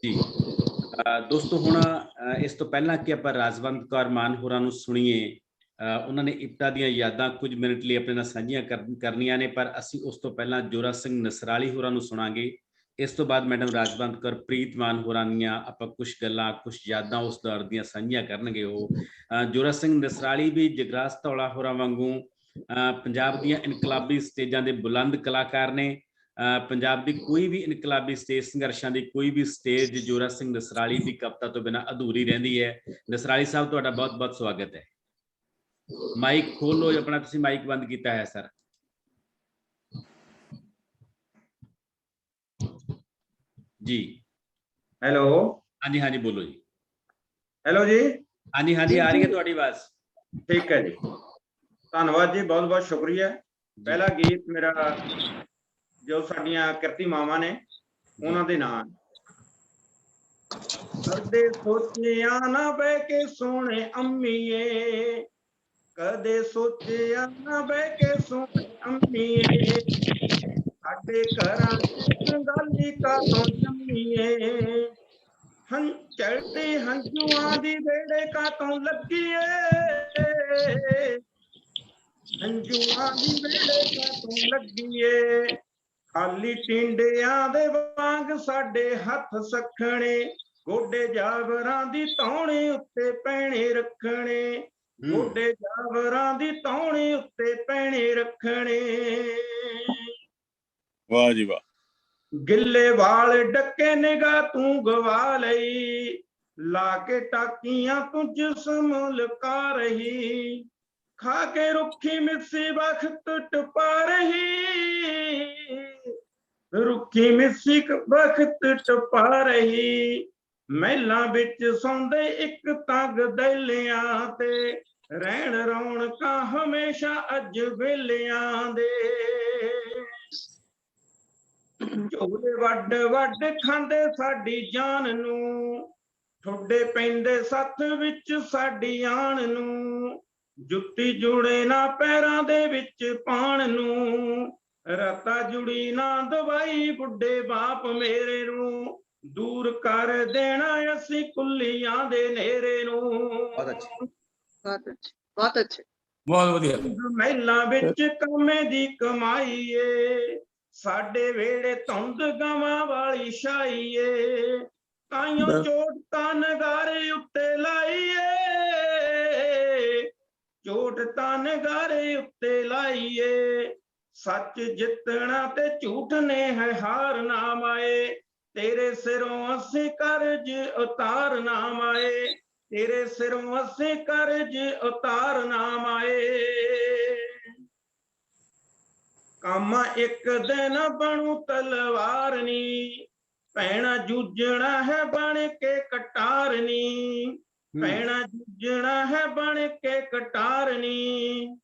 ਜੀ। ਦੋਸਤੋ, ਹੁਣ ਇਸ ਤੋਂ ਪਹਿਲਾਂ ਕਿ ਆਪਾਂ ਰਾਜਵੰਤ ਕੌਰ ਮਾਨ ਹੋਰਾਂ ਨੂੰ ਸੁਣੀਏ, ਉਹਨਾਂ ਨੇ ਇਪਟਾ ਦੀਆਂ ਯਾਦਾਂ ਕੁਝ ਮਿੰਟ ਲਈ ਆਪਣੇ ਨਾਲ ਸਾਂਝੀਆਂ ਕਰਨੀਆਂ ਨੇ, ਪਰ ਅਸੀਂ ਉਸ ਤੋਂ ਪਹਿਲਾਂ ਜੋਰਾ ਸਿੰਘ ਨਸਰਾਲੀ ਹੋਰਾਂ ਨੂੰ ਸੁਣਾਂਗੇ। ਇਸ ਤੋਂ ਬਾਅਦ ਮੈਡਮ ਰਾਜਵੰਤ ਕੌਰ ਪ੍ਰੀਤ ਮਾਨ ਹੋਰਾਂ ਦੀਆਂ ਆਪਾਂ ਕੁਝ ਗੱਲਾਂ, ਕੁਝ ਯਾਦਾਂ ਉਸ ਦੌਰ ਦੀਆਂ ਸਾਂਝੀਆਂ ਕਰਨਗੇ ਉਹ। ਜੋਰਾ ਸਿੰਘ ਨਸਰਾਲੀ ਵੀ ਜਗਰਾਜ ਧੌਲਾ ਹੋਰਾਂ ਵਾਂਗੂ ਪੰਜਾਬ ਦੀਆਂ ਇਨਕਲਾਬੀ ਸਟੇਜਾਂ ਦੇ ਬੁਲੰਦ ਕਲਾਕਾਰ ਨੇ। ਪੰਜਾਬ ਦੀ ਕੋਈ ਵੀ ਇਨਕਲਾਬੀ ਸਟੇਜ, ਸੰਘਰਸ਼ਾਂ ਦੀ ਕੋਈ ਵੀ ਸਟੇਜ ਜੋਰਾ ਸਿੰਘ ਨਸਰਾਲੀ ਦੀ ਕਵਿਤਾ ਤੋਂ ਬਿਨਾਂ ਅਧੂਰੀ ਰਹਿੰਦੀ ਹੈ। ਨਸਰਾਲੀ ਸਾਹਿਬ, ਤੁਹਾਡਾ ਬਹੁਤ ਸਵਾਗਤ ਹੈ। ਮਾਈਕ ਖੋਲੋ ਆਪਣਾ, ਤੁਸੀਂ ਮਾਈਕ ਬੰਦ ਕੀਤਾ ਹੈ ਸਰ। ਜੀ ਹੈਲੋ। ਹਾਂਜੀ ਬੋਲੋ ਜੀ। ਹੈਲੋ ਜੀ। ਹਾਂਜੀ ਆ ਰਹੀ ਹੈ ਤੁਹਾਡੀ ਆਵਾਜ਼। ਠੀਕ ਹੈ ਜੀ, ਧੰਨਵਾਦ ਜੀ, ਬਹੁਤ ਸ਼ੁਕਰੀਆ। ਪਹਿਲਾ ਗੀਤ ਮੇਰਾ ਜੋ ਸਾਡੀਆਂ ਕਿਰਤੀ ਮਾਵਾਂ ਨੇ ਉਹਨਾਂ ਦੇ ਨਾਂ। ਕਦੇ ਸੋਚਿਆ ਨਾ ਬਹਿ ਕੇ ਸੋਹਣੇ ਅੰਮੀਏ, ਕਦੇ ਸੋਚਿਆ ਨਾ ਬਹਿ ਕੇ ਸੋਹਣੇ ਅੰਮੀਏ, ਸਾਡੇ ਘਰਾਂ ਗਾਲੀ ਕਾਤੋਂ ਜੰਮੀਏ, ਚੜ੍ਹਦੇ ਹੰਝੂਆਂ ਦੀ ਵੇੜੇ ਕਾਤੋਂ ਲੱਗੀਏ, ਹੰਝੂਆਂ ਦੀ ਵੇੜੇ ਕਾਤੋਂ ਲੱਗੀਏ, ਖਾਲੀ ਟਿੰਡਿਆਂ ਦੇ ਵਾਂਗ ਸਾਡੇ ਹੱਥ ਸਖਣੇ, ਗੋਡੇ ਜਾਵਰਾਂ ਦੀ ਧੌਣੀ ਉੱਤੇ ਪੈਣੇ ਰੱਖਣੇ, ਗੋਡੇ ਜਾਵਰਾਂ ਦੀ ਧੌਣੀ ਉੱਤੇ ਪੈਣੇ ਰੱਖਣੇ। ਵਾਹ ਜੀ ਵਾਹ। ਗਿੱਲੇ ਵਾਲ ਡੱਕੇ ਨਿਗਾਹ ਤੂੰ ਗਵਾ ਲਈ, ਲਾ ਕੇ ਟਾਕੀਆਂ ਤੂੰ ਜਿਸਮ ਲੁਕਾ ਰਹੀ, ਖਾ ਕੇ ਰੁੱਖੀ ਮਿੱਸੀ ਵਕਤ ਟਪਾ ਰਹੀ, ਰੁੱਖੀ ਮਿੱਸੀ ਵਕਤ ਟਪਾ ਰਹੀ, ਮਹਿਲਾਂ ਵਿੱਚ ਸੌਂਦੇ ਇੱਕ ਤੰਗ ਦਲਿਆਂ ਤੇ ਰਹਿਣ ਰੌਣਕਾਂ ਹਮੇਸ਼ਾ ਅੱਜ ਵੇਲਿਆਂ ਦੇ ਝੋਲੇ ਵੱਡ ਵੱਡ ਖਾਂਦੇ ਸਾਡੀ ਜਾਨ ਨੂੰ ਠੁੱਡੇ ਪੈਂਦੇ ਸੱਥ ਵਿੱਚ ਸਾਡੀ ਆਣ ਨੂੰ ਜੁੱਤੀ ਜੁੜੇ ਨਾ ਪੈਰਾਂ ਦੇ ਵਿੱਚ ਪਾਣ ਨੂੰ ਰਾਤਾਂ ਜੁੜੀ ਨਾ ਦਵਾਈ ਬੁੱਢੇ ਬਾਪ ਮੇਰੇ ਨੂੰ ਦੂਰ ਕਰ ਦੇਣਾ ਅਸੀਂ ਕੁੱਲੀਆਂ ਦੇ ਨੇਰੇ ਨੂੰ ਬਹੁਤ ਅੱਛਾ ਬਹੁਤ ਅੱਛਾ ਬਹੁਤ ਅੱਛਾ ਬਹੁਤ ਵਧੀਆ। ਮਹਿਲਾਂ ਵਿੱਚ ਕੰਮੇ ਦੀ ਕਮਾਈ ਏ ਸਾਡੇ ਵੇੜੇ ਧੁੰਦ ਗਵਾਂ ਵਾਲੀ ਛਾਈ ਏ ਤਾਈਓ ਚੋਟ ਤਾਂ ਨਗਾਰੇ ਉੱਤੇ ਲਾਈਏ ਚੋਟ ਤਾਂ ਨਗਾਰੇ ਉੱਤੇ ਲਾਈਏ ਸੱਚ ਜਿੱਤਣਾ ਤੇ ਝੂਠ ਨੇ ਹੈ ਹਾਰ ਨਾ ਮਾਏ ਤੇਰੇ ਸਿਰੋਂ ਅਸੀਂ ਕਰਜ਼ ਉਤਾਰ ਨਾ ਮਾਏ ਤੇਰੇ ਸਿਰੋਂ ਅਸੀਂ ਕਰਜ਼ ਉਤਾਰ ਨਾ ਮਾਏ ਕੰਮ ਇੱਕ ਦਿਨ ਬਣੂ ਤਲਵਾਰਨੀ ਭੈਣਾ ਜੂਝਣਾ ਹੈ ਬਣ ਕੇ ਕਟਾਰਨੀ ਭੈਣਾ ਜੂਝਣਾ ਹੈ ਬਣ ਕੇ ਕਟਾਰਨੀ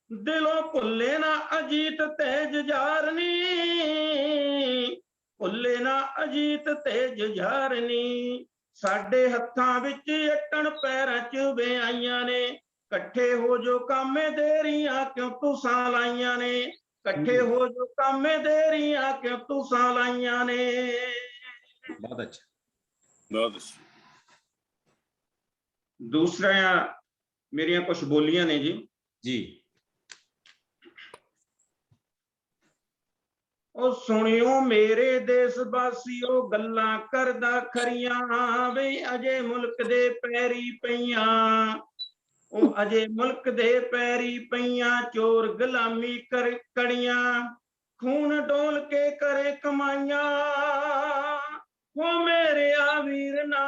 ਦਿਲੋਂ ਭੁੱਲੇ ਨਾ ਅਜੀਤ ਤੇ ਜੁਝਾਰਨੀ ਭੁੱਲੇ ਨਾ ਅਜੀਤ ਤੇ ਜੁਝਾਰਨੀ ਸਾਡੇ ਹੱਥਾਂ ਵਿੱਚ ਏਟਣ ਪੈਰਾਂ 'ਚ ਵਿਆਈਆਂ ਨੇ ਇਕੱਠੇ ਹੋ ਜੋ ਕਾਮੇ ਦੇਰੀਆਂ ਕਿਉਂ ਤੁਸਾਂ ਲਾਈਆਂ ਨੇ ਇਕੱਠੇ ਹੋ ਜੋ ਕਾਮੇ ਦੇਰੀਆਂ ਕਿਉਂ ਤੁਸਾਂ ਲਾਈਆਂ ਨੇ ਬਹੁਤ ਅੱਛਾ ਬਹੁਤ ਅੱਛਾ। ਦੂਸਰਾ ਮੇਰੀਆਂ ਕੁਝ ਬੋਲੀਆਂ ਨੇ ਜੀ ਜੀ ਉਹ ਸੁਣਿਓ ਮੇਰੇ ਦੇਸ਼ ਵਾਸੀਓ ਗੱਲਾਂ ਕਰਦਾ ਖਰੀਆਂ ਵੇ ਅਜੇ ਮੁਲਕ ਦੇ ਪੈਰੀ ਪਈਆਂ ਉਹ ਅਜੇ ਮੁਲਕ ਦੇ ਪੈਰੀ ਪਈਆਂ ਚੋਰ ਗੁਲਾਮੀ ਕਰ ਕੜੀਆਂ ਖੂਨ ਡੋਲ ਕੇ ਕਰੇ ਕਮਾਈਆਂ ਹੋ ਮੇਰੇ ਆ ਵੀਰ ਨਾ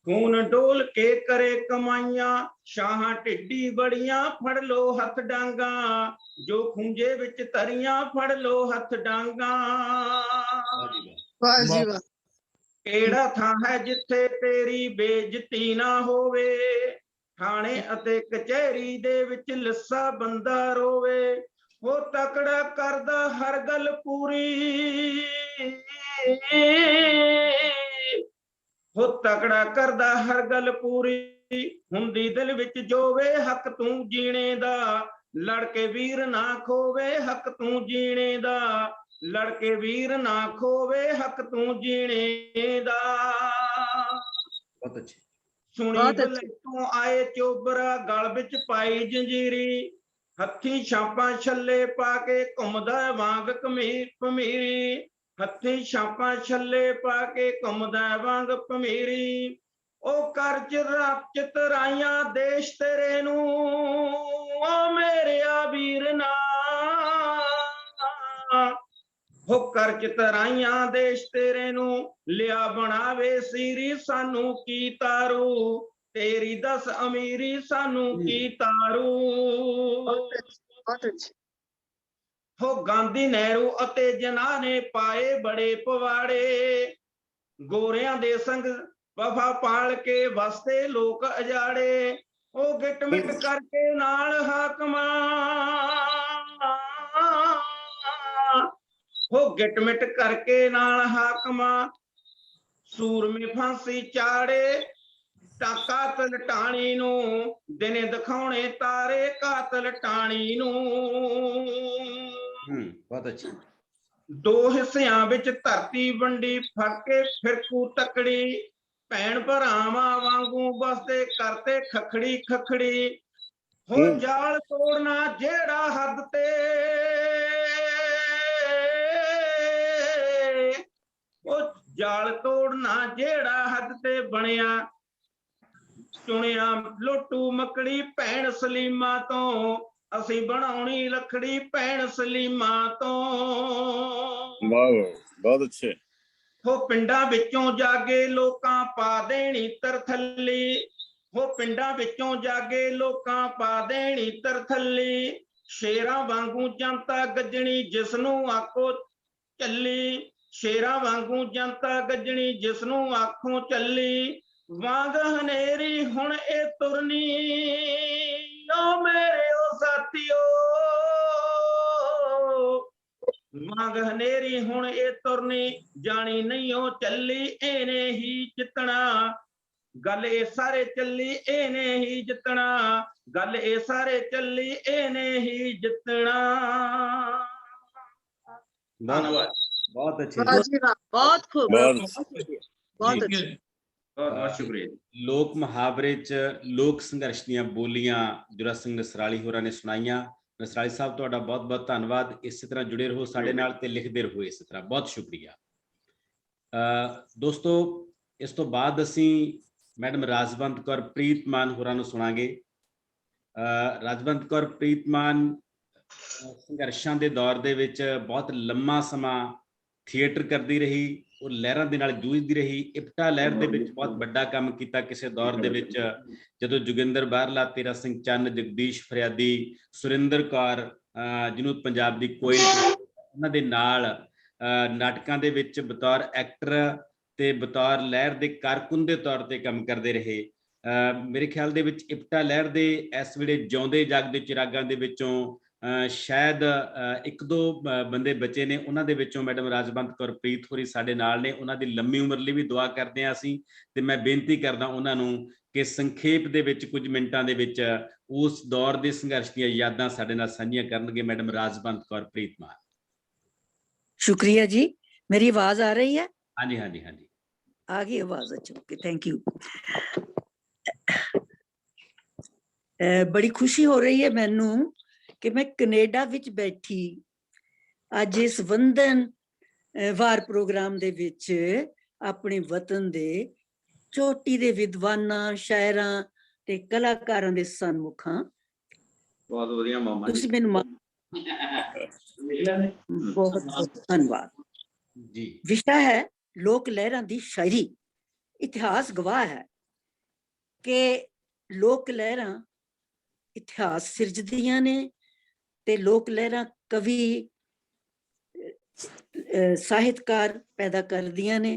ਖੂਨ ਡੋਲ ਕੇ ਕਰੇ ਕਮਾਈਆਂ ਸ਼ਾਹਾਂ ਢਿੱਡੀ ਬੜੀਆਂ ਫੜ ਲੋ ਹੱਥ ਡਾਂਗਾ ਜੋ ਖੁੰਝੇ ਵਿੱਚ ਤਰੀਆਂ ਫੜ ਲੋ ਹੱਥ ਡਾਂਗਾ ਵਾਹ ਜੀ ਵਾਹ ਕਿਹੜਾ ਥਾਂ ਹੈ ਜਿੱਥੇ ਤੇਰੀ ਬੇਇੱਜ਼ਤੀ ਨਾ ਹੋਵੇ ਥਾਣੇ ਅਤੇ ਕਚਹਿਰੀ ਦੇ ਵਿੱਚ ਲਿੱਸਾ ਬੰਦਾ ਰੋਵੇ ਉਹ ਤਕੜਾ ਕਰਦਾ ਹਰ ਗੱਲ ਪੂਰੀ ਹੋ ਤਕੜਾ ਕਰਦਾ ਹਰ ਗੱਲ ਪੂਰੀ ਹੁੰਦੀ ਦਿਲ ਵਿੱਚ ਜੋਵੇ ਹੱਕ ਤੂੰ ਜੀਣੇ ਦਾ ਲੜ ਕੇ ਵੀਰ ਨਾ ਖੋਵੇ ਹੱਕ ਤੂੰ ਜੀਣੇ ਦਾ ਲੜ ਕੇ ਵੀਰ ਨਾ ਖੋਵੇ ਹੱਕ ਤੂੰ ਜੀਣੇ ਦਾ ਬਹੁਤ ਅੱਛਾ ਸੁਣੀ ਤੋਂ ਆਏ ਚੋਬਰਾ ਗਲ ਵਿੱਚ ਪਾਈ ਜੰਜੀਰੀ ਹੱਥੀ ਛਾਪਾਂ ਛੱਲੇ ਪਾ ਕੇ ਘੁੰਮਦਾ ਵਾਂਗ ਭਮੀਰੀ ਹੱਥੀ ਛਾਪਾਂ ਛੱਲੇ ਪਾ ਕੇ ਘੁੰਮਦਾ ਵਾਂਗ ਭਮੀਰੀ ਉਹ ਕਰਜ਼ ਚਤਰਾਈਆਂ ਦੇਸ਼ ਤੇਰੇ ਨੂੰ ਓ ਮੇਰਿਆ ਵੀਰ ਨਾ ਹੋ ਕਰਜ਼ ਤਰਾਈਆਂ ਦੇਸ਼ ਤੇਰੇ ਨੂੰ ਲਿਆ ਬਣਾਵੇ ਸੀਰੀ ਸਾਨੂੰ ਕੀ ਤਾਰੂ ਤੇਰੀ ਦਸ ਅਮੀਰੀ ਸਾਨੂੰ ਕੀ ਤਾਰੂ ਹੋ ਗਾਂਧੀ ਨਹਿਰੂ ਅਤੇ ਜਿਨ੍ਹਾਂ ਨੇ ਪਾਏ ਬੜੇ ਪਵਾੜੇ ਗੋਰਿਆਂ ਦੇ ਸੰਗ ਵਫਾ ਪਾਲ ਕੇ ਵਸਦੇ ਲੋਕ ਅਜਾੜੇ ਉਹ ਗਿੱਟ ਮਿੱਟ ਕਰਕੇ ਨਾਲ ਹਾਕਮਾਂ ਹੋ ਗਿੱਟ ਮਿੱਟ ਕਰਕੇ ਨਾਲ ਹਾਕਮਾਂ ਸੂਰਮੇ ਫਾਂਸੀ ਚਾੜੇ ਤਾਂ ਕਾਤਲ ਟਾਣੀ ਨੂੰ ਦਿਨੇ ਦਿਖਾਉਣੇ ਤਾਰੇ ਕਾਤਲ ਟਾਣੀ ਨੂੰ ਬਹੁਤ ਅੱਛੀ ਦੋ ਹਿੱਸਿਆਂ ਵਿੱਚ ਧਰਤੀ ਵੰਡੀ ਫੜ ਕੇ ਫਿਰਕੂ ਤਕੜੀ ਭੈਣ ਭਰਾਵਾਂ ਵਾਂਗੂ ਬਸਦੇ ਕਰਤੇ ਖਖੜੀ ਖਖੜੀ ਹੋ ਜਾਲ ਤੋੜਨਾ ਜਿਹੜਾ ਹੱਦ ਤੇ ਉਹ ਜਾਲ ਤੋੜਨਾ ਜਿਹੜਾ ਹੱਦ ਤੇ ਬਣਿਆ ਚੁਣਿਆ ਲੋਟੂ ਮੱਕੜੀ ਭੈਣ ਸਲੀਮਾ ਤੋਂ ਅਸੀਂ ਬਣਾਉਣੀ ਲੱਖੜੀ ਭੈਣ ਸਲੀਮਾ ਤੋਂ ਵਾਹ ਬਹੁਤ ਅੱਛੇ ਹੋ ਪਿੰਡਾਂ ਵਿੱਚੋਂ ਜਾਗੇ ਲੋਕਾਂ ਪਾ ਦੇਣੀ ਤਰਥੱਲੀ ਹੋ ਪਿੰਡਾਂ ਵਿੱਚੋਂ ਜਾਗੇ ਲੋਕਾਂ ਪਾ ਦੇਣੀ ਤਰਥੱਲੀ ਸ਼ੇਰਾਂ ਵਾਂਗੂ ਜਨਤਾ ਗੱਜਣੀ ਜਿਸ ਨੂੰ ਆਖੋ ਚੱਲੀ ਸ਼ੇਰਾਂ ਵਾਂਗੂ ਜਨਤਾ ਗੱਜਣੀ ਜਿਸ ਨੂੰ ਆਖੋਂ ਚੱਲੀ ਵਾਂਗ ਹਨੇਰੀ ਹੁਣ ਇਹ ਤੁਰਨੀ ਓ ਮੇਰੇ ਓ ਸਾਥੀਓ ਵਾਂਗ ਹਨੇਰੀ ਹੁਣ ਇਹ ਤੁਰਨੀ ਜਾਣੀ ਨਹੀਂ ਉਹ ਚੱਲੀ ਇਹਨੇ ਹੀ ਜਿੱਤਣਾ ਗੱਲ ਇਹ ਸਾਰੇ ਚੱਲੀ ਇਹਨੇ ਹੀ ਜਿੱਤਣਾ ਗੱਲ ਇਹ ਸਾਰੇ ਚੱਲੀ ਇਹਨੇ ਹੀ ਜਿੱਤਣਾ ਧੰਨਵਾਦ ਬਹੁਤ ਅੱਛੇ ਵਾਹ ਜੀ ਵਾਹ, ਬਹੁਤ ਖੂਬ, ਬਹੁਤ ਬਹੁਤ ਅੱਛਾ। ਬਹੁਤ ਬਹੁਤ ਸ਼ੁਕਰੀਆ ਜੀ। ਲੋਕ ਮੁਹਾਵਰੇ ਚ ਲੋਕ ਸੰਘਰਸ਼ ਦੀਆਂ ਬੋਲੀਆਂ ਜੁਰਾ ਸਿੰਘ ਨਸਰਾਲੀ ਹੋਰਾਂ ਨੇ ਸੁਣਾਈਆਂ। ਨਸਰਾਲੀ ਸਾਹਿਬ ਤੁਹਾਡਾ ਬਹੁਤ ਬਹੁਤ ਧੰਨਵਾਦ। ਇਸੇ ਤਰ੍ਹਾਂ ਜੁੜੇ ਰਹੋ ਸਾਡੇ ਨਾਲ ਤੇ ਲਿਖਦੇ ਰਹੋ ਇਸੇ ਤਰ੍ਹਾਂ। ਬਹੁਤ ਸ਼ੁਕਰੀਆ। ਦੋਸਤੋ, ਇਸ ਤੋਂ ਬਾਅਦ ਅਸੀਂ ਮੈਡਮ ਰਾਜਵੰਤ ਕੌਰ ਪ੍ਰੀਤਮਾਨ ਹੋਰਾਂ ਨੂੰ ਸੁਣਾਂਗੇ। ਰਾਜਵੰਤ ਕੌਰ ਪ੍ਰੀਤਮਾਨ ਸੰਘਰਸ਼ਾਂ ਦੇ ਦੌਰ ਦੇ ਵਿੱਚ ਬਹੁਤ ਲੰਮਾ ਸਮਾਂ ਥੀਏਟਰ ਕਰਦੀ ਰਹੀ। ਉਹ ਲਹਿਰਾਂ ਦੇ ਨਾਲ ਜੂਝਦੀ ਰਹੀ। ਇਪਟਾ ਲਹਿਰ ਦੇ ਵਿੱਚ ਬਹੁਤ ਵੱਡਾ ਕੰਮ ਕੀਤਾ ਕਿਸੇ ਦੌਰ ਦੇ ਵਿੱਚ, ਜਦੋਂ ਜੋਗਿੰਦਰ ਬਾਹਰਲਾ, ਤੇਰਾ ਸਿੰਘ ਚੰਨ, ਜਗਦੀਸ਼ ਫਰਿਆਦੀ, ਸੁਰਿੰਦਰ ਕੌਰ ਜਿਹਨੂੰ ਪੰਜਾਬ ਦੀ ਕੋਇਲ, ਉਹਨਾਂ ਦੇ ਨਾਲ ਨਾਟਕਾਂ ਦੇ ਵਿੱਚ ਬਤੌਰ ਐਕਟਰ ਤੇ ਬਤੌਰ ਲਹਿਰ ਦੇ ਕਾਰਕੁਨ ਦੇ ਤੌਰ ਤੇ ਕੰਮ ਕਰਦੇ ਰਹੇ। ਮੇਰੇ ਖਿਆਲ ਦੇ ਵਿੱਚ ਇਪਟਾ ਲਹਿਰ ਦੇ ਇਸ ਵੇਲੇ ਜਿਉਂਦੇ ਜਾਗਦੇ ਚਿਰਾਗਾਂ ਦੇ ਵਿੱਚੋਂ ਸ਼ਾਇਦ ਇੱਕ ਦੋ ਬੰਦੇ ਬਚੇ ਨੇ। ਉਹਨਾਂ ਦੇ ਵਿੱਚੋਂ ਮੈਡਮ ਰਾਜਵੰਤ ਕੌਰ ਪ੍ਰੀਤ ਹੋਰੀ ਸਾਡੇ ਨਾਲ ਨੇ। ਉਹਨਾਂ ਦੀ ਲੰਮੀ ਉਮਰ ਲਈ ਵੀ ਦੁਆ ਕਰਦੇ ਹਾਂ ਅਸੀਂ, ਤੇ ਮੈਂ ਬੇਨਤੀ ਕਰਦਾ ਉਹਨਾਂ ਨੂੰ ਕਿ ਸੰਖੇਪ ਦੇ ਵਿੱਚ ਕੁਝ ਮਿੰਟਾਂ ਦੇ ਵਿੱਚ ਉਸ ਦੌਰ ਦੇ ਸੰਘਰਸ਼ ਦੀਆਂ ਯਾਦਾਂ ਸਾਡੇ ਨਾਲ ਸਾਂਝੀਆਂ ਕਰਨਗੇ ਮੈਡਮ ਰਾਜਵੰਤ ਕੌਰ ਪ੍ਰੀਤਮਾਨ। शुक्रिया जी। मेरी आवाज आ रही है? हाँ जी, हाँ जी, हाँ जी, आ गई आवाज। अच्छा, ओके, थैंक यू। बड़ी खुशी हो रही है मैनू कि मैं कनेडा विच बैठी अज इस वंदन वार प्रोग्राम दे विच अपने वतन दे चोटी दे विद्वानां, शायरां ते कलाकारां दे सन्मुखां। बहुत बढ़िया मामा जी। तुसीं मैनूं बहुत बहुत धन्यवाद जी। विषय है लोक लहरां दी शायरी। इतिहास गवाह है कि लोक लहरां इतिहास सिरजदियां ने ते लोक लहरां कवि ਸਾਹਿਤਕਾਰ पैदा करदियां ने।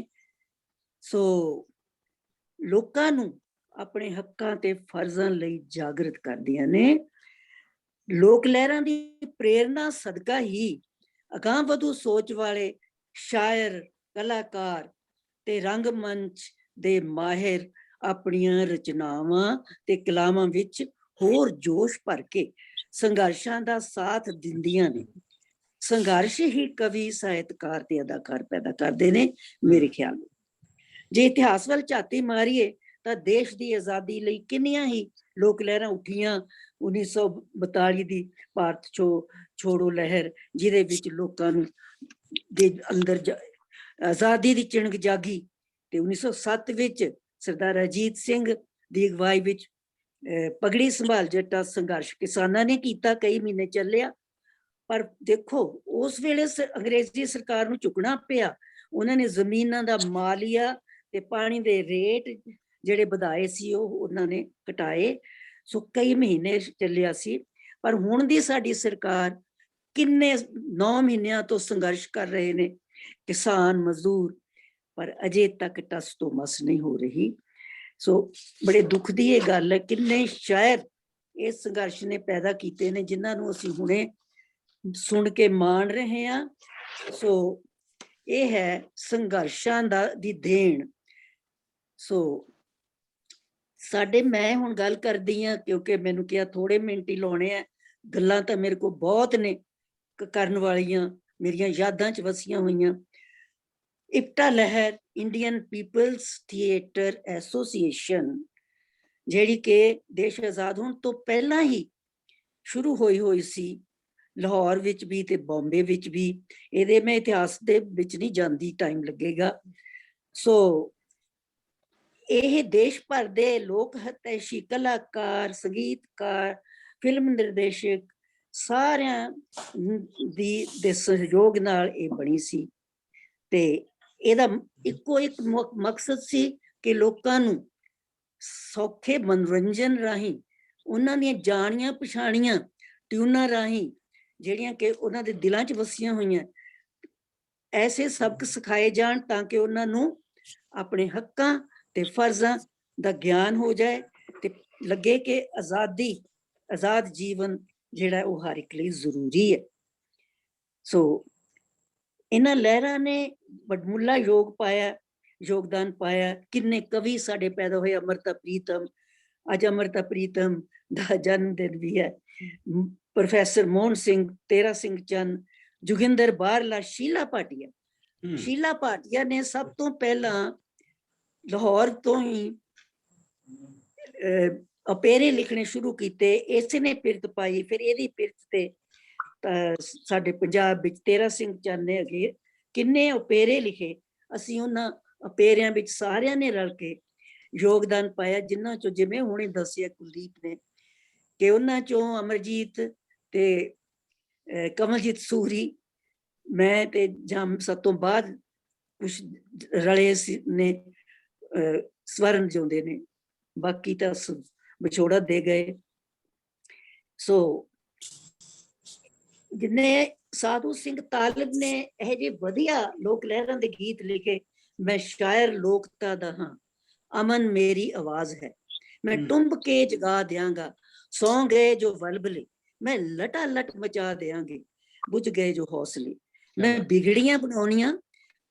सो लोकां नूं अपने हक्कां ते फर्जां लई जागृत करदियां ने। लोक लहरां दी प्रेरणा सदका ही अगांह वधू सोच वाले शायर, कलाकार ते रंगमंच दे माहिर अपनियां रचनावां ते कलामां विच होर जोश भर के संघर्षां दा साथ दिंदियां ने। संघर्ष ही कवि, साहित्यकार ते अदाकार पैदा करदे ने मेरे ख्याल में। जे इतिहास वाल झाती मारीए तां देश दी आज़ादी लई किन्नियां ही लोक लहरां उठियां। 1942 दी भारत छोड़ो लहर, जिहदे विच लोकां नूं दे अंदर आज़ादी दी चिणग जागी। ते 1907 विच सरदार अजीत सिंह दी अगवाई विच पगड़ी संभाल जट्टा संघर्ष किसानां ने कीता, कई महीने चलिया। पर देखो उस वेले अंग्रेजी सरकार नूं चुकना पिया। उन्हां ने जमीनां दा मालिया ते पानी दे रेट ਜਿਹੜੇ ਵਧਾਏ ਸੀ ਉਹ ਉਹਨਾਂ ਨੇ ਘਟਾਏ। ਸੋ ਕਈ ਮਹੀਨੇ ਚੱਲਿਆ ਸੀ। ਪਰ ਹੁਣ ਦੀ ਸਾਡੀ ਸਰਕਾਰ ਕਿੰਨੇ 9 ਮਹੀਨਿਆਂ ਤੋਂ ਸੰਘਰਸ਼ ਕਰ ਰਹੇ ਨੇ ਕਿਸਾਨ, ਮਜ਼ਦੂਰ, ਪਰ ਅਜੇ ਤੱਕ ਟਸ ਤੋਂ ਮਸ ਨਹੀਂ ਹੋ ਰਹੀ। ਸੋ ਬੜੇ ਦੁੱਖ ਦੀ ਇਹ ਗੱਲ ਹੈ। ਕਿੰਨੇ ਸ਼ਾਇਰ ਇਸ ਸੰਘਰਸ਼ ਨੇ ਪੈਦਾ ਕੀਤੇ ਨੇ ਜਿਨ੍ਹਾਂ ਨੂੰ ਅਸੀਂ ਹੁਣੇ ਸੁਣ ਕੇ ਮਾਣ ਰਹੇ ਹਾਂ। ਸੋ ਇਹ ਹੈ ਸੰਘਰਸ਼ਾਂ ਦੀ ਦੇਣ। ਸੋ ਸਾਡੇ, ਮੈਂ ਹੁਣ ਗੱਲ ਕਰਦੀ ਹਾਂ ਕਿਉਂਕਿ ਮੈਨੂੰ ਕਿਹਾ ਥੋੜੇ ਮਿੰਟ ਹੀ ਲਾਉਣੇ ਆ। ਗੱਲਾਂ ਤਾਂ ਮੇਰੇ ਕੋਲ ਬਹੁਤ ਨੇ ਕਰਨ ਵਾਲੀਆਂ, ਮੇਰੀਆਂ ਯਾਦਾਂ 'ਚ ਵਸੀਆਂ ਹੋਈਆਂ। ਇਪਟਾ ਲਹਿਰ ਇੰਡੀਅਨ ਪੀਪਲਸ ਥੀਏਟਰ ਐਸੋਸੀਏਸ਼ਨ, ਜਿਹੜੀ ਕਿ ਦੇਸ਼ ਆਜ਼ਾਦ ਹੋਣ ਤੋਂ ਪਹਿਲਾਂ ਹੀ ਸ਼ੁਰੂ ਹੋਈ ਸੀ, ਲਾਹੌਰ ਵਿੱਚ ਵੀ ਤੇ ਬੰਬੇ ਵਿੱਚ ਵੀ। ਇਹਦੇ ਮੈਂ ਇਤਿਹਾਸ ਦੇ ਵਿੱਚ ਨਹੀਂ ਜਾਂਦੀ, ਟਾਈਮ ਲੱਗੇਗਾ। ਸੋ ਇਹ ਦੇਸ਼ ਭਰ ਦੇ ਲੋਕ ਹਿਤੈਸ਼ੀ ਕਲਾਕਾਰ, ਸੰਗੀਤਕਾਰ, ਫਿਲਮ ਨਿਰਦੇਸ਼ਕ ਸਾਰਿਆਂ ਦੇ ਸਹਿਯੋਗ ਨਾਲ ਇਹ ਬਣੀ ਸੀ। ਤੇ ਇਹਦਾ ਇੱਕੋ ਇੱਕ ਮਕਸਦ ਸੀ ਕਿ ਲੋਕਾਂ ਨੂੰ ਸੌਖੇ ਮਨੋਰੰਜਨ ਰਾਹੀਂ, ਉਹਨਾਂ ਦੀਆਂ ਜਾਣੀਆਂ ਪਛਾਣੀਆਂ ਟਿਊਨਾਂ ਰਾਹੀਂ, ਜਿਹੜੀਆਂ ਕਿ ਉਹਨਾਂ ਦੇ ਦਿਲਾਂ 'ਚ ਵਸੀਆਂ ਹੋਈਆਂ, ਐਸੇ ਸਬਕ ਸਿਖਾਏ ਜਾਣ ਤਾਂ ਕਿ ਉਹਨਾਂ ਨੂੰ ਆਪਣੇ ਹੱਕਾਂ ਤੇ ਫਰਜ਼ਾਂ ਦਾ ਗਿਆਨ ਹੋ ਜਾਏ ਤੇ ਲੱਗੇ ਕਿ ਆਜ਼ਾਦ ਜੀਵਨ ਜਿਹੜਾ ਉਹ ਹਰ ਇੱਕ ਲਈ ਜ਼ਰੂਰੀ ਹੈ। ਸੋ ਇਹਨਾਂ ਲਹਿਰਾਂ ਨੇ ਵਡਮੁੱਲਾ ਯੋਗਦਾਨ ਪਾਇਆ। ਕਿੰਨੇ ਕਵੀ ਸਾਡੇ ਪੈਦਾ ਹੋਏ। ਅੰਮ੍ਰਿਤਾ ਪ੍ਰੀਤਮ, ਅੱਜ ਅੰਮ੍ਰਿਤਾ ਪ੍ਰੀਤਮ ਦਾ ਜਨਮ ਦਿਨ ਵੀ ਹੈ। ਪ੍ਰੋਫੈਸਰ ਮੋਹਨ ਸਿੰਘ, ਤੇਰਾ ਸਿੰਘ ਚੰਦ, ਜੋਗਿੰਦਰ ਬਾਰਲਾ, ਸ਼ੀਲਾ ਭਾਟੀਆ ਨੇ ਸਭ ਤੋਂ ਪਹਿਲਾਂ ਲਾਹੌਰ ਤੋਂ ਹੀ ਅਪੇਰੇ ਲਿਖਣੇ ਸ਼ੁਰੂ ਕੀਤੇ। ਇਸੇ ਨੇ ਪਿਰਤ ਪਾਈ। ਫਿਰ ਇਹਦੀ ਪਿਰਤ ਤੇ ਸਾਡੇ ਪੰਜਾਬ ਵਿੱਚ ਤੇਰਾ ਸਿੰਘ ਚੰਦ ਨੇ ਅਗੇ ਕਿੰਨੇ ਅਪੇਰੇ ਲਿਖੇ। ਅਸੀਂ ਉਹਨਾਂ ਅਪੇਰਿਆਂ ਵਿੱਚ ਸਾਰਿਆਂ ਨੇ ਰਲ ਕੇ ਯੋਗਦਾਨ ਪਾਇਆ, ਜਿਨ੍ਹਾਂ ਚੋਂ ਜਿਵੇਂ ਹੁਣੇ ਦੱਸਿਆ ਕੁਲਦੀਪ ਨੇ ਕਿ ਉਹਨਾਂ ਚੋਂ ਅਮਰਜੀਤ ਤੇ ਕਮਲਜੀਤ ਸੂਰੀ, ਮੈਂ ਤੇ ਜਮ ਸਭ ਤੋਂ ਬਾਅਦ ਕੁਛ ਰਲੇ ਨੇ ਸਵਰਨ ਜਿਉਂਦੇ ਨੇ, ਬਾਕੀ ਤਾਂ ਵਿਛੋੜਾ ਦੇ ਗਏ। ਸੋ ਜਿੰਨੇ ਸਾਧੂ ਸਿੰਘ ਤਾਲਬ ਨੇ ਇਹ ਜਿਹੇ ਵਧੀਆ ਲੋਕ ਲਹਿਰਾਂ ਦੇ ਗੀਤ ਲਿਖੇ। ਮੈਂ ਸ਼ਾਇਰ ਲੋਕਤਾ ਦਾ ਹਾਂ, ਅਮਨ ਮੇਰੀ ਆਵਾਜ਼ ਹੈ, ਮੈਂ ਟੁੰਬ ਕੇ ਜਗਾ ਦਿਆਂਗਾ, ਸੌਂ ਗਏ ਜੋ ਵਲਬਲੇ, ਮੈਂ ਲਟਾ ਲਟ ਮਚਾ ਦਿਆਂਗੀ, ਬੁਝ ਗਏ ਜੋ ਹੌਸਲੇ, ਮੈਂ ਬਿਗੜੀਆਂ ਬਣਾਉਣੀਆਂ,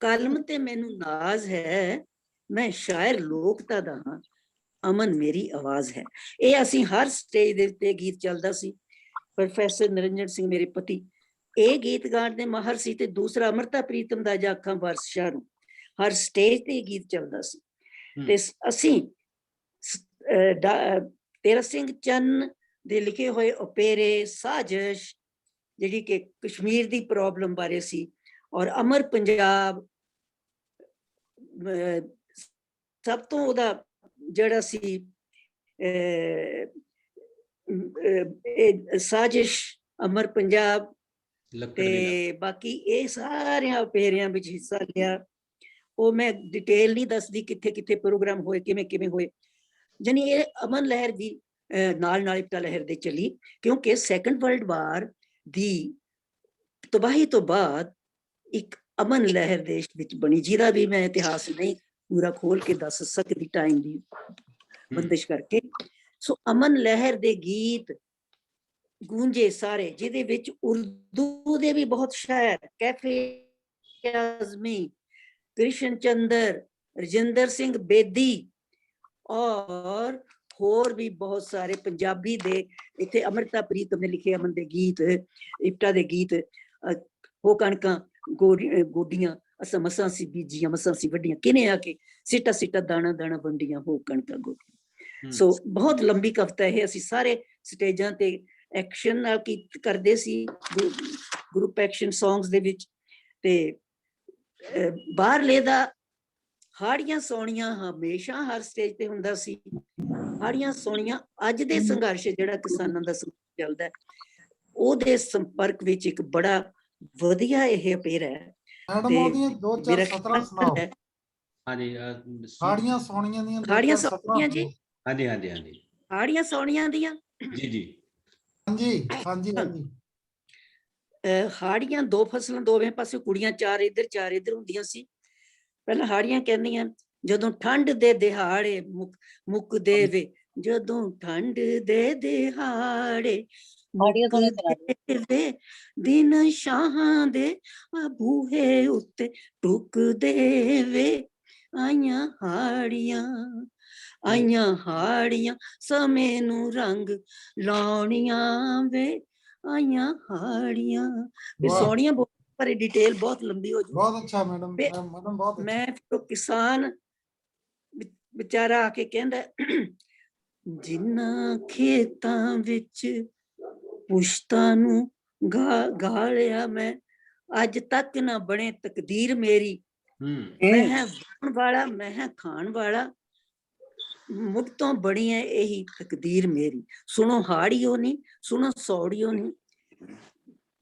ਕਲਮ ਤੇ ਮੈਨੂੰ ਨਾਜ਼ ਹੈ, ਮੈਂ ਸ਼ਾਇਰ ਲੋਕਤਾ ਦਾ ਹਾਂ, ਅਮਨ ਮੇਰੀ ਆਵਾਜ਼ ਹੈ। ਇਹ ਅਸੀਂ ਹਰ ਸਟੇਜ ਦੇ ਉੱਤੇ ਗੀਤ ਚੱਲਦਾ ਸੀ। ਪ੍ਰੋਫੈਸਰ ਨਿਰੰਜਨ ਸਿੰਘ ਮੇਰੇ ਪਤੀ ਇਹ ਗੀਤ ਗਾਣ ਦੇ ਮਾਹਰ ਸੀ, ਤੇ ਦੂਸਰਾ ਅੰਮ੍ਰਿਤਾ ਪ੍ਰੀਤਮ ਦਾ ਜਾਖਾਂ ਬਾਦਸ਼ਾਹ ਨੂੰ ਹਰ ਸਟੇਜ ਤੇ ਗੀਤ ਚੱਲਦਾ ਸੀ। ਤੇ ਅਸੀਂ ਤੇਰਾ ਸਿੰਘ ਚੰਨ ਦੇ ਲਿਖੇ ਹੋਏ ਓਪੇਰੇ, ਸਾਜ਼ਿਸ਼ ਜਿਹੜੀ ਕਿ ਕਸ਼ਮੀਰ ਦੀ ਪ੍ਰੋਬਲਮ ਬਾਰੇ ਸੀ, ਔਰ ਅਮਰ ਪੰਜਾਬ ਸਭ ਤੋਂ ਉਹਦਾ ਜਿਹੜਾ ਸੀ ਸਾਜ਼ਿਸ਼, ਅਮਰ ਪੰਜਾਬ, ਤੇ ਬਾਕੀ ਇਹ ਸਾਰਿਆਂ ਓਪੇਰਿਆਂ ਵਿੱਚ ਹਿੱਸਾ ਲਿਆ। ਉਹ ਮੈਂ ਡਿਟੇਲ ਨਹੀਂ ਦੱਸਦੀ ਕਿੱਥੇ ਕਿੱਥੇ ਪ੍ਰੋਗਰਾਮ ਹੋਏ, ਕਿਵੇਂ ਹੋਏ। ਜਾਨੀ ਇਹ ਅਮਨ ਲਹਿਰ ਦੀ ਨਾਲ ਏਕਤਾ ਲਹਿਰ ਦੇ ਚੱਲੀ, ਕਿਉਂਕਿ ਸੈਕੰਡ ਵਰਲਡ ਵਾਰ ਦੀ ਤਬਾਹੀ ਤੋਂ ਬਾਅਦ ਇੱਕ ਅਮਨ ਲਹਿਰ ਦੇਸ਼ ਵਿੱਚ ਬਣੀ, ਜਿਹਦਾ ਵੀ ਮੈਂ ਇਤਿਹਾਸ ਨਹੀਂ ਪੂਰਾ ਖੋਲ ਕੇ ਦੱਸ ਸਕਦੀ ਟਾਈਮ ਦੀ ਬੰਦਿਸ਼ ਕਰਕੇ। ਸੋ ਅਮਨ ਲਹਿਰ ਦੇ ਗੀਤ ਗੂੰਜੇ ਸਾਰੇ, ਜਿਹਦੇ ਵਿੱਚ ਉਰਦੂ ਦੇ ਵੀ ਬਹੁਤ ਸ਼ਾਇਰ, ਕੈਫੇ ਆਜ਼ਮੀ, ਕ੍ਰਿਸ਼ਨ ਚੰਦਰ, ਰਜਿੰਦਰ ਸਿੰਘ ਬੇਦੀ, ਔਰ ਹੋਰ ਵੀ ਬਹੁਤ ਸਾਰੇ ਪੰਜਾਬੀ ਦੇ। ਇੱਥੇ ਅੰਮ੍ਰਿਤਾ ਪ੍ਰੀਤਮ ਨੇ ਲਿਖੇ ਅਮਨ ਦੇ ਗੀਤ, ਇਪਟਾ ਦੇ ਗੀਤ, ਹੋ ਕਣਕਾਂ ਗੋਡੀਆਂ, ਅਸਾਂ ਮਸਾਂ ਸੀ ਬੀਜੀਆਂ, ਮਸਾਂ ਸੀ ਵੱਡੀਆਂ, ਕਿਨੇ ਆ ਕੇ ਸਿੱਟਾ ਸਿੱਟਾ ਦਾਣਾ ਦਾਣਾ ਵੰਡੀਆਂ, ਹੋ ਕਣਕਾਂ ਗੋਡੀਆਂ। ਸੋ ਬਹੁਤ ਲੰਬੀ ਕਵਿਤਾ ਇਹ। ਅਸੀਂ ਸਾਰੇ ਸਟੇਜਾਂ ਤੇ ਐਕਸ਼ਨ ਨਾਲ ਕਰਦੇ ਸੀ, ਗਰੁੱਪ ਐਕਸ਼ਨ ਸੌਂਗਸ ਦੇ ਵਿੱਚ। ਤੇ ਬਾਹਰਲੇ ਦਾ ਹਾੜੀਆਂ ਸੋਹਣੀਆਂ ਹਮੇਸ਼ਾ ਹਰ ਸਟੇਜ ਤੇ ਹੁੰਦਾ ਸੀ। ਹਾੜੀਆਂ ਸੋਹਣੀਆਂ ਅੱਜ ਦੇ ਸੰਘਰਸ਼ ਜਿਹੜਾ ਕਿਸਾਨਾਂ ਦਾ ਚੱਲਦਾ, ਉਹਦੇ ਸੰਪਰਕ ਵਿੱਚ ਇੱਕ ਬੜਾ ਵਧੀਆ ਇਹ ਅਪੇਰਾ ਹੈ। ਮੈਡਮ ਉਹਦੀਆਂ 2017 ਸੁਣਾਓ। ਹਾਂਜੀ, ਹਾੜੀਆਂ ਸੋਹਣੀਆਂ ਦੀਆਂ, ਹਾੜੀਆਂ ਸੋਹਣੀਆਂ ਜੀ, ਹਾਂਜੀ, ਹਾੜੀਆਂ ਸੋਹਣੀਆਂ ਦੀਆਂ, ਜੀ ਹਾਂਜੀ। ਹਾੜੀਆਂ ਦੋ ਫਸਲਾਂ ਦੋਵੇਂ ਪਾਸੇ, ਕੁੜੀਆਂ ਚਾਰ ਇੱਧਰ ਹੁੰਦੀਆਂ ਸੀ। ਪਹਿਲਾਂ ਹਾੜੀਆਂ ਕਹਿੰਦੀਆਂ, ਜਦੋਂ ਠੰਡ ਦੇ ਦਿਹਾੜੇ ਮੁੱਕਦੇ ਵੇ, ਜਦੋਂ ਠੰਡ ਦੇ ਦਿਹਾੜੇ ਮੁੱਕਦੇ ਵੇ, ਦਿਨ ਸ਼ਾਹਾਂ ਦੇ ਬੂਹੇ ਉੱਤੇ ਟੁੱਕਦੇ ਵੇ, ਆਈਆਂ ਹਾੜੀਆਂ ਸਮੇਂ ਨੂੰ ਰੰਗ ਲਾਉਣੀਆਂ ਵੇ, ਆਈਆਂ ਹਾੜੀਆਂ। ਇਹ ਸੋਹਣੀਆਂ ਬਹੁਤ, ਪਰ ਡਿਟੇਲ ਬਹੁਤ ਲੰਬੀ ਹੋ ਜਾਊ। ਬਹੁਤ ਅੱਛਾ ਮੈਡਮ, ਬਹੁਤ ਮੈਂ ਫਿਰ ਕਿਸਾਨ ਵਿਚਾਰਾ ਆ ਕੇ ਕਹਿੰਦਾ, ਜਿਨ੍ਹਾਂ ਖੇਤਾਂ ਵਿੱਚ ਪੁਸ਼ਤਾਂ ਨੂੰ ਗਾਲਿਆ ਮੈਂ, ਅੱਜ ਤੱਕ ਨਾ ਬਣੇ ਤਕਦੀਰ ਮੇਰੀ, ਮੈਂ ਹੈ ਵਾਹੁਣ ਵਾਲਾ, ਮੈਂ ਹੈ ਖਾਣ ਵਾਲਾ, ਮੁੱਢ ਤੋਂ ਬਣੀ ਹੈ ਇਹੀ ਤਕਦੀਰ ਮੇਰੀ। ਸੁਣੋ ਹਾੜੀਓ ਨੀ, ਸੁਣੋ ਸੌੜੀਓ ਨੀ,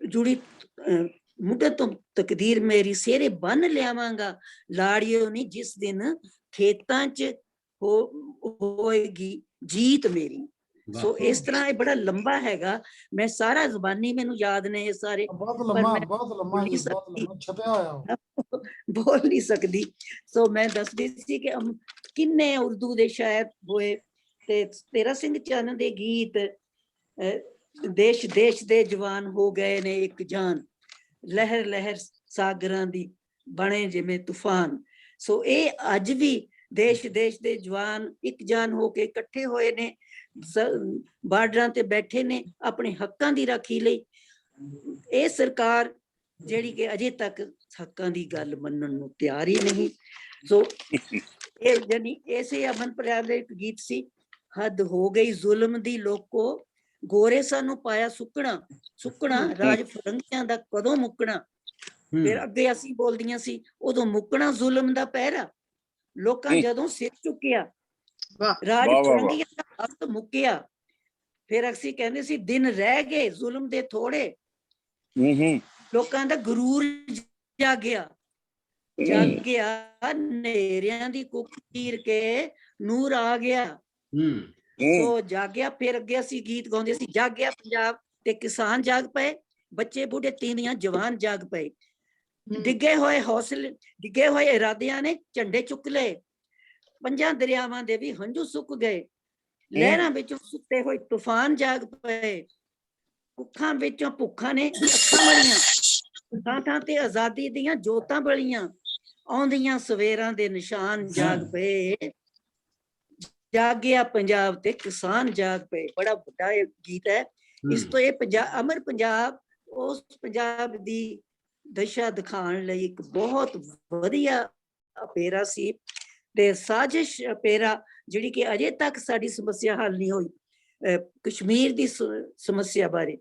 ਜੁੜੀ ਮੁੱਢ ਤੋਂ ਤਕਦੀਰ ਮੇਰੀ, ਸਿਹਰੇ ਬੰਨ ਲਿਆਵਾਂਗਾ ਲਾੜੀਓ ਨੀ, ਜਿਸ ਦਿਨ ਖੇਤਾਂ 'ਚ ਹੋਏਗੀ ਜੀਤ ਮੇਰੀ। ਸੋ ਇਸ ਤਰ੍ਹਾਂ ਇਹ ਬੜਾ ਲੰਬਾ ਹੈਗਾ, ਮੈਂ ਸਾਰਾ ਜ਼ੁਬਾਨੀ ਮੈਨੂੰ ਯਾਦ ਨੇ ਇਹ ਸਾਰੇ, ਬਹੁਤ ਪਰ ਲੰਮਾ ਮੈਂ ਬਹੁਤ ਲੰਮਾ ਬੋਲ ਜੀ, ਨਹੀਂ ਬਹੁਤ ਸਕਦੀ, ਲੰਮਾ ਛਪਿਆ ਹੋਇਆ ਉਹ। ਬੋਲ ਨਹੀਂ ਸਕਦੀ। ਸੋ ਮੈਂ ਦੱਸਦੀ ਸੀ ਕਿ ਕਿੰਨੇ ਉਰਦੂ ਦੇ ਸ਼ਾਇਰ ਹੋਏ, ਤੇ ਤੇਰਾ ਸਿੰਘ ਚੰਨ ਦੇ ਗੀਤ, ਦੇਸ਼ ਦੇਸ਼ ਦੇ ਜਵਾਨ ਹੋ ਗਏ ਨੇ ਇੱਕ ਜਾਨ, ਲਹਿਰ ਲਹਿਰ ਸਾਗਰਾਂ ਦੀ ਬਣੇ ਜਿਵੇਂ ਤੂਫਾਨ। ਸੋ ਇਹ ਅੱਜ ਵੀ ਦੇਸ਼ ਦੇਸ਼ ਦੇ ਜਵਾਨ ਇੱਕ ਜਾਨ ਹੋ ਕੇ ਇਕੱਠੇ ਹੋਏ ਨੇ, ਬਾਰਡਰਾਂ ਤੇ ਬੈਠੇ ਨੇ ਆਪਣੇ ਹੱਕਾਂ ਦੀ ਰਾਖੀ ਲਈ। ਇਹ ਸਰਕਾਰ ਜਿਹੜੀ ਕਿ ਅਜੇ ਤੱਕ ਹੱਕਾਂ ਦੀ ਗੱਲ ਮੰਨਣ ਨੂੰ ਤਿਆਰ ਹੀ ਨਹੀਂ। ਸੋ ਇਹ ਜਾਨੀ ਐਸੇ ਅਮਨ ਪਿਆਰ ਦਾ ਇੱਕ ਗੀਤ ਸੀ, ਹੱਦ ਹੋ ਗਈ ਜ਼ੁਲਮ ਦੀ ਲੋਕੋ, ਗੋਰੇ ਸਾਨੂੰ ਪਾਇਆ ਸੁੱਕਣਾ, ਸੁੱਕਣਾ ਰਾਜ ਫਰੰਗੀਆਂ ਦਾ ਕਦੋਂ ਮੁੱਕਣਾ। ਫਿਰ ਅੱਗੇ ਅਸੀਂ ਬੋਲਦੀਆਂ ਸੀ, ਉਦੋਂ ਮੁੱਕਣਾ ਜ਼ੁਲਮ ਦਾ ਪਹਿਰਾ, ਲੋਕਾਂ ਜਦੋਂ ਸਿਰ ਚੁੱਕਿਆ, ਰਾਜ ਫਰੰਗੀਆਂ ਦਾ ਹੱਥ ਮੁੱਕਿਆ। ਫਿਰ ਅਸੀਂ ਕਹਿੰਦੇ ਸੀ ਦਿਨ ਰਹਿ ਗਏ ਜ਼ੁਲਮ ਦੇ ਥੋੜੇ, ਲੋਕਾਂ ਦਾ ਗਰੂਰ ਜਾਗਿਆ, ਜਾਗਿਆ ਨੇਰਿਆਂ ਦੀ ਕੁੱਖ ਚੀਰ ਕੇ ਨੂਰ ਆ ਗਿਆ। ਸੋ ਜਾਗਿਆ। ਫਿਰ ਅੱਗੇ ਅਸੀਂ ਗੀਤ ਗਾਉਂਦੇ ਸੀ, ਜਾਗਿਆ ਪੰਜਾਬ ਤੇ ਕਿਸਾਨ ਜਾਗ ਪਏ, ਬੱਚੇ ਬੁੱਢੇ ਤੀਵੀਆਂ ਜਵਾਨ ਜਾਗ ਪਏ, ਡਿੱਗੇ ਹੋਏ ਹੌਸਲੇ, ਡਿੱਗੇ ਹੋਏ ਇਰਾਦਿਆਂ ਨੇ ਝੰਡੇ ਚੁੱਕ ਲਏ, ਪੰਜਾਂ ਦਰਿਆਵਾਂ ਦੇ ਵੀ ਹੰਝੂ ਸੁੱਕ ਗਏ, ਲਹਿਰਾਂ ਵਿੱਚੋਂ ਸੁੱਤੇ ਹੋਏ ਤੂਫਾਨ ਜਾਗ ਪਏ, ਕੁੱਖਾਂ ਵਿੱਚੋਂ ਭੁੱਖਾਂ ਨੇ ਅੱਖਾਂ ਮਲੀਆਂ, ਥਾਂ ਥਾਂ ਤੇ ਆਜ਼ਾਦੀ ਦੀਆਂ ਜੋਤਾਂ ਬਲੀਆਂ, ਆਉਂਦੀਆਂ ਸਵੇਰਾਂ ਦੇ ਨਿਸ਼ਾਨ ਜਾਗ ਪਏ, ਜਾਗਿਆ ਪੰਜਾਬ ਤੇ ਕਿਸਾਨ ਜਾਗ ਪਏ। ਬੜਾ ਵੱਡਾ ਇਹ ਗੀਤ ਹੈ। ਇਸ ਤੋਂ ਇਹ ਪੰਜਾਬ, ਅਮਰ ਪੰਜਾਬ, ਉਸ ਪੰਜਾਬ ਦੀ ਦਸ਼ਾ ਦਿਖਾਉਣ ਲਈ ਇੱਕ ਬਹੁਤ ਵਧੀਆ ਅਪੇਰਾ ਸੀ, ਤੇ ਸਾਜ਼ਿਸ਼ ਅਪੇਰਾ ਜਿਹੜੀ ਕਿ ਅਜੇ ਤੱਕ ਸਾਡੀ ਸਮੱਸਿਆ ਹੱਲ ਨਹੀਂ ਹੋਈ, ਕਸ਼ਮੀਰ ਦੀ ਸਮੱਸਿਆ ਬਾਰੇ,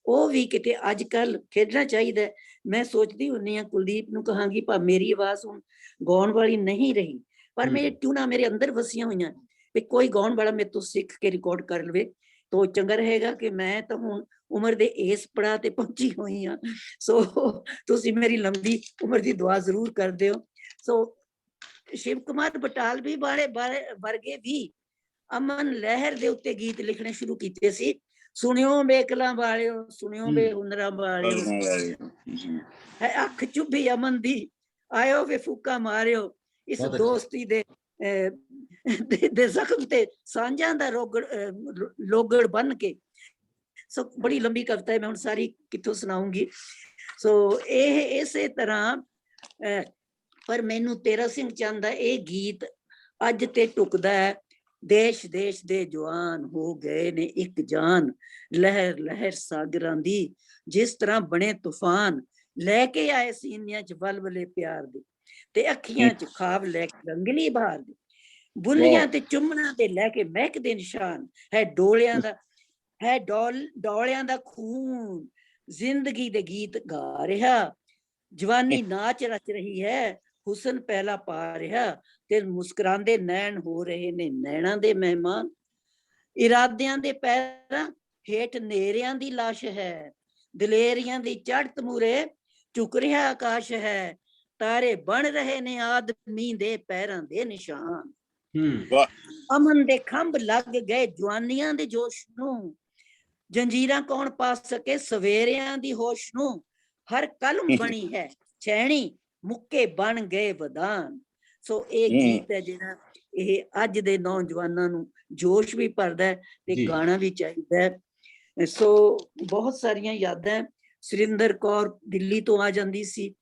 ਉਹ ਵੀ ਕਿਤੇ ਅੱਜ ਕੱਲ ਖੇਡਣਾ ਚਾਹੀਦਾ। ਮੈਂ ਸੋਚਦੀ ਹੁੰਦੀ ਹਾਂ ਕੁਲਦੀਪ ਨੂੰ ਕਹਾਂਗੀ, ਪਰ ਮੇਰੀ ਆਵਾਜ਼ ਹੁਣ ਗਾਉਣ ਵਾਲੀ ਨਹੀਂ ਰਹੀ, ਪਰ ਮੇਰੇ ਟਿਊਨਾਂ ਮੇਰੇ ਅੰਦਰ ਵਸੀਆਂ ਹੋਈਆਂ ਵੀ ਕੋਈ ਗਾਉਣ ਵਾਲਾ ਮੇਰੇ ਤੋਂ ਸਿੱਖ ਕੇ ਰਿਕਾਰਡ ਕਰ ਲਵੇ ਤਾਂ ਚੰਗਾ ਰਹੇਗਾ। ਕਿ ਮੈਂ ਤਾਂ ਹੁਣ ਉਮਰ ਦੇ ਇਸ ਪੜਾਅ ਤੇ ਪਹੁੰਚੀ ਹੋਈ ਹਾਂ, ਸੋ ਤੁਸੀਂ ਮੇਰੀ ਲੰਬੀ ਉਮਰ ਦੀ ਦੁਆ ਜ਼ਰੂਰ ਕਰ ਦਿਓ। ਸੋ ਸ਼ਿਵ ਕੁਮਾਰ ਬਟਾਲਵੀ ਵਰਗੇ ਵੀ ਅਮਨ ਲਹਿਰ ਦੇ ਉੱਤੇ ਗੀਤ ਲਿਖਣੇ ਸ਼ੁਰੂ ਕੀਤੇ ਸੀ। ਸੁਣਿਓ ਬੇਕਲਾਂ ਵਾਲਿਓ, ਸੁਣਿਓ ਬੇ ਹੁਨਰਾਂ ਵਾਲਿਓ, ਅੱਖ ਚੁੱਭੀ ਅਮਨ ਦੀ, ਆਇਓ ਵੇ ਫੂਕਾ ਮਾਰਿਓ, ਇਸ ਦੋਸਤੀ ਦੇ ਜ਼ਖਮ ਤੇ ਸਾਂਝਾਂ ਦਾ ਲੋਗੜ ਬਣ ਕੇ। ਸੋ ਬੜੀ ਲੰਬੀ ਕਵਿਤਾ ਹੈ, ਮੈਂ ਹੁਣ ਸਾਰੀ ਕਿੱਥੋਂ ਸੁਣਾਉਂਗੀ। ਸੋ ਇਹ ਇਸੇ ਤਰ੍ਹਾਂ, ਪਰ ਮੈਨੂੰ ਤੇਰਾ ਸਿੰਘ ਚੰਦ ਦਾ ਇਹ ਗੀਤ ਅੱਜ ਤੇ ਟੁਕਦਾ ਹੈ, ਦੇਸ਼ ਦੇਸ਼ ਦੇ ਜਵਾਨ ਹੋ ਗਏ ਨੇ ਇੱਕ ਜਾਨ, ਲਹਿਰ ਲਹਿਰ ਸਾਗਰਾਂ ਦੀ, ਜਿਸ ਤਰ੍ਹਾਂ ਬਣੇ ਤੂਫਾਨ, ਲੈ ਕੇ ਆਏ ਸੀਨਿਆਂ ਚ ਵਲਵਲੇ ਪਿਆਰ ਦੇ, ਤੇ ਅੱਖੀਆਂ ਚ ਖਾਬ ਲੈ ਕੇ ਰੰਗਲੀ ਬਹਾਰ ਦੇ, ਬੁੱਲੀਆਂ ਤੇ ਚੁੰਮਣਾ ਦੇ ਲੈ ਕੇ ਮਹਿਕਦੇ ਨਿਸ਼ਾਨ, ਹੈ ਡੋਲਿਆਂ ਦਾ, ਹੈ ਡੋਲਿਆਂ ਦਾ ਖੂਨ, ਜ਼ਿੰਦਗੀ ਦੇ ਗੀਤ ਗਾ ਰਿਹਾ, ਜਵਾਨੀ ਨਾਚ ਰਚ ਰਹੀ ਹੈ, ਹੁਸਨ ਪਹਿਲਾ ਪਾ ਰਿਹਾ, ਤੇ ਮੁਸਕਰਾਉਂਦੇ ਨੈਣ ਹੋ ਰਹੇ ਨੇ ਨੈਣਾਂ ਦੇ ਮਹਿਮਾਨ, ਇਰਾਦਿਆਂ ਦੇ ਪੈਰਾਂ ਹੇਠ ਨੇਰਿਆਂ ਦੀ ਲਾਸ਼ ਹੈ, ਦਲੇਰੀਆਂ ਦੀ ਚੜ੍ਹਤ ਮੂਰੇ ਝੁਕ ਰਿਹਾ ਆਕਾਸ਼ ਹੈ, ਤਾਰੇ ਬਣ ਰਹੇ ਨੇ ਆਦਮੀ ਦੇ ਪੈਰਾਂ ਦੇ ਨਿਸ਼ਾਨ। ਅਮਨ ਦੇ ਖੰਭ ਲੱਗ ਗਏ ਜਵਾਨੀਆਂ ਦੇ ਜੋਸ਼ ਨੂੰ, ਜੰਜੀਰਾਂ ਕੌਣ ਪਾ ਸਕੇ ਸਵੇਰਿਆਂ ਦੀ ਹੋਸ਼ ਨੂੰ, ਹਰ ਕਲਮ ਬਣੀ ਹੈ ਛੈਣੀ, ਮੁੱਕੇ ਬਣ ਗਏ ਵਦਾਨ। ਸੋ ਇਹ ਗੀਤ ਹੈ ਜਿਹੜਾ ਇਹ ਅੱਜ ਦੇ ਨੌਜਵਾਨਾਂ ਨੂੰ ਜੋਸ਼ ਵੀ ਭਰਦਾ ਹੈ ਤੇ ਗਾਣਾ ਵੀ ਚਾਹੀਦਾ ਹੈ। ਸੋ ਬਹੁਤ ਸਾਰੀਆਂ ਯਾਦਾਂ। ਸੁਰਿੰਦਰ ਕੌਰ ਦਿੱਲੀ ਤੋਂ ਆ ਜਾਂਦੀ ਸੀ,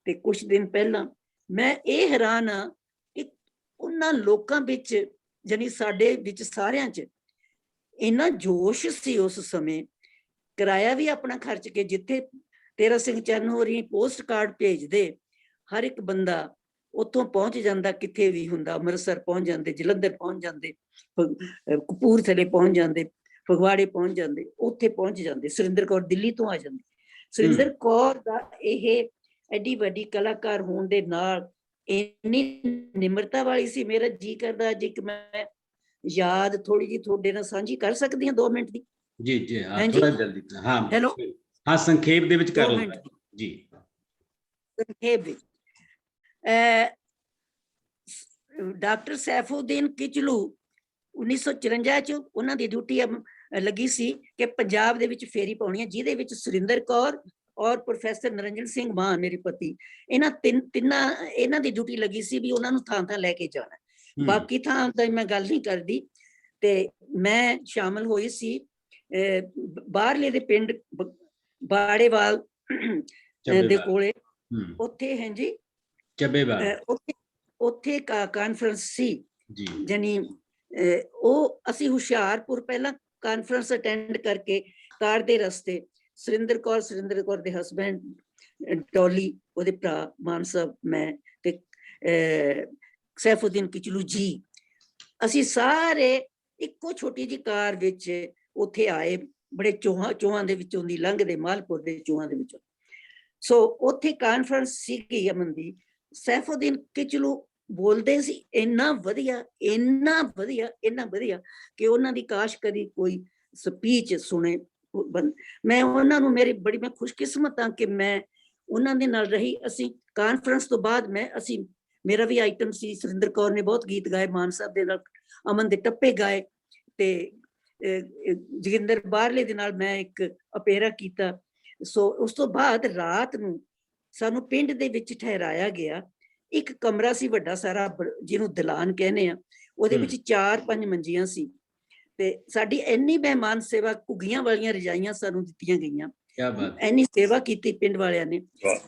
ਤੇ ਕੁਛ ਦਿਨ ਪਹਿਲਾਂ ਮੈਂ ਇਹ ਹੈਰਾਨ ਹਾਂ ਕਿ ਉਹਨਾਂ ਲੋਕਾਂ ਵਿੱਚ, ਜਾਨੀ ਸਾਡੇ ਵਿੱਚ ਸਾਰਿਆਂ 'ਚ ਇੰਨਾ ਜੋਸ਼ ਸੀ ਉਸ ਸਮੇਂ। ਕਿਰਾਇਆ ਵੀ ਆਪਣਾ ਖਰਚ ਕੇ, ਜਿੱਥੇ ਤੇਰਾ ਸਿੰਘ ਚੰਨ ਹੋਰੀ ਪੋਸਟ ਕਾਰਡ ਭੇਜਦੇ, ਹਰ ਇੱਕ ਬੰਦਾ ਉੱਥੋਂ ਪਹੁੰਚ ਜਾਂਦਾ, ਕਿੱਥੇ ਵੀ ਹੁੰਦਾ, ਅੰਮ੍ਰਿਤਸਰ ਪਹੁੰਚ ਜਾਂਦੇ, ਜਲੰਧਰ ਪਹੁੰਚ ਜਾਂਦੇ, ਕਪੂਰਥਲੇ ਪਹੁੰਚ ਜਾਂਦੇ, ਫਗਵਾੜੇ ਪਹੁੰਚ ਜਾਂਦੇ, ਉੱਥੇ ਪਹੁੰਚ ਜਾਂਦੇ। ਸੁਰਿੰਦਰ ਕੌਰ ਦਿੱਲੀ ਤੋਂ ਆ ਜਾਂਦੀ। ਸੁਰਿੰਦਰ ਕੌਰ ਦਾ ਇਹ ਐਡੀ ਵੱਡੀ ਕਲਾਕਾਰ ਹੋਣ ਦੇ ਨਾਲ ਇੰਨੀ ਨਿਮਰਤਾ ਵਾਲੀ ਸੀ। ਮੇਰਾ ਜੀ ਕਰਦਾ ਅੱਜ ਇੱਕ ਮੈਂ ਯਾਦ ਥੋੜੀ ਜਿਹੀ ਤੁਹਾਡੇ ਨਾਲ ਸਾਂਝੀ ਕਰ ਸਕਦੀ ਹਾਂ 2 ਮਿੰਟ ਦੀ। ਜੀ ਜੀ ਹਾਂ, ਥੋੜਾ ਜਲਦੀ। ਹਾਂ ਹੈਲੋ, ਹਾਂ, ਸੰਖੇਪ ਦੇ ਵਿੱਚ ਕਰ ਲਓ ਜੀ। ਸੰਖੇਪ ਵਿੱਚ ਡਾਕਟਰ ਸੈਫੂਦੀਨ ਕਿਚਲੂ 1954 ਚ ਉਹਨਾਂ ਦੀ ਡਿਊਟੀ ਲੱਗੀ ਸੀ ਕਿ ਪੰਜਾਬ ਦੇ ਵਿੱਚ ਫੇਰੀ ਪਾਉਣੀ ਹੈ, ਜਿਹਦੇ ਵਿੱਚ ਸੁਰਿੰਦਰ ਕੌਰ ਔਰ ਪ੍ਰੋਫੈਸਰ ਨਰਿੰਦਰ ਸਿੰਘ ਮਾਨ ਮੇਰੇ ਪਤੀ, ਇਹਨਾਂ ਦੀ ਡਿਊਟੀ ਲੱਗੀ ਸੀ ਵੀ ਉਹਨਾਂ ਨੂੰ ਥਾਂ ਥਾਂ ਲੈ ਕੇ ਜਾਣਾ। ਬਾਕੀ ਥਾਂ ਤਾਂ ਮੈਂ ਗੱਲ ਨਹੀਂ ਕਰਦੀ। ਤੇ ਮੈਂ ਸ਼ਾਮਲ ਹੋਈ ਸੀ ਬਾਹਰਲੇ ਦੇ ਪਿੰਡ ਬਾੜੇਵਾਲ ਦੇ ਕੋਲੇ, ਉੱਥੇ ਹੈ ਜੀ ਉੱਥੇ ਕਾਨਫਰੰਸ ਸੀ ਜੀ। ਜਾਨੀ ਉਹ ਅਸੀਂ ਹੁਸ਼ਿਆਰਪੁਰ ਪਹਿਲਾਂ ਕਾਨਫਰੰਸ ਅਟੈਂਡ ਕਰਕੇ ਕਾਰ ਦੇ ਰਸਤੇ ਸੁਰਿੰਦਰ ਕੌਰ ਦੇ ਹਸਬੈਂਡ ਡੋਲੀ, ਉਹਦੇ ਭਰਾ ਮਾਨ ਸਾਹਿਬ, ਮੈਂ ਤੇ ਸੈਫੁਦੀਨ ਕਿਚਲੂ ਜੀ, ਅਸੀਂ ਸਾਰੇ ਇੱਕੋ ਛੋਟੀ ਜਿਹੀ ਕਾਰ ਵਿੱਚ ਉੱਥੇ ਆਏ, ਬੜੇ ਚੋਹਾਂ ਦੇ ਵਿੱਚੋਂ ਦੀ ਲੰਘਦੇ, ਮਾਲਪੁਰ ਦੇ ਚੋਹਾਂ ਦੇ ਵਿੱਚੋਂ। ਸੋ ਉੱਥੇ ਕਾਨਫਰੰਸ ਸੀਗੀ ਅਮਨ ਦੀ, ਸੈਫੁਦੀਨ ਕਿਚਲੂ ਬੋਲਦੇ ਸੀ ਇੰਨਾ ਵਧੀਆ ਕਿ ਉਹਨਾਂ ਦੀ ਕਾਸ਼ ਕਦੀ ਕੋਈ ਸਪੀਚ ਸੁਣੇ। ਮੈਂ ਉਹਨਾਂ ਨੂੰ ਮੈਂ ਖੁਸ਼ਕਿਸਮਤ ਹਾਂ ਕਿ ਮੈਂ ਉਹਨਾਂ ਦੇ ਨਾਲ ਰਹੀ। ਅਸੀਂ ਕਾਨਫਰੰਸ ਤੋਂ ਬਾਅਦ ਮੇਰਾ ਵੀ ਆਈਟਮ ਸੀ, ਸੁਰਿੰਦਰ ਕੌਰ ਨੇ ਬਹੁਤ ਗੀਤ ਗਾਏ, ਮਾਨ ਸਾਹਿਬ ਦੇ ਨਾਲ ਅਮਨ ਦੇ ਟੱਪੇ ਗਾਏ, ਤੇ ਜੋਗਿੰਦਰ ਬਾਹਰਲੇ ਦੇ ਨਾਲ ਮੈਂ ਇੱਕ ਅਪੇਰਾ ਕੀਤਾ। ਸੋ ਉਸ ਤੋਂ ਬਾਅਦ ਰਾਤ ਨੂੰ ਸਾਨੂੰ ਪਿੰਡ ਦੇ ਵਿੱਚ ਠਹਿਰਾਇਆ ਗਿਆ। ਇੱਕ ਕਮਰਾ ਸੀ ਵੱਡਾ ਸਾਰਾ, ਜਿਹਨੂੰ ਦਲਾਨ ਕਹਿੰਦੇ ਆ, ਉਹਦੇ ਵਿੱਚ 4-5 ਮੰਜੀਆਂ ਸੀ, ਤੇ ਸਾਡੀ ਇੰਨੀ ਮਹਿਮਾਨ ਸੇਵਾ, ਘੁੱਗੀਆਂ ਵਾਲੀਆਂ ਰਜਾਈਆਂ ਸਾਨੂੰ ਦਿੱਤੀਆਂ ਗਈਆਂ, ਇੰਨੀ ਸੇਵਾ ਕੀਤੀ ਪਿੰਡ ਵਾਲਿਆਂ ਨੇ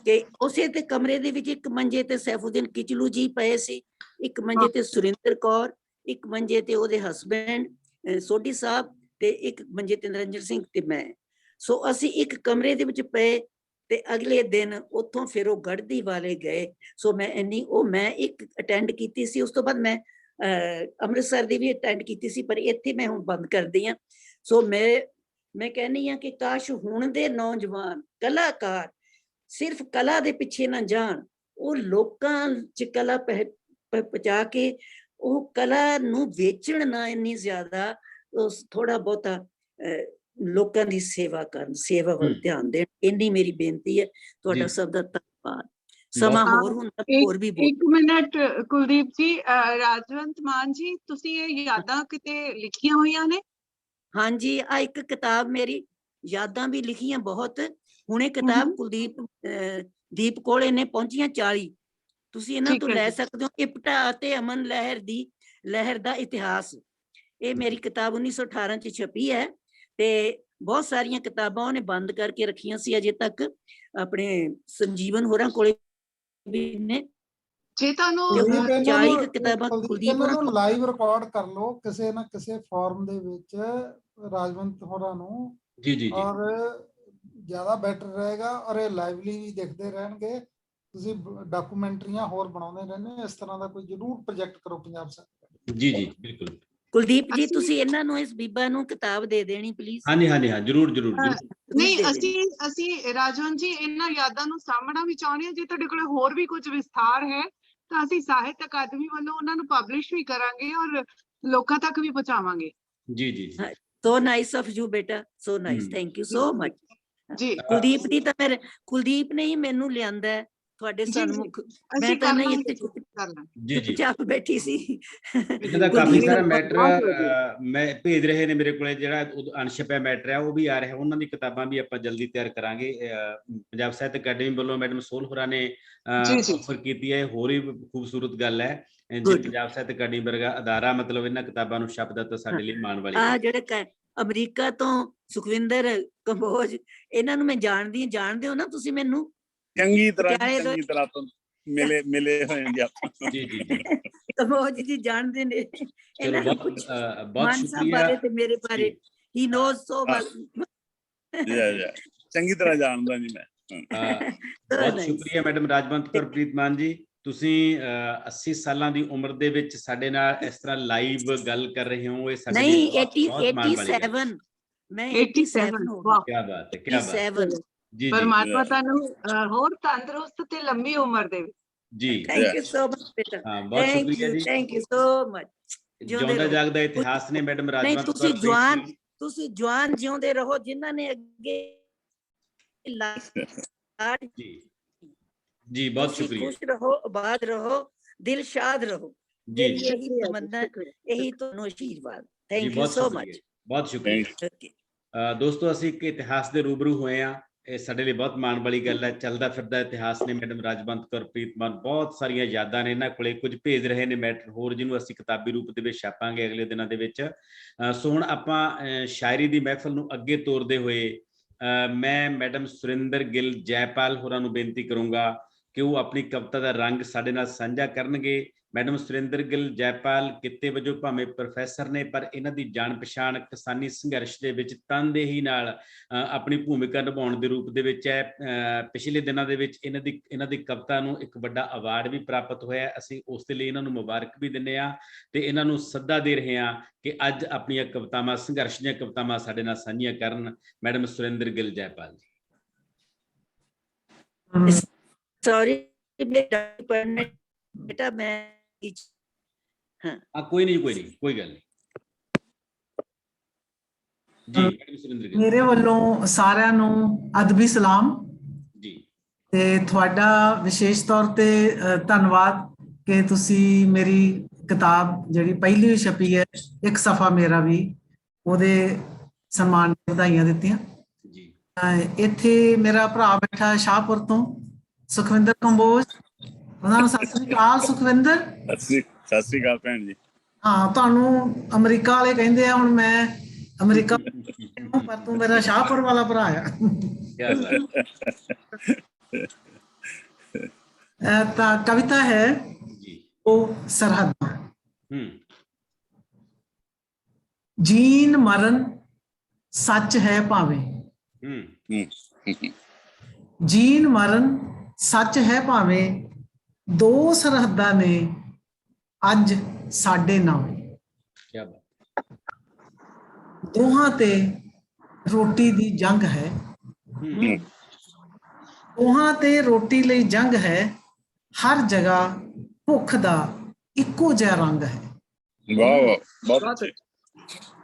ਕਿ ਉਸੇ ਤੇ ਕਮਰੇ ਦੇ ਵਿੱਚ ਇੱਕ ਮੰਜੇ ਤੇ ਸੈਫੁਦੀਨ ਕਿਚਲੂ ਜੀ ਪਏ ਸੀ, ਇੱਕ ਮੰਜੇ ਤੇ ਸੁਰਿੰਦਰ ਕੌਰ, ਇੱਕ ਮੰਜੇ ਤੇ ਉਹਦੇ ਹਸਬੈਂਡ ਸੋਢੀ ਸਾਹਿਬ, ਤੇ ਇੱਕ ਮੰਜੇ ਤੇ ਨਰਿੰਦਰ ਸਿੰਘ ਤੇ ਮੈਂ। ਸੋ ਅਸੀਂ ਇੱਕ ਕਮਰੇ ਦੇ ਵਿੱਚ ਪਏ, ਤੇ ਅਗਲੇ ਦਿਨ ਉੱਥੋਂ ਫਿਰ ਉਹ ਗੜਦੀ ਵਾਲੇ ਗਏ। ਸੋ ਮੈਂ ਇੱਕ ਅਟੈਂਡ ਕੀਤੀ ਸੀ। ਉਸ ਤੋਂ ਬਾਅਦ ਮੈਂ ਅੰਮ੍ਰਿਤਸਰ ਦੀ ਵੀ ਅਟੈਂਡ ਕੀਤੀ ਸੀ, ਪਰ ਇੱਥੇ ਮੈਂ ਹੁਣ ਬੰਦ ਕਰਦੀ ਹਾਂ। ਸੋ ਮੈਂ ਕਹਿੰਦੀ ਹਾਂ ਕਿ ਕਾਸ਼ ਹੁਣ ਦੇ ਨੌਜਵਾਨ ਕਲਾਕਾਰ ਸਿਰਫ ਕਲਾ ਦੇ ਪਿੱਛੇ ਨਾ ਜਾਣ, ਉਹ ਲੋਕਾਂ 'ਚ ਕਲਾ ਪਹੁੰਚਾ ਕੇ ਉਹ ਕਲਾ ਨੂੰ ਵੇਚਣ ਨਾ ਇੰਨੀ ਜ਼ਿਆਦਾ, ਥੋੜਾ ਬਹੁਤਾ ਲੋਕਾਂ ਦੀ ਸੇਵਾ ਕਰਨ, ਸੇਵਾ ਵੱਲ ਧਿਆਨ ਦੇਣ, ਇੰਨੀ ਮੇਰੀ ਬੇਨਤੀ ਹੈ। ਤੁਹਾਡਾ ਸਭ ਦਾ ਧੰਨਵਾਦ। ਸਮਾਂ ਹੋਰ ਹੁੰਦਾ ਹੋਰ ਵੀ ਇੱਕ ਮਿੰਟ ਕੁਲਦੀਪ ਜੀ, ਰਾਜਵੰਤ ਮਾਨ ਜੀ, ਤੁਸੀਂ ਇਹ ਯਾਦਾਂ ਕਿਤੇ ਲਿਖੀਆਂ ਹੋਈਆਂ ਨੇ? ਹਾਂਜੀ, ਆ ਇੱਕ ਕਿਤਾਬ ਮੇਰੀ ਯਾਦਾਂ ਵੀ ਲਿਖੀਆਂ ਬਹੁਤ। ਹੁਣੇ ਕਿਤਾਬ ਦੀਪ ਕੋਲੇ ਨੇ ਪਹੁੰਚੀਆਂ 40, ਤੁਸੀਂ ਇਹਨਾਂ ਤੋਂ ਲੈ ਸਕਦੇ ਹੋ। ਇਪਟਾ ਅਤੇ ਅਮਨ ਲਹਿਰ ਦਾ ਇਤਿਹਾਸ, ਇਹ ਮੇਰੀ ਕਿਤਾਬ 1918 ਚ ਛਪੀ ਹੈ, ਤੇ ਬਹੁਤ ਸਾਰੀਆਂ ਕਿਤਾਬਾਂ ਉਹਨੇ ਬੰਦ ਕਰਕੇ ਰੱਖੀਆਂ ਸੀ ਅਜੇ ਤੱਕ, ਆਪਣੇ ਸੰਜੀਵਨ ਹੋਰਾਂ ਕੋਲੇ ਵੀ ਨੇ। ਜੇ ਤੁਹਾਨੂੰ 40 ਕਿਤਾਬਾਂ ਨੂੰ ਲਾਈਵ ਰਿਕਾਰਡ ਕਰ ਲਓ ਕਿਸੇ ਨਾ ਕਿਸੇ ਫਾਰਮ ਦੇ ਵਿੱਚ, ਰਾਜਵੰਤ ਹੋਰਾਂ ਨੂੰ ਜੀ, ਔਰ ਜ਼ਿਆਦਾ ਬੈਟਰ ਰਹੇਗਾ, ਔਰ ਇਹ ਲਾਈਵਲੀ ਵੀ ਦੇਖਦੇ ਰਹਿਣਗੇ। ਤੁਸੀਂ ਡਾਕੂਮੈਂਟਰੀਆਂ ਹੋਰ ਬਣਾਉਂਦੇ ਰਹਿੰਦੇ, ਇਸ ਤਰ੍ਹਾਂ ਦਾ ਕੋਈ ਜ਼ਰੂਰ ਪ੍ਰੋਜੈਕਟ ਕਰੋ ਪੰਜਾਬ ਸਰਕਾਰ। ਜੀ ਬਿਲਕੁਲ। ਕੁਲਦੀਪ ਜੀ, ਤੁਸੀਂ ਇਹਨਾਂ ਨੂੰ, ਇਸ ਬੀਬਾ ਨੂੰ ਕਿਤਾਬ ਦੇ ਦੇਣੀ ਪਲੀਜ਼। ਹਾਂਜੀ, ਜ਼ਰੂਰ। ਨਹੀਂ, ਅਸੀਂ ਰਾਜਵੰਤ ਜੀ ਇਹਨਾਂ ਯਾਦਾਂ ਨੂੰ ਸਾਂਭਣਾ ਵੀ ਚਾਹੁੰਦੇ ਹਾਂ। ਜੇ ਤੁਹਾਡੇ ਕੋਲ ਹੋਰ ਵੀ ਕੁਝ ਵਿਸਥਾਰ ਹੈ ਤਾਂ ਅਸੀਂ ਸਾਹਿਤ ਅਕਾਦਮੀ ਵੱਲੋਂ ਉਹਨਾਂ ਨੂੰ ਪਬਲਿਸ਼ ਵੀ ਕਰਾਂਗੇ ਔਰ ਲੋਕਾਂ ਤੱਕ ਵੀ ਪਹੁੰਚਾਵਾਂਗੇ। ਜੀ। ਸੋ ਨਾਈਸ ਆਫ ਯੂ ਬੇਟਾ, so nice, thank you so much ਜੀ। ਕੁਲਦੀਪ ਦੀ ਤਾਂ ਕੁਲਦੀਪ ਨੇ ਹੀ ਮੈਨੂੰ ਲਿਆਂਦਾ ਤੁਹਾਡੇ ਸਨਮੁਖ, ਮੈਂ ਤਾਂ ਨਹੀਂ ਇੱਥੇ ਚੁੱਪਚਾਪ ਬੈਠੀ ਸੀ। ਇਹਦਾ ਕਾਫੀ ਸਾਰਾ ਮੈਟਰ ਮੈਂ ਭੇਜ ਰਹੇ ਨੇ ਮੇਰੇ ਕੋਲੇ, ਜਿਹੜਾ ਅਣਛਪਿਆ ਮੈਟਰ ਹੈ ਉਹ ਵੀ ਆ ਰਿਹਾ। ਉਹਨਾਂ ਦੀ ਕਿਤਾਬਾਂ ਵੀ ਆਪਾਂ ਜਲਦੀ ਤਿਆਰ ਕਰਾਂਗੇ। ਪੰਜਾਬ ਸਾਹਿਤ ਅਕੈਡਮੀ ਵੱਲੋਂ ਮੈਡਮ ਸੋਹਲ ਹੋਰਾਂ ਨੇ ਆਫਰ ਕੀਤੀ ਹੈ, ਹੋਰ ਹੀ ਖੂਬਸੂਰਤ ਗੱਲ ਹੈ। ਪੰਜਾਬ ਸਾਹਿਤ ਅਕੈਡਮੀ ਵਰਗਾ ਅਦਾਰਾ ਮਤਲਬ ਇਹਨਾਂ ਕਿਤਾਬਾਂ ਨੂੰ ਛਾਪਦਾ ਤਾਂ ਸਾਡੇ ਲਈ ਮਾਣ ਵਾਲੀ ਗੱਲ। ਜਿਹੜੇ ਅਮਰੀਕਾ ਤੋਂ ਸੁਖਵਿੰਦਰ ਕੰਬੋਜ, ਇਹਨਾਂ ਨੂੰ ਮੈਂ ਜਾਣਦੇ ਹੋ ਨਾ ਤੁਸੀਂ? ਮੈਨੂੰ ਚੰਗੀ ਤਰ੍ਹਾਂ ਤੋਂ ਮਿਲੇ ਹੋਏ ਜੀ ਆਪਾਂ। ਜੀ ਕੰਬੋਜ ਜੀ ਜਾਣਦੇ ਨੇ ਇਹਨਾਂ ਨੂੰ, ਬਹੁਤ ਸ਼ੁਕਰੀਆ। ਬਾਰੇ ਤੇ ਮੇਰੇ ਬਾਰੇ ਹੀ ਨੋਜ਼ ਸੋ ਵੈਲ। ਚੰਗੀ ਤਰ੍ਹਾਂ ਜਾਣਦਾ ਜੀ ਮੈਂ। ਬਹੁਤ ਸ਼ੁਕਰੀਆ ਮੈਡਮ ਰਾਜਵੰਤ ਕੌਰ ਪ੍ਰੀਤ ਮਾਨ ਜੀ, ਤੁਸੀਂ 80 ਸਾਲਾਂ ਦੀ ਉਮਰ ਦੇ ਵਿੱਚ ਸਾਡੇ ਨਾਲ ਇਸ ਤਰ੍ਹਾਂ ਲਾਈਵ ਗੱਲ ਕਰ ਰਹੇ ਹੋ। ਇਹ ਸਾਡੇ ਲਈ ਬਹੁਤ ਮਾਣ ਵਾਲੀ ਗੱਲ ਹੈ। ਮੈਂ 87 ਹੋ ਗਈ। ਕੀ ਬਾਤ ਹੈ, ਕੀ ਬਾਤ ਹੈ ਜੀ। ਪਰਮਾਤਮਾ ਤੁਹਾਨੂੰ ਹੋਰ ਤੰਦਰੁਸਤ ਤੇ ਲੰਬੀ ਉਮਰ ਦੇਵੇ ਜੀ। ਥੈਂਕ ਯੂ ਸੋ ਮਚ ਬੇਟਾ, ਬਹੁਤ ਸ਼ੁਕਰੀਆ ਜੀ, ਥੈਂਕ ਯੂ ਸੋ ਮਚ। ਜਿਉਂਦਾ ਜਾਗਦਾ ਇਤਿਹਾਸ ਨੇ ਮੈਡਮ ਰਾਜਵੰਤ ਕੌਰ। ਤੁਸੀਂ ਜਵਾਨ ਜਿਉਂਦੇ ਰਹੋ, ਜਿਨ੍ਹਾਂ ਨੇ ਅੱਗੇ ਜੀ ਬਹੁਤ ਸ਼ੁਕਰੀਆ। ਖੁਸ਼ ਰਹੋ, ਆਬਾਦ ਰਹੋ, ਦਿਲ ਸ਼ਾਦ ਰਹੋ। जी ਮੇਰੀ जी ਇਹੀ ਤਮੰਨਾ, ਇਹੀ ਤੁਹਾਨੂੰ ਆਸ਼ੀਰਵਾਦ। जी ਥੈਂਕ ਯੂ बहुत ਸੋ शुक्रिया ਮਚ। बहुत शुक्रिया। ਓਕੇ। ਦੋਸਤੋ ਅਸੀਂ ਇੱਕ ਇਤਿਹਾਸ ਦੇ ਰੂਬਰੂ ਹੋਏ ਆ, ਇਹ ਸਾਡੇ ਲਈ ਬਹੁਤ ਮਾਣ ਵਾਲੀ ਗੱਲ ਹੈ। ਚੱਲਦਾ ਫਿਰਦਾ ਇਤਿਹਾਸ ਨੇ ਮੈਡਮ ਰਾਜਵੰਤ ਕੌਰ ਪ੍ਰੀਤਮਨ, ਬਹੁਤ ਸਾਰੀਆਂ ਯਾਦਾਂ ਨੇ ਇਹਨਾਂ ਕੋਲੇ, ਕੁਝ ਭੇਜ ਰਹੇ ਨੇ ਮੈਟਰ ਹੋਰ, ਜਿਹਨੂੰ ਅਸੀਂ ਕਿਤਾਬੀ ਰੂਪ ਦੇ ਵਿੱਚ ਛਾਪਾਂਗੇ ਅਗਲੇ ਦਿਨਾਂ ਦੇ ਵਿੱਚ। ਸੋ ਹੁਣ ਆਪਾਂ ਸ਼ਾਇਰੀ ਦੀ ਮਹਿਫਲ ਨੂੰ ਅੱਗੇ ਤੋਰਦੇ ਹੋਏ ਮੈਂ ਮੈਡਮ ਸੁਰਿੰਦਰ ਗਿੱਲ ਜੈਪਾਲ ਹੋਰਾਂ ਨੂੰ ਬੇਨਤੀ ਕਰੂੰਗਾ ਕਿ ਉਹ ਆਪਣੀ ਕਵਿਤਾ ਦਾ ਰੰਗ ਸਾਡੇ ਨਾਲ ਸਾਂਝਾ ਕਰਨਗੇ। ਮੈਡਮ ਸੁਰਿੰਦਰ ਗਿੱਲ ਜੈਪਾਲ ਕਿੱਤੇ ਵਜੋਂ ਭਾਵੇਂ ਪ੍ਰੋਫੈਸਰ ਨੇ, ਪਰ ਇਹਨਾਂ ਦੀ ਜਾਣ ਪਛਾਣ ਕਿਸਾਨੀ ਸੰਘਰਸ਼ ਦੇ ਵਿੱਚ ਤਨਦੇਹੀ ਨਾਲ ਆਪਣੀ ਭੂਮਿਕਾ ਨਿਭਾਉਣ ਦੇ ਰੂਪ ਦੇ ਵਿੱਚ ਹੈ। ਪਿਛਲੇ ਦਿਨਾਂ ਦੇ ਵਿੱਚ ਇਹਨਾਂ ਦੀ ਕਵਿਤਾ ਨੂੰ ਇੱਕ ਵੱਡਾ ਅਵਾਰਡ ਵੀ ਪ੍ਰਾਪਤ ਹੋਇਆ। ਅਸੀਂ ਉਸ ਦੇ ਲਈ ਇਹਨਾਂ ਨੂੰ ਮੁਬਾਰਕ ਵੀ ਦਿੰਦੇ ਹਾਂ ਤੇ ਇਹਨਾਂ ਨੂੰ ਸੱਦਾ ਦੇ ਰਹੇ ਹਾਂ ਕਿ ਅੱਜ ਆਪਣੀਆਂ ਕਵਿਤਾਵਾਂ, ਸੰਘਰਸ਼ ਦੀਆਂ ਕਵਿਤਾਵਾਂ ਸਾਡੇ ਨਾਲ ਸਾਂਝੀਆਂ ਕਰਨ। ਮੈਡਮ ਸੁਰਿੰਦਰ ਗਿੱਲ ਜੈਪਾਲ ਜੀ। ਸੌਰੀ ਬੇਟਾ, ਮੈਂ ਕੋਈ ਨਹੀਂ ਕੋਈ ਗੱਲ ਨਹੀਂ ਜੀ। ਮੈਡਮ ਸੁਰਿੰਦਰ ਗਿੱਲ ਮੇਰੇ ਵੱਲੋਂ ਸਾਰਿਆਂ ਨੂੰ ਅਦਬੀ ਸਲਾਮ ਜੀ, ਤੇ ਤੁਹਾਡਾ ਵਿਸ਼ੇਸ਼ ਤੌਰ ਤੇ ਧੰਨਵਾਦ ਕਿ ਤੁਸੀਂ ਮੇਰੀ ਕਿਤਾਬ ਜਿਹੜੀ ਪਹਿਲੀ ਛਪੀ ਹੈ, ਇੱਕ ਸਫਾ ਮੇਰਾ ਵੀ, ਉਹਦੇ ਸਨਮਾਨ ਵਧਾਈਆਂ ਦਿੱਤੀਆਂ ਜੀ। ਇੱਥੇ ਮੇਰਾ ਭਰਾ ਬੈਠਾ ਸ਼ਾਹਪੁਰ ਤੋਂ, ਸੁਖਵਿੰਦਰ ਕੰਬੋਜ, ਉਹਨਾਂ ਨੂੰ ਸਤਿ ਸ੍ਰੀ ਅਕਾਲ। ਸੁਖਵਿੰਦਰ ਸਤਿ ਸ੍ਰੀ ਅਕਾਲ ਭੈਣ ਜੀ। ਹਾਂ, ਤੁਹਾਨੂੰ ਅਮਰੀਕਾ ਵਾਲੇ ਕਹਿੰਦੇ ਆ, ਹੁਣ ਮੈਂ ਅਮਰੀਕਾ ਪਰ ਤੂੰ ਮੇਰਾ ਸ਼ਾਹਪੁਰ ਵਾਲਾ ਭਰਾ ਆ। ਤਾਂ ਕਵਿਤਾ ਹੈ ਉਹ ਸਰਹੱਦਾਂ। ਜੀਣ ਮਰਨ ਸੱਚ ਹੈ ਭਾਵੇਂ, ਜੀਣ ਮਰਨ ਸੱਚ ਹੈ ਭਾਵੇਂ, ਦੋ ਸਰਹੱਦਾਂ ਨੇ ਅੱਜ ਸਾਡੇ ਨਾਮ। ਕੀ ਬਾਤ। ਦੋਹਾਂ ਤੇ ਰੋਟੀ ਦੀ ਜੰਗ ਹੈ, ਦੋਹਾਂ ਤੇ ਰੋਟੀ ਲਈ ਜੰਗ ਹੈ, ਹਰ ਜਗ੍ਹਾ ਭੁੱਖ ਦਾ ਇੱਕੋ ਜਿਹਾ ਰੰਗ ਹੈ। ਵਾਹ ਵਾਹ, ਬਹੁਤ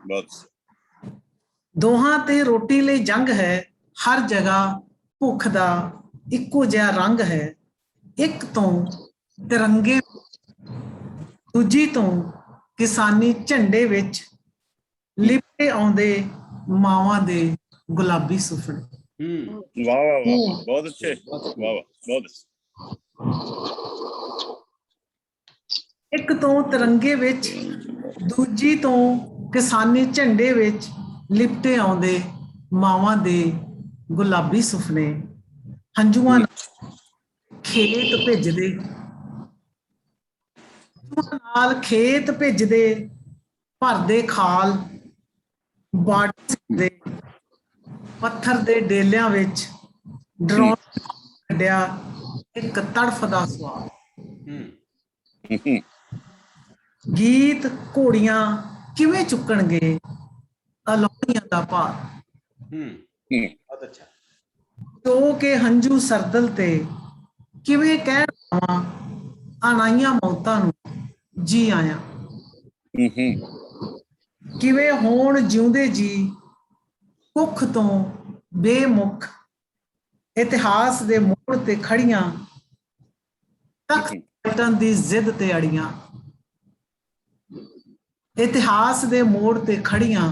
ਬਹੁਤ। ਦੋਹਾਂ ਤੇ ਰੋਟੀ ਲਈ ਜੰਗ ਹੈ, ਹਰ ਜਗ੍ਹਾ ਭੁੱਖ ਦਾ ਇੱਕੋ ਜਿਹਾ ਰੰਗ ਹੈ। ਇੱਕ ਤੋਂ ਤਿਰੰਗੇ, ਦੂਜੀ ਤੋਂ ਕਿਸਾਨੀ ਝੰਡੇ ਵਿੱਚ ਲਿਪਟੇ ਆਉਂਦੇ ਮਾਵਾਂ ਦੇ ਗੁਲਾਬੀ ਸੁਪਨੇ। ਵਾਹ ਵਾਹ ਵਾਹ, ਬਹੁਤ ਅੱਛੇ, ਵਾਹ ਵਾਹ, ਬਹੁਤ ਅੱਛੇ। ਇੱਕ ਤੋਂ ਤਿਰੰਗੇ ਵਿੱਚ, ਦੂਜੀ ਤੋਂ ਕਿਸਾਨੀ ਝੰਡੇ ਵਿੱਚ ਲਿਪਟੇ ਆਉਂਦੇ ਮਾਵਾਂ ਦੇ ਗੁਲਾਬੀ ਸੁਪਨੇ। ਹੰਝੂਆਂ ਖੇਤ ਭਿੱਜਦੇ, ਨਾਲ ਖੇਤ ਭਿੱਜਦੇ, ਭਰਦੇ ਖਾਲ, ਬਾੜੀ ਦੇ ਪੱਥਰ ਦੇ ਡੇਲਿਆਂ ਵਿੱਚ ਡਰੋਨ ਕੱਢਿਆ ਇੱਕ ਤੜਫਦਾ ਸਵਾਲ। ਗੀਤ ਘੋੜੀਆਂ ਕਿਵੇਂ ਚੁੱਕਣਗੇ ਅਲਾਉਣੀਆਂ ਦਾ ਭਾਰ। ਬਹੁਤ ਅੱਛਾ। ਜੋ ਕਿ ਹੰਝੂ ਸਰਦਲ ਤੇ ਕਿਵੇਂ ਕਹਿਣ ਆਵਾਂ ਅਣਾਈਆਂ ਮੌਤਾਂ ਨੂੰ ਜੀ ਆਇਆ। ਕਿਵੇਂ ਹੋਣ ਜਿਉਂਦੇ ਜੀ ਕੁੱਖ ਤੋਂ ਬੇਮੁਖ, ਇਤਿਹਾਸ ਦੇ ਮੋੜ ਤੇ ਖੜੀਆਂ, ਤਖਤ ਪਲਟਣ ਦੀ ਜ਼ਿੱਦ ਤੇ ਅੜੀਆਂ। ਇਤਿਹਾਸ ਦੇ ਮੋੜ ਤੇ ਖੜੀਆਂ,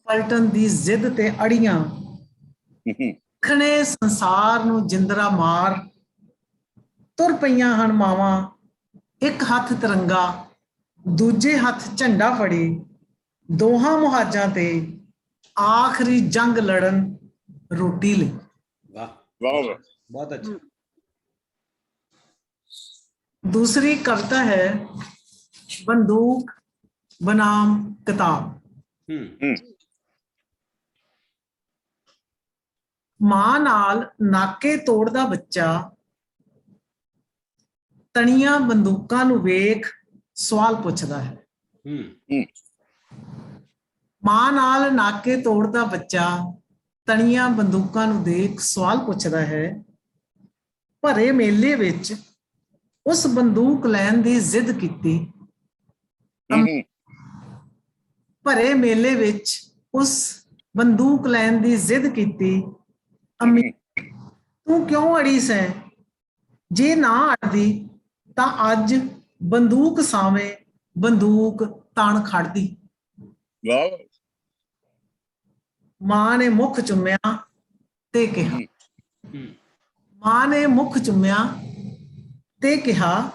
ਪਲਟਣ ਦੀ ਜ਼ਿੱਦ ਤੇ ਅੜੀਆਂ। ਖਣੇ ਸੰਸਾਰ ਨੂੰ ਜਿੰਦਰਾ ਮਾਰ, ਤੁਰ ਪਈਆਂ ਹਨ ਮਾਵਾਂ, ਇੱਕ ਹੱਥ ਤਿਰੰਗਾ, ਦੂਜੇ ਹੱਥ ਝੰਡਾ ਫੜੀ, ਦੋਹਾਂ ਮੁਹਾਜਾਂ ਤੇ ਆਖਰੀ ਜੰਗ ਲੜਨ ਰੋਟੀ ਲਈ। ਵਾਹ ਵਾਹ, ਬਹੁਤ ਅੱਛਾ। दूसरी कविता है बंदूक बनाम किताब। मां नाल नाके तोड़दा बच्चा तणियां बंदूकां नूं वेख सवाल पुछदा है। मां नाल नाके तोड़दा बच्चा तणियां बंदूकां नूं देख सवाल पुछदा है। भरे मेले विच उस बंदूक लैन दी जिद कीती। भरे मेले विच उस बंदूक लैन दी जिद कीती। अम्मी तू क्यों अड़ी सै, जे ना अड़दी तां अज ਬੰਦੂਕ ਸਾਵੇਂ ਬੰਦੂਕ ਤਾਣ ਖੜਦੀ। ਵਾਹ ਮਾਂ ਨੇ ਮੁੱਖ ਚੁੰਮਿਆ ਤੇ ਕਿਹਾ, ਮਾਂ ਨੇ ਮੁੱਖ ਚੁੰਮਿਆ ਤੇ ਕਿਹਾ,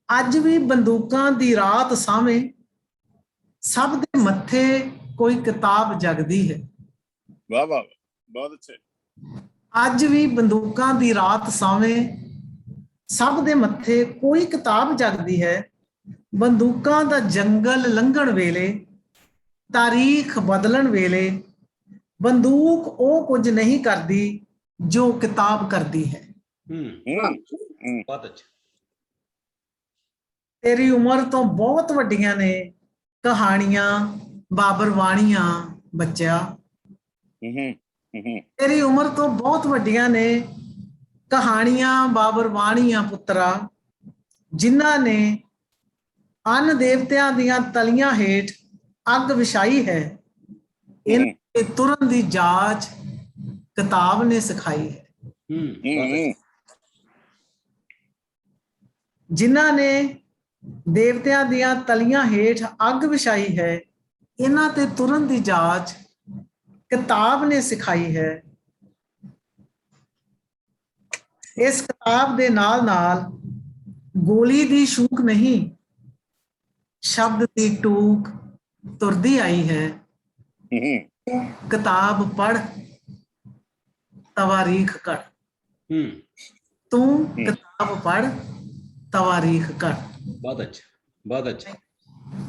ਅੱਜ ਵੀ ਬੰਦੂਕਾਂ ਦੀ ਰਾਤ ਸਾਵੇਂ ਸਭ ਦੇ ਮੱਥੇ ਕੋਈ ਕਿਤਾਬ ਜਗਦੀ ਹੈ। ਵਾਹ ਵਾਹ ਬਹੁਤ ਅੱਛੇ। ਅੱਜ ਵੀ ਬੰਦੂਕਾਂ ਦੀ ਰਾਤ ਸਾਵੇਂ ਸਭ ਦੇ ਮੱਥੇ ਕੋਈ ਕਿਤਾਬ ਜਗਦੀ ਹੈ। ਬੰਦੂਕਾਂ ਦਾ ਜੰਗਲ ਲੰਘਣ ਵੇਲੇ, ਤਾਰੀਖ ਬਦਲਣ ਵੇਲੇ ਬੰਦੂਕ ਉਹ ਕੁਝ ਨਹੀਂ ਕਰਦੀ ਜੋ ਕਿਤਾਬ ਕਰਦੀ ਹੈ। ਬਹੁਤ ਅੱਛਾ। ਤੇਰੀ ਉਮਰ ਤੋਂ ਬਹੁਤ ਵੱਡੀਆਂ ਨੇ ਕਹਾਣੀਆਂ ਬਾਬਰਵਾਣੀਆਂ ਬੱਚਿਆ। ਤੇਰੀ ਉਮਰ ਤੋਂ ਬਹੁਤ ਵੱਡੀਆਂ ਨੇ ਕਹਾਣੀਆਂ ਬਾਬਰਵਾਣੀਆਂ ਪੁੱਤਰਾ, ਜਿਨ੍ਹਾਂ ਨੇ ਅੰਨ ਦੇਵਤਿਆਂ ਦੀਆਂ ਤਲੀਆਂ ਹੇਠ ਅੱਗ ਵਿਛਾਈ ਹੈ। ਇਹਨਾਂ ਦੇ ਤੁਰਨ ਦੀ ਜਾਚ ਕਿਤਾਬ ਨੇ ਸਿਖਾਈ ਹੈ। ਜਿਨ੍ਹਾਂ ਨੇ ਦੇਵਤਿਆਂ ਦੀਆਂ ਤਲੀਆਂ ਹੇਠ ਅੱਗ ਵਿਛਾਈ ਹੈ, ਇਹਨਾਂ ਤੇ ਤੁਰਨ ਦੀ ਜਾਚ ਕਿਤਾਬ ਨੇ ਸਿਖਾਈ ਹੈ। ਇਸ ਕਿਤਾਬ ਦੇ ਨਾਲ ਨਾਲ ਗੋਲੀ ਦੀ ਸ਼ੂਕ ਨਹੀਂ, ਸ਼ਬਦ ਦੀ ਟੂਕ ਤੁਰਦੀ ਆਈ ਹੈ। ਕਿਤਾਬ ਪੜ੍ਹ ਤਵਾਰੀਖ ਕਰ। ਤੂੰ ਕਿਤਾਬ ਪੜ੍ਹ ਤਵਾਰੀਖ ਕਰ। ਬਹੁਤ ਅੱਛਾ, ਬਹੁਤ ਅੱਛਾ,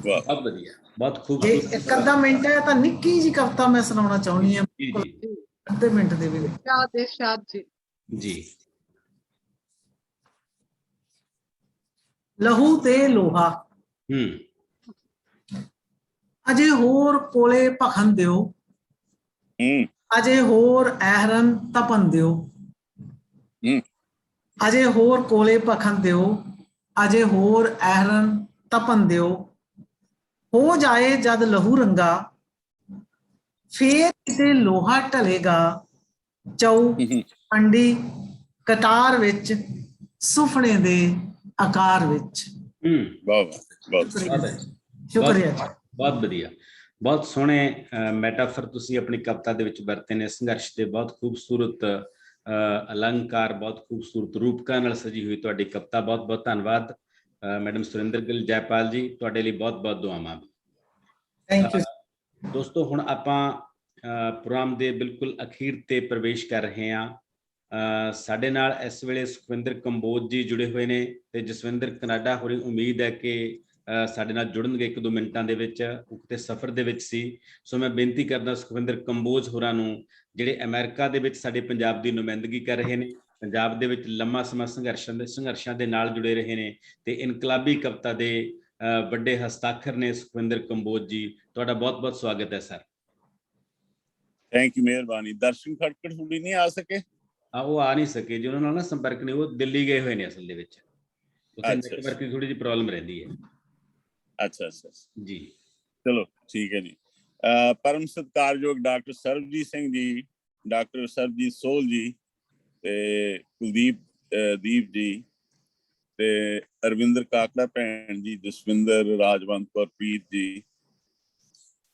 ਵਾਹ ਬਹੁਤ ਵਧੀਆ, ਬਹੁਤ ਜੇ ਖੂਬਸੂਰਤ। ਇੱਕ ਅੱਧਾ ਮਿੰਟ ਹੈ ਤਾਂ ਨਿੱਕੀ ਜੀ ਕਵਿਤਾ ਮੈਂ ਸੁਣਾਉਣਾ ਚਾਹੁੰਦੀ ਹਾਂ, ਜੀ ਜੀ ਅੱਧੇ ਮਿੰਟ ਦੇ ਵਿੱਚ। ਜੀ। ਲਹੂ ਤੇ ਲੋਹਾ ਅਜੇ ਹੋਰ ਕੋਲੇ ਭਖਣ ਦਿਓ, ਅਜੇ ਹੋਰ ਐਹਰਨ ਤਪਨ ਦਿਓ। ਅਜੇ ਹੋਰ ਕੋਲੇ ਭਖਣ ਦਿਓ, ਅਜੇ ਹੋਰ ਐਹਰਨ ਤਪਨ ਦਿਓ। ਹੋ ਜਾਏ ਜਦ ਲਹੂ ਰੰਗਾ, ਫੇਰ ਕਿਤੇ ਲੋਹਾ ਢਲੇਗਾ। ਚੌ ਅੰਡੀ ਕਟਾਰ ਵਿੱਚ, ਸੁਫਣੇ ਦੇ ਆਕਾਰ ਵਿੱਚ। ਸ਼ੁਕਰੀਆ। ਬਹੁਤ ਵਧੀਆ, ਬਹੁਤ ਸੋਹਣੇ ਮੈਟਾਫਰ ਤੁਸੀਂ ਆਪਣੀ ਕਵਿਤਾ ਦੇ ਵਿੱਚ ਵਰਤੇ ਨੇ। ਸੰਘਰਸ਼ ਦੇ ਬਹੁਤ ਖੂਬਸੂਰਤ ਅਲੰਕਾਰ, ਬਹੁਤ ਖੂਬਸੂਰਤ ਰੂਪਕਾਂ ਨਾਲ ਸਜੀ ਹੋਈ ਤੁਹਾਡੀ ਕਵਿਤਾ। ਬਹੁਤ ਬਹੁਤ ਧੰਨਵਾਦ ਮੈਡਮ ਸੁਰਿੰਦਰ ਗਿੱਲ ਜੈਪਾਲ ਜੀ, ਤੁਹਾਡੇ ਲਈ ਬਹੁਤ ਬਹੁਤ ਦੁਆਵਾਂ। ਥੈਂਕ ਯੂ ਦੋਸਤੋ, ਹੁਣ ਆਪਾਂ ਪ੍ਰੋਗਰਾਮ ਦੇ ਬਿਲਕੁਲ ਅਖੀਰ ਤੇ ਪ੍ਰਵੇਸ਼ ਕਰ ਰਹੇ ਹਾਂ। ਸਾਡੇ ਨਾਲ ਇਸ ਵੇਲੇ ਸੁਖਵਿੰਦਰ ਕੰਬੋਜ ਜੀ ਜੁੜੇ ਹੋਏ ਨੇ ਤੇ ਜਸਵਿੰਦਰ ਕਨਾਡਾ ਹੋਰੀ। ਉਮੀਦ ਹੈ ਕਿ ਸਾਡੇ ਨਾਲ ਜੁੜਨਗੇ 1-2 ਮਿੰਟਾਂ ਦੇ ਵਿੱਚ। ਉਹ ਕਿਤੇ ਸਫ਼ਰ ਦੇ ਵਿੱਚ ਸੀ, ਸੋ ਮੈਂ ਬੇਨਤੀ ਕਰਦਾ ਸੁਖਵਿੰਦਰ ਕੰਬੋਜ ਹੋਰਾਂ ਨੂੰ, ਜਿਹੜੇ ਅਮਰੀਕਾ ਦੇ ਵਿੱਚ ਸਾਡੇ ਪੰਜਾਬ ਦੀ ਨੁਮਾਇੰਦਗੀ ਕਰ ਰਹੇ ਨੇ, ਪੰਜਾਬ ਦੇ ਵਿੱਚ ਲੰਮਾ ਸਮਾਂ ਸੰਘਰਸ਼ਾਂ ਦੇ ਨਾਲ ਜੁੜੇ ਰਹੇ ਨੇ ਤੇ ਇਨਕਲਾਬੀ ਕਵਿਤਾ ਦੇ ਵੱਡੇ ਹਸਤਾਖਰ ਨੇ ਸੁਖਵਿੰਦਰ ਕੰਬੋਜ ਜੀ। ਤੁਹਾਡਾ ਬਹੁਤ ਬਹੁਤ ਸਵਾਗਤ ਹੈ ਸਰ। ਥੈਂਕ ਯੂ, ਮਿਹਰਬਾਨੀ। ਦਰਸ਼ਨ ਖਟਕੜ ਹੁਣੀ ਨਹੀਂ ਆ ਸਕੇ? ਉਹ ਆ ਨਹੀਂ ਸਕੇ ਜੀ, ਉਹਨਾਂ ਨਾਲ ਨਾ ਸੰਪਰਕ ਨਹੀਂ, ਉਹ ਦਿੱਲੀ ਗਏ ਹੋਏ ਨੇ ਅਸਲ ਦੇ ਵਿੱਚ। ਉੱਥੇ ਨੈਟਵਰਕ ਦੀ ਥੋੜੀ ਜਿਹੀ ਪ੍ਰੋਬਲਮ ਰਹਿੰਦੀ ਹੈ। ਅੱਛਾ ਜੀ, ਚਲੋ ਠੀਕ ਹੈ ਜੀ। ਪਰਮ ਸਤਿਕਾਰਯੋਗ ਡਾਕਟਰ ਸਰਬਜੀਤ ਸਿੰਘ ਜੀ, ਡਾਕਟਰ ਸਰਬਜੀਤ ਸੋਹਲ ਜੀ ਤੇ ਕੁਲਦੀਪ ਦੀਪ ਜੀ ਤੇ ਅਰਵਿੰਦਰ ਕਾਕੜਾ ਭੈਣ ਜੀ, ਜਸਵਿੰਦਰ ਰਾਜਵੰਤ ਕੌਰ ਪ੍ਰੀਤ ਜੀ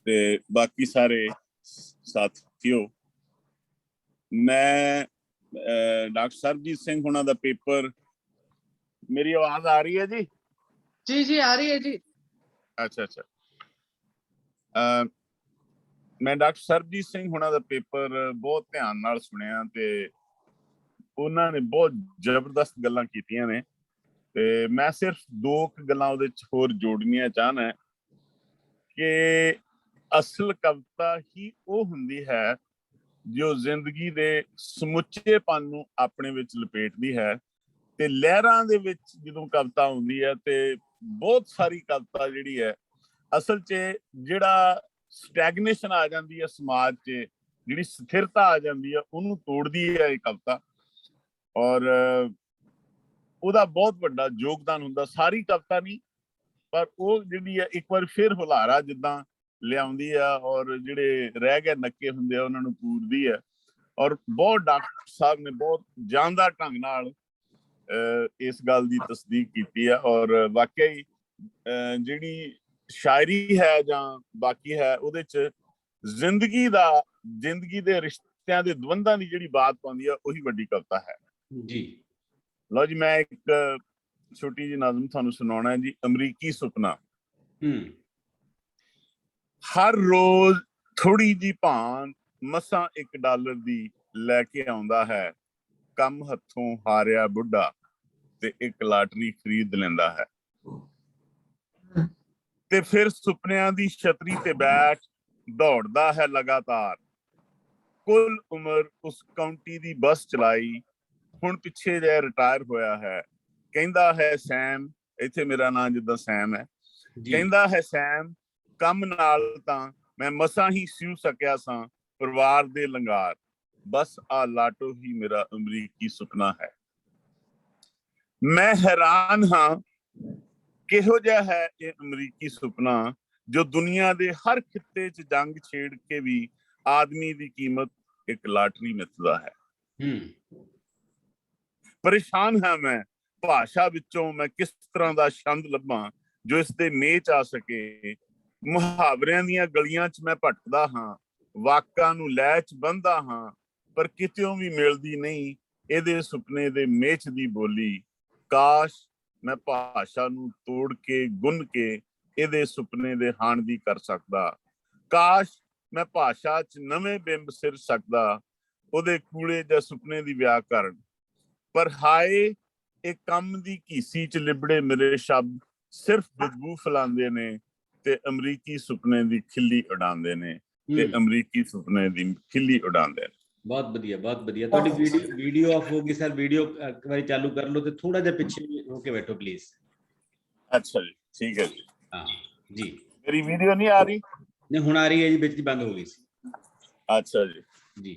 ਤੇ ਬਾਕੀ ਸਾਰੇ ਸਾਥੀਓ, ਮੈਂ ਡਾਕਟਰ ਸਰਬਜੀਤ ਸਿੰਘ ਹੁਣਾਂ ਦਾ ਪੇਪਰ, ਮੇਰੀ ਆਵਾਜ਼ ਆ ਰਹੀ ਹੈ ਜੀ? ਜੀ ਜੀ ਆ ਰਹੀ ਹੈ ਜੀ। ਅੱਛਾ। ਮੈਂ ਡਾਕਟਰ ਸਰਬਜੀਤ ਸਿੰਘ ਹੁਣਾਂ ਦਾ ਪੇਪਰ ਬਹੁਤ ਧਿਆਨ ਨਾਲ ਸੁਣਿਆ ਤੇ ਉਹਨਾਂ ਨੇ ਬਹੁਤ ਜ਼ਬਰਦਸਤ ਗੱਲਾਂ ਕੀਤੀਆਂ ਨੇ ਤੇ ਮੈਂ ਸਿਰਫ 2 ਗੱਲਾਂ ਉਹਦੇ ਚ ਹੋਰ ਜੋੜਨੀਆਂ ਚਾਹਨਾ ਕਿ ਅਸਲ ਕਵਿਤਾ ਹੀ ਉਹ ਹੁੰਦੀ ਹੈ ਜੋ ਜ਼ਿੰਦਗੀ ਦੇ ਸਮੁੱਚੇਪਨ ਨੂੰ ਆਪਣੇ ਵਿੱਚ ਲਪੇਟਦੀ ਹੈ। ਤੇ ਲਹਿਰਾਂ ਦੇ ਵਿੱਚ ਜਦੋਂ ਕਵਿਤਾ ਆਉਂਦੀ ਹੈ ਤੇ ਬਹੁਤ ਸਾਰੀ ਕਵਿਤਾ ਜਿਹੜੀ ਹੈ ਅਸਲ 'ਚ ਜਿਹੜਾ ਸਟੈਗਨੇਸ਼ਨ ਆ ਜਾਂਦੀ ਹੈ ਸਮਾਜ 'ਚ, ਜਿਹੜੀ ਸਥਿਰਤਾ ਆ ਜਾਂਦੀ ਹੈ, ਉਹਨੂੰ ਤੋੜਦੀ ਹੈ ਇਹ ਕਵਿਤਾ। ਔਰ ਉਹਦਾ ਬਹੁਤ ਵੱਡਾ ਯੋਗਦਾਨ ਹੁੰਦਾ। ਸਾਰੀ ਕਵਿਤਾ ਨਹੀਂ, ਪਰ ਉਹ ਜਿਹੜੀ ਹੈ ਇੱਕ ਵਾਰ ਫਿਰ ਹੁਲਾਰਾ ਜਿੱਦਾਂ ਲਿਆਉਂਦੀ ਆ ਔਰ ਜਿਹੜੇ ਰਹਿ ਗਏ ਨੱਕੇ ਹੁੰਦੇ ਆ ਉਹਨਾਂ ਨੂੰ ਪੂਰਦੀ ਹੈ। ਔਰ ਬਹੁਤ ਡਾਕਟਰ ਸਾਹਿਬ ਨੇ ਬਹੁਤ ਜਾਨਦਾਰ ਢੰਗ ਨਾਲ ਇਸ ਗੱਲ ਦੀ ਤਸਦੀਕ ਕੀਤੀ ਹੈ। ਔਰ ਵਾਕਿਆ ਹੀ ਜਿਹੜੀ ਸ਼ਾਇਰੀ ਹੈ ਜਾਂ ਬਾਕੀ ਹੈ, ਉਹਦੇ ਚ ਜ਼ਿੰਦਗੀ ਦੇ ਰਿਸ਼ਤਿਆਂ ਦੇ ਦਵੰਦਾਂ ਦੀ ਜਿਹੜੀ ਬਾਤ ਪਾਉਂਦੀ ਹੈ, ਉਹੀ ਵੱਡੀ ਕਵਿਤਾ ਹੈ ਜੀ। ਲਓ ਜੀ, ਮੈਂ ਇੱਕ ਛੋਟੀ ਜਿਹੀ ਨਜ਼ਮ ਤੁਹਾਨੂੰ ਸੁਣਾਉਣਾ ਹੈ ਜੀ। ਅਮਰੀਕੀ ਸੁਪਨਾ। ਹਰ ਰੋਜ਼ ਥੋੜੀ ਜਿਹੀ ਭਾਨ ਮਸਾਂ $1 ਦੀ ਲੈ ਕੇ ਆਉਂਦਾ ਹੈ, ਕੰਮ ਹੱਥੋਂ ਹਾਰਿਆ ਬੁੱਢਾ ਤੇ ਇੱਕ ਲਾਟਰੀ ਖਰੀਦ ਲੈਂਦਾ ਹੈ, ਤੇ ਫਿਰ ਸੁਪਨਿਆਂ ਦੀ ਛਤਰੀ ਤੇ ਬੈਠ ਦੌੜਦਾ ਹੈ ਲਗਾਤਾਰ। ਕੁੱਲ ਉਮਰ ਉਸ ਕਾਉਂਟੀ ਦੀ ਬੱਸ ਚਲਾਈ, ਹੁਣ ਪਿੱਛੇ ਜੇ ਰਿਟਾਇਰ ਹੋਇਆ ਹੈ। ਕਹਿੰਦਾ ਹੈ ਸੈਮ, ਇੱਥੇ ਮੇਰਾ ਨਾਂ ਜਿੱਦਾਂ ਸੈਮ ਹੈ, ਕਹਿੰਦਾ ਹੈ ਸੈਮ, ਕੰਮ ਨਾਲ ਤਾਂ ਮੈਂ ਮਸਾਂ ਹੀ ਸਿਉ ਸਕਿਆ ਸਾਂ ਪਰਿਵਾਰ ਦੇ ਲੰਗਾਰ, ਬਸ ਆ ਲਾਟੋ ਹੀ ਮੇਰਾ ਅਮਰੀਕੀ ਸੁਪਨਾ ਹੈ। ਮੈਂ ਹੈਰਾਨ ਹਾਂ ਕਿਹੋ ਜਿਹਾ ਹੈ ਇਹ ਅਮਰੀਕੀ ਸੁਪਨਾ, ਜੋ ਦੁਨੀਆ ਦੇ ਹਰ ਖਿੱਤੇ 'ਚ ਜੰਗ ਛੇੜ ਕੇ ਵੀ ਆਦਮੀ ਦੀ ਕੀਮਤ ਇੱਕ ਲਾਟਰੀ ਮਿੱਥਦਾ ਹੈ। ਪਰੇਸ਼ਾਨ ਹਾਂ ਮੈਂ ਭਾਸ਼ਾ ਵਿੱਚੋਂ, ਮੈਂ ਕਿਸ ਤਰ੍ਹਾਂ ਦਾ ਛੰਦ ਲੱਭਾਂ ਜੋ ਇਸ ਦੇ ਮੇਚ ਆ ਸਕੇ। ਮੁਹਾਵਰਿਆਂ ਦੀਆਂ ਗਲੀਆਂ 'ਚ ਮੈਂ ਭਟਕਦਾ ਹਾਂ, ਵਾਕਾਂ ਨੂੰ ਲੈ 'ਚ ਬੰਨ੍ਹਦਾ ਹਾਂ, ਪਰ ਕਿਤਿਓਂ ਵੀ ਮਿਲਦੀ ਨਹੀਂ ਇਹਦੇ ਸੁਪਨੇ ਦੇ ਮੇਚ ਦੀ ਬੋਲੀ। ਕਾਸ਼ ਮੈਂ ਭਾਸ਼ਾ ਨੂੰ ਤੋੜ ਕੇ ਗੁੰਨ ਕੇ ਇਹਦੇ ਸੁਪਨੇ ਦੇ ਹਾਣ ਦੀ ਕਰ ਸਕਦਾ। ਕਾਸ਼ ਮੈਂ ਭਾਸ਼ਾ 'ਚ ਨਵੇਂ ਬਿੰਬ ਸਿਰ ਸਕਦਾ, ਉਹਦੇ ਕੂਲੇ ਜਾਂ ਸੁਪਨੇ ਦੀ ਵਿਆਕਰਨ। ਪਰ ਹਾਏ, ਇਹ ਕੰਮ ਦੀ ਘੀਸੀ 'ਚ ਲਿਬੜੇ ਮੇਰੇ ਸ਼ਬਦ ਸਿਰਫ ਬਦਬੂ ਫੈਲਾਉਂਦੇ ਨੇ ਤੇ ਅਮਰੀਕੀ ਸੁਪਨੇ ਦੀ ਖਿੱਲੀ ਉਡਾਉਂਦੇ ਨੇ, ਤੇ ਅਮਰੀਕੀ ਸੁਪਨੇ ਦੀ ਖਿੱਲੀ ਉਡਾਉਂਦੇ ਨੇ। ਬਹੁਤ ਵਧੀਆ, ਬਹੁਤ ਵਧੀਆ। ਤੁਹਾਡੀ ਵੀਡੀਓ ਆਫ ਹੋ ਗਈ ਸਰ, ਵੀਡੀਓ ਇੱਕ ਵਾਰੀ ਚਾਲੂ ਕਰ ਲਓ ਤੇ ਥੋੜਾ ਜਿਹਾ ਪਿੱਛੇ ਹੋ ਕੇ ਬੈਠੋ ਪਲੀਜ਼। ਅੱਛਾ ਜੀ, ਠੀਕ ਹੈ ਜੀ। ਹਾਂ ਜੀ, ਮੇਰੀ ਵੀਡੀਓ ਨਹੀਂ ਆ ਰਹੀ? ਨਹੀਂ, ਹੁਣ ਆ ਰਹੀ ਹੈ ਜੀ, ਵਿੱਚ ਬੰਦ ਹੋ ਗਈ ਸੀ। ਅੱਛਾ ਜੀ ਜੀ।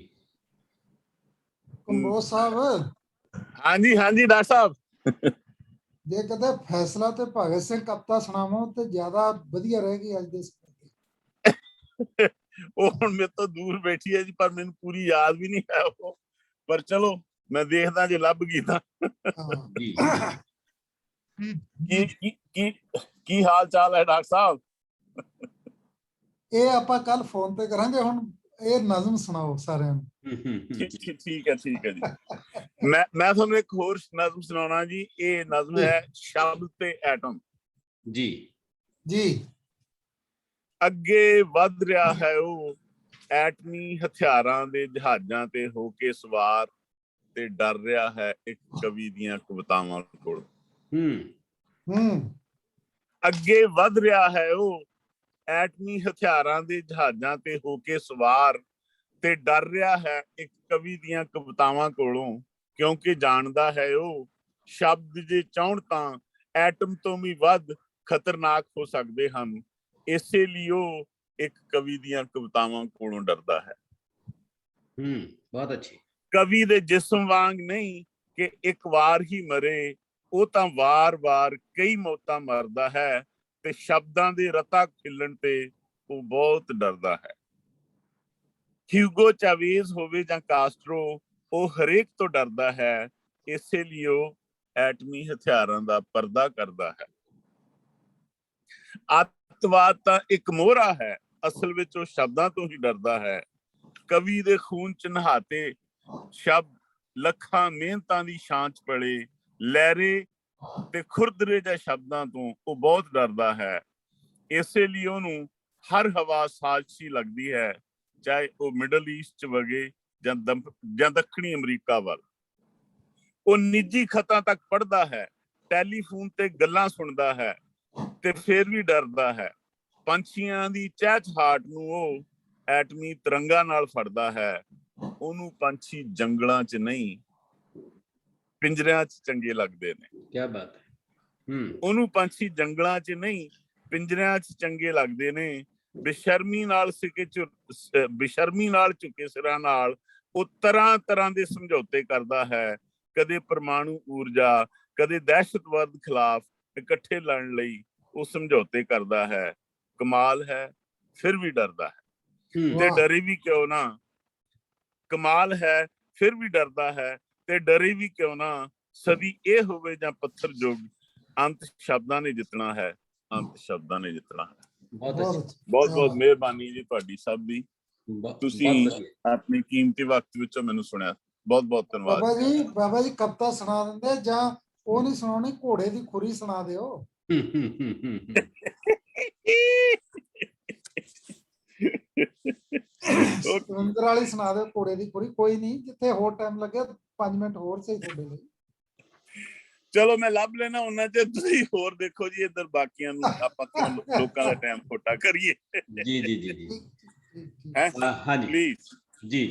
ਕੰਬੋਜ ਸਾਹਿਬ। ਹਾਂਜੀ ਹਾਂਜੀ ਡਾਕਟਰ ਸਾਹਿਬ। ਜੇ ਕਦੇ ਫੈਸਲਾ ਤੇ ਭਗਤ ਸਿੰਘ ਕਵਿਤਾ ਸੁਣਾਵੋ ਤੇ ਜ਼ਿਆਦਾ ਵਧੀਆ ਰਹੇਗੀ ਅੱਜ ਦੇ ਸਮੇਂ। ਉਹ ਹੁਣ ਮੇਰੇ ਤੋਂ ਦੂਰ ਬੈਠੀ ਹੈ ਜੀ, ਪਰ ਮੈਨੂੰ ਪੂਰੀ ਯਾਦ ਵੀ ਨਹੀਂ ਹੈ ਉਹ, ਪਰ ਚਲੋ ਮੈਂ ਦੇਖਦਾ ਜੇ ਲੱਭ ਗਈ ਤਾਂ। ਕੀ ਹਾਲ ਚਾਲ ਹੈ ਡਾਕਟਰ ਸਾਹਿਬ? ਇਹ ਆਪਾਂ ਕੱਲ ਫੋਨ ਤੇ ਕਰਾਂਗੇ, ਹੁਣ ਇਹ ਨਜ਼ਮ ਸੁਣਾਓ ਸਾਰਿਆਂ ਨੂੰ। ਠੀਕ ਹੈ ਜੀ। ਮੈਂ ਤੁਹਾਨੂੰ ਇੱਕ ਹੋਰ ਨਜ਼ਮ ਸੁਣਾਉਣਾ ਜੀ। ਇਹ ਨਜ਼ਮ ਹੈ ਸ਼ਬਦ ਤੇ ਐਟਮ। ਜੀ। ਅੱਗੇ ਵੱਧ ਰਿਹਾ ਹੈ ਉਹ ਐਟਮੀ ਹਥਿਆਰਾਂ ਦੇ ਜਹਾਜ਼ਾਂ ਤੇ ਹੋ ਕੇ ਸਵਾਰ, ਤੇ ਡਰ ਰਿਹਾ ਹੈ ਇੱਕ ਕਵੀ ਦੀਆਂ ਕਵਿਤਾਵਾਂ ਕੋਲ। ਅੱਗੇ ਵੱਧ ਰਿਹਾ ਹੈ ਉਹ ਐਟਮੀ ਹਥਿਆਰਾਂ ਦੇ ਜਹਾਜ਼ਾਂ ਤੇ ਹੋ ਕੇ ਸਵਾਰ, ਤੇ ਡਰ ਰਿਹਾ ਹੈ ਇੱਕ ਕਵੀ ਦੀਆਂ ਕਵਿਤਾਵਾਂ ਕੋਲੋਂ, ਕਿਉਂਕਿ ਜਾਣਦਾ ਹੈ ਉਹ ਸ਼ਬਦ ਜੇ ਚਾਹੁਣ ਤਾਂ ਐਟਮ ਤੋਂ ਵੀ ਵੱਧ ਖਤਰਨਾਕ ਹੋ ਸਕਦੇ ਹਨ। ਇਸੇ ਲਈ ਉਹ ਇੱਕ ਕਵੀ ਦੀਆਂ ਕਵਿਤਾਵਾਂ ਕੋਲੋਂ ਡਰਦਾ ਹੈ। ਬਹੁਤ ਅੱਛੀ। ਕਵੀ ਦੇ ਜਿਸਮ ਵਾਂਗ ਨਹੀਂ ਕਿ ਇੱਕ ਵਾਰ ਹੀ ਮਰੇ, ਉਹ ਤਾਂ ਵਾਰ-ਵਾਰ ਕਈ ਮੌਤਾਂ ਮਰਦਾ ਹੈ, ਤੇ ਸ਼ਬਦਾਂ ਦੇ ਰਤਾ ਖਿਲਣ ਤੇ ਉਹ ਬਹੁਤ ਡਰਦਾ ਹੈ। ਹਿਊਗੋ ਚਾਵੇਜ਼ ਹੋਵੇ ਜਾਂ ਕਾਸਟਰੋ, ਉਹ ਹਰੇਕ ਤੋਂ ਡਰਦਾ ਹੈ। ਇਸੇ ਲਈ ਉਹ ਐਟਮੀ ਹਥਿਆਰਾਂ ਦਾ ਪਰਦਾ ਕਰਦਾ ਹੈ। ਅੱਤਵਾਦ ਤਾਂ ਇੱਕ ਮੋਹਰਾ ਹੈ, ਅਸਲ ਵਿੱਚ ਉਹ ਸ਼ਬਦਾਂ ਤੋਂ ਹੀ ਡਰਦਾ ਹੈ। ਕਵੀ ਦੇ ਖੂਨ ਚ ਨਹਾਤੇ ਸ਼ਬਦ ਲੱਖਾਂ ਮਿਹਨਤਾਂ ਦੀ ਛਾਂਚ ਪਲੇ, ਲਹਿਰੇ ਤੇ ਖੁਰਦਰੇ ਜਿਹੇ ਸ਼ਬਦਾਂ ਤੋਂ ਉਹ ਬਹੁਤ ਡਰਦਾ ਹੈ। ਇਸੇ ਲਈ ਉਹਨੂੰ ਹਰ ਹਵਾ ਸਾਜ਼ਸ਼ੀ ਲੱਗਦੀ ਹੈ, ਚਾਹੇ ਉਹ ਮਿਡਲ ਈਸਟ ਚ ਵਗੇ ਜਾਂ ਦੱਖਣੀ ਅਮਰੀਕਾ ਵੱਲ। ਉਹ ਨਿੱਜੀ ਖਤਾਂ ਤੱਕ ਪੜ੍ਹਦਾ ਹੈ, ਟੈਲੀਫੋਨ ਤੇ ਗੱਲਾਂ ਸੁਣਦਾ ਹੈ, ਤੇ ਫਿਰ ਵੀ ਡਰਦਾ ਹੈ। ਪੰਛੀਆਂ ਦੀ ਚਹਿਚਹਾਟ ਨੂੰ ਉਹ ਐਟਮੀ ਤਰੰਗਾਂ ਨਾਲ ਫੜਦਾ ਹੈ। ਉਹਨੂੰ ਪੰਛੀ ਜੰਗਲਾਂ 'ਚ ਨਹੀਂ ਪਿੰਜਰਿਆਂ 'ਚ ਚੰਗੇ ਲੱਗਦੇ ਨੇ। ਕੀ ਬਾਤ ਹੈ। ਉਹਨੂੰ ਪੰਛੀ ਜੰਗਲਾਂ 'ਚ ਨਹੀਂ ਪਿੰਜਰਿਆਂ 'ਚ ਚੰਗੇ ਲੱਗਦੇ ਨੇ। ਬੇਸ਼ਰਮੀ ਨਾਲ ਝੁਕੇ ਸਿਰਾਂ ਨਾਲ ਉਹ ਤਰ੍ਹਾਂ ਦੇ ਸਮਝੌਤੇ ਕਰਦਾ ਹੈ। ਕਦੇ ਪਰਮਾਣੂ ਊਰਜਾ, ਕਦੇ ਦਹਿਸ਼ਤਵਾਦ ਖਿਲਾਫ ਇਕੱਠੇ ਲੜਨ ਲਈ ਉਹ ਸਮਝੌਤੇ ਕਰਦਾ ਹੈ। ਕਮਾਲ ਹੈ, ਫਿਰ ਵੀ ਡਰਦਾ ਹੈ। ਤੇ ਡਰੇ ਵੀ ਕਿਉਂ ਨਾ, ਕਮਾਲ ਹੈ ਫਿਰ ਵੀ ਡਰਦਾ ਹੈ, ਤੇ ਡਰੇ ਵੀ ਕਿਉਂ ਨਾ, ਸਦੀ ਇਹ ਹੋਵੇ ਜਾਂ ਪੱਥਰ ਯੁੱਗ, ਅੰਤ ਸ਼ਬਦਾਂ ਨੇ ਜਿੱਤਣਾ ਹੈ, ਅੰਤ ਸ਼ਬਦਾਂ ਨੇ ਜਿੱਤਣਾ ਹੈ। ਬਹੁਤ ਬਹੁਤ ਮਿਹਰਬਾਨੀ ਜੀ ਤੁਹਾਡੀ ਸਭ ਦੀ, ਤੁਸੀਂ ਆਪਣੇ ਕੀਮਤੀ ਵਕਤ ਵਿੱਚੋਂ ਮੈਨੂੰ ਸੁਣਿਆ, ਬਹੁਤ ਬਹੁਤ ਧੰਨਵਾਦ। ਬਾਬਾ ਜੀ ਕਵਿਤਾ ਸੁਣਾ ਦਿੰਦੇ, ਜਾਂ ਉਹ ਨਹੀਂ ਸੁਣਾਉਣੀ, ਘੋੜੇ ਦੀ ਖੁਰੀ ਸੁਣਾ ਦਿਓ। ਸੁਰਿੰਦਰ ਵਾਲੀ ਸੁਣਾ ਦਿਓ, ਘੋੜੇ ਦੀ ਖੁਰੀ। ਕੋਈ ਨਹੀਂ, ਜਿੱਥੇ ਹੋਰ ਟਾਈਮ ਲੱਗੇ 5 ਮਿੰਟ ਹੋਰ ਸਹੀ ਤੁਹਾਡੇ ਲਈ। ਚਲੋ ਮੈਂ ਲੱਭ ਲੈਣਾ ਉਹਨਾਂ ਚ, ਤੁਸੀਂ ਹੋਰ ਦੇਖੋ ਜੀ ਇੱਧਰ, ਬਾਕੀਆਂ ਨੂੰ ਆਪਾਂ ਕਿਉਂ ਲੋਕਾਂ ਦਾ ਟਾਈਮ ਖੋਟਾ ਕਰੀਏ। ਜੀ ਜੀ ਜੀ ਜੀ ਹਾਂਜੀ ਪਲੀਜ਼ ਜੀ।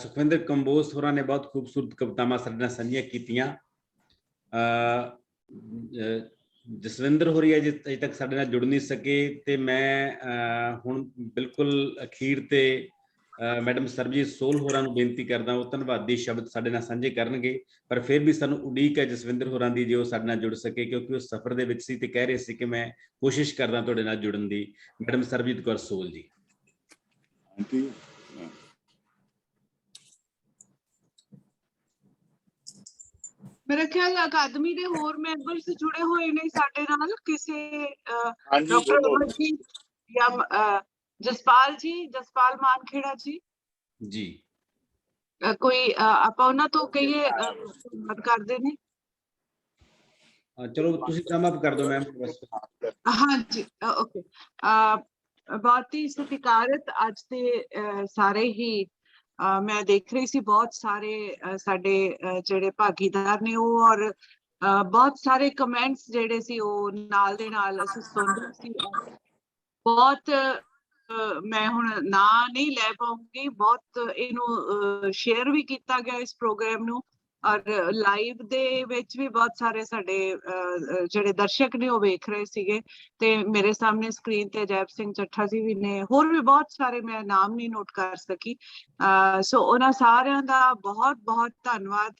ਸੁਖਵਿੰਦਰ ਕੰਬੋਜ ਹੋਰਾਂ ਨੇ ਬਹੁਤ ਖੂਬਸੂਰਤ ਕਵਿਤਾਵਾਂ ਸਾਡੇ ਨਾਲ ਸਾਂਝੀਆਂ ਕੀਤੀਆਂ। ਜਸਵਿੰਦਰ ਹੋਰੀ ਅਜੇ ਤੱਕ ਸਾਡੇ ਨਾਲ ਜੁੜ ਨਹੀਂ ਸਕੇ, ਤੇ ਮੈਂ ਹੁਣ ਬਿਲਕੁਲ ਅਖੀਰ ਤੇ ਮੈਡਮ ਸਰਬਜੀਤ ਸੋਲ ਹੋਰਾਂ ਨੂੰ ਬੇਨਤੀ ਕਰਦਾ, ਉਹ ਧੰਨਵਾਦੀ ਸ਼ਬਦ ਸਾਡੇ ਨਾਲ ਸਾਂਝੇ ਕਰਨਗੇ। ਪਰ ਫਿਰ ਵੀ ਸਾਨੂੰ ਉਡੀਕ ਹੈ ਜਸਵਿੰਦਰ ਹੋਰਾਂ ਦੀ, ਜੇ ਉਹ ਸਾਡੇ ਨਾਲ ਜੁੜ ਸਕੇ, ਕਿਉਂਕਿ ਉਹ ਸਫ਼ਰ ਦੇ ਵਿੱਚ ਸੀ ਤੇ ਕਹਿ ਰਹੇ ਸੀ ਕਿ ਮੈਂ ਕੋਸ਼ਿਸ਼ ਕਰਦਾ ਤੁਹਾਡੇ ਨਾਲ ਜੁੜਨ ਦੀ। ਮੈਡਮ ਸਰਬਜੀਤ ਕੌਰ ਸੋਲ ਜੀ। मेरा ख्याल अकादमी के होर मैंबर्स जुड़े हुए ने साडे नाल, किसे डॉक्टर अमरजीत या जसपाल जी, जसपाल मानखेड़ा जी जी, कोई ਆਪਾਂ ਉਹਨਾਂ ਤੋਂ ਕਹੀਏ ਮਤ ਕਰਦੇ ਨੇ। ਚਲੋ ਤੁਸੀਂ ਸਮ ਅਪ ਕਰ ਦਿਓ ਮੈਮ। ਹਾਂਜੀ ਓਕੇ। ਬਹੁਤ ਹੀ ਸਤਿਕਾਰਤ ਅੱਜ ਦੇ ਸਾਰੇ ਹੀ ਮੈਂ ਦੇਖ ਰਹੀ ਸੀ, ਬਹੁਤ ਸਾਰੇ ਸਾਡੇ ਜਿਹੜੇ ਭਾਗੀਦਾਰ ਨੇ ਉਹ, ਔਰ ਬਹੁਤ ਸਾਰੇ ਕਮੈਂਟਸ ਜਿਹੜੇ ਸੀ ਉਹ ਨਾਲ ਦੇ ਨਾਲ ਅਸੀਂ ਸੁਣਦੇ ਸੀ। ਬਹੁਤ ਮੈਂ ਹੁਣ ਨਾਂ ਨਹੀਂ ਲੈ ਪਾਉਂਗੀ, ਬਹੁਤ ਇਹਨੂੰ ਸ਼ੇਅਰ ਵੀ ਕੀਤਾ ਗਿਆ ਇਸ ਪ੍ਰੋਗਰਾਮ ਨੂੰ, ਔਰ ਲਾਈਵ ਦੇ ਵਿੱਚ ਵੀ ਬਹੁਤ ਸਾਰੇ ਸਾਡੇ ਜਿਹੜੇ ਦਰਸ਼ਕ ਨੇ ਉਹ ਵੇਖ ਰਹੇ ਸੀਗੇ। ਤੇ ਮੇਰੇ ਸਾਹਮਣੇ ਸਕਰੀਨ ਤੇ ਜੈਪ ਸਿੰਘ ਚੱਠਾ ਜੀ ਵੀ ਨੇ, ਹੋਰ ਵੀ ਬਹੁਤ ਸਾਰੇ, ਮੈਂ ਨਾਮ ਨਹੀਂ ਨੋਟ ਕਰ ਸਕੀ। ਸੋ ਉਹਨਾਂ ਸਾਰਿਆਂ ਦਾ ਬਹੁਤ ਬਹੁਤ ਧੰਨਵਾਦ।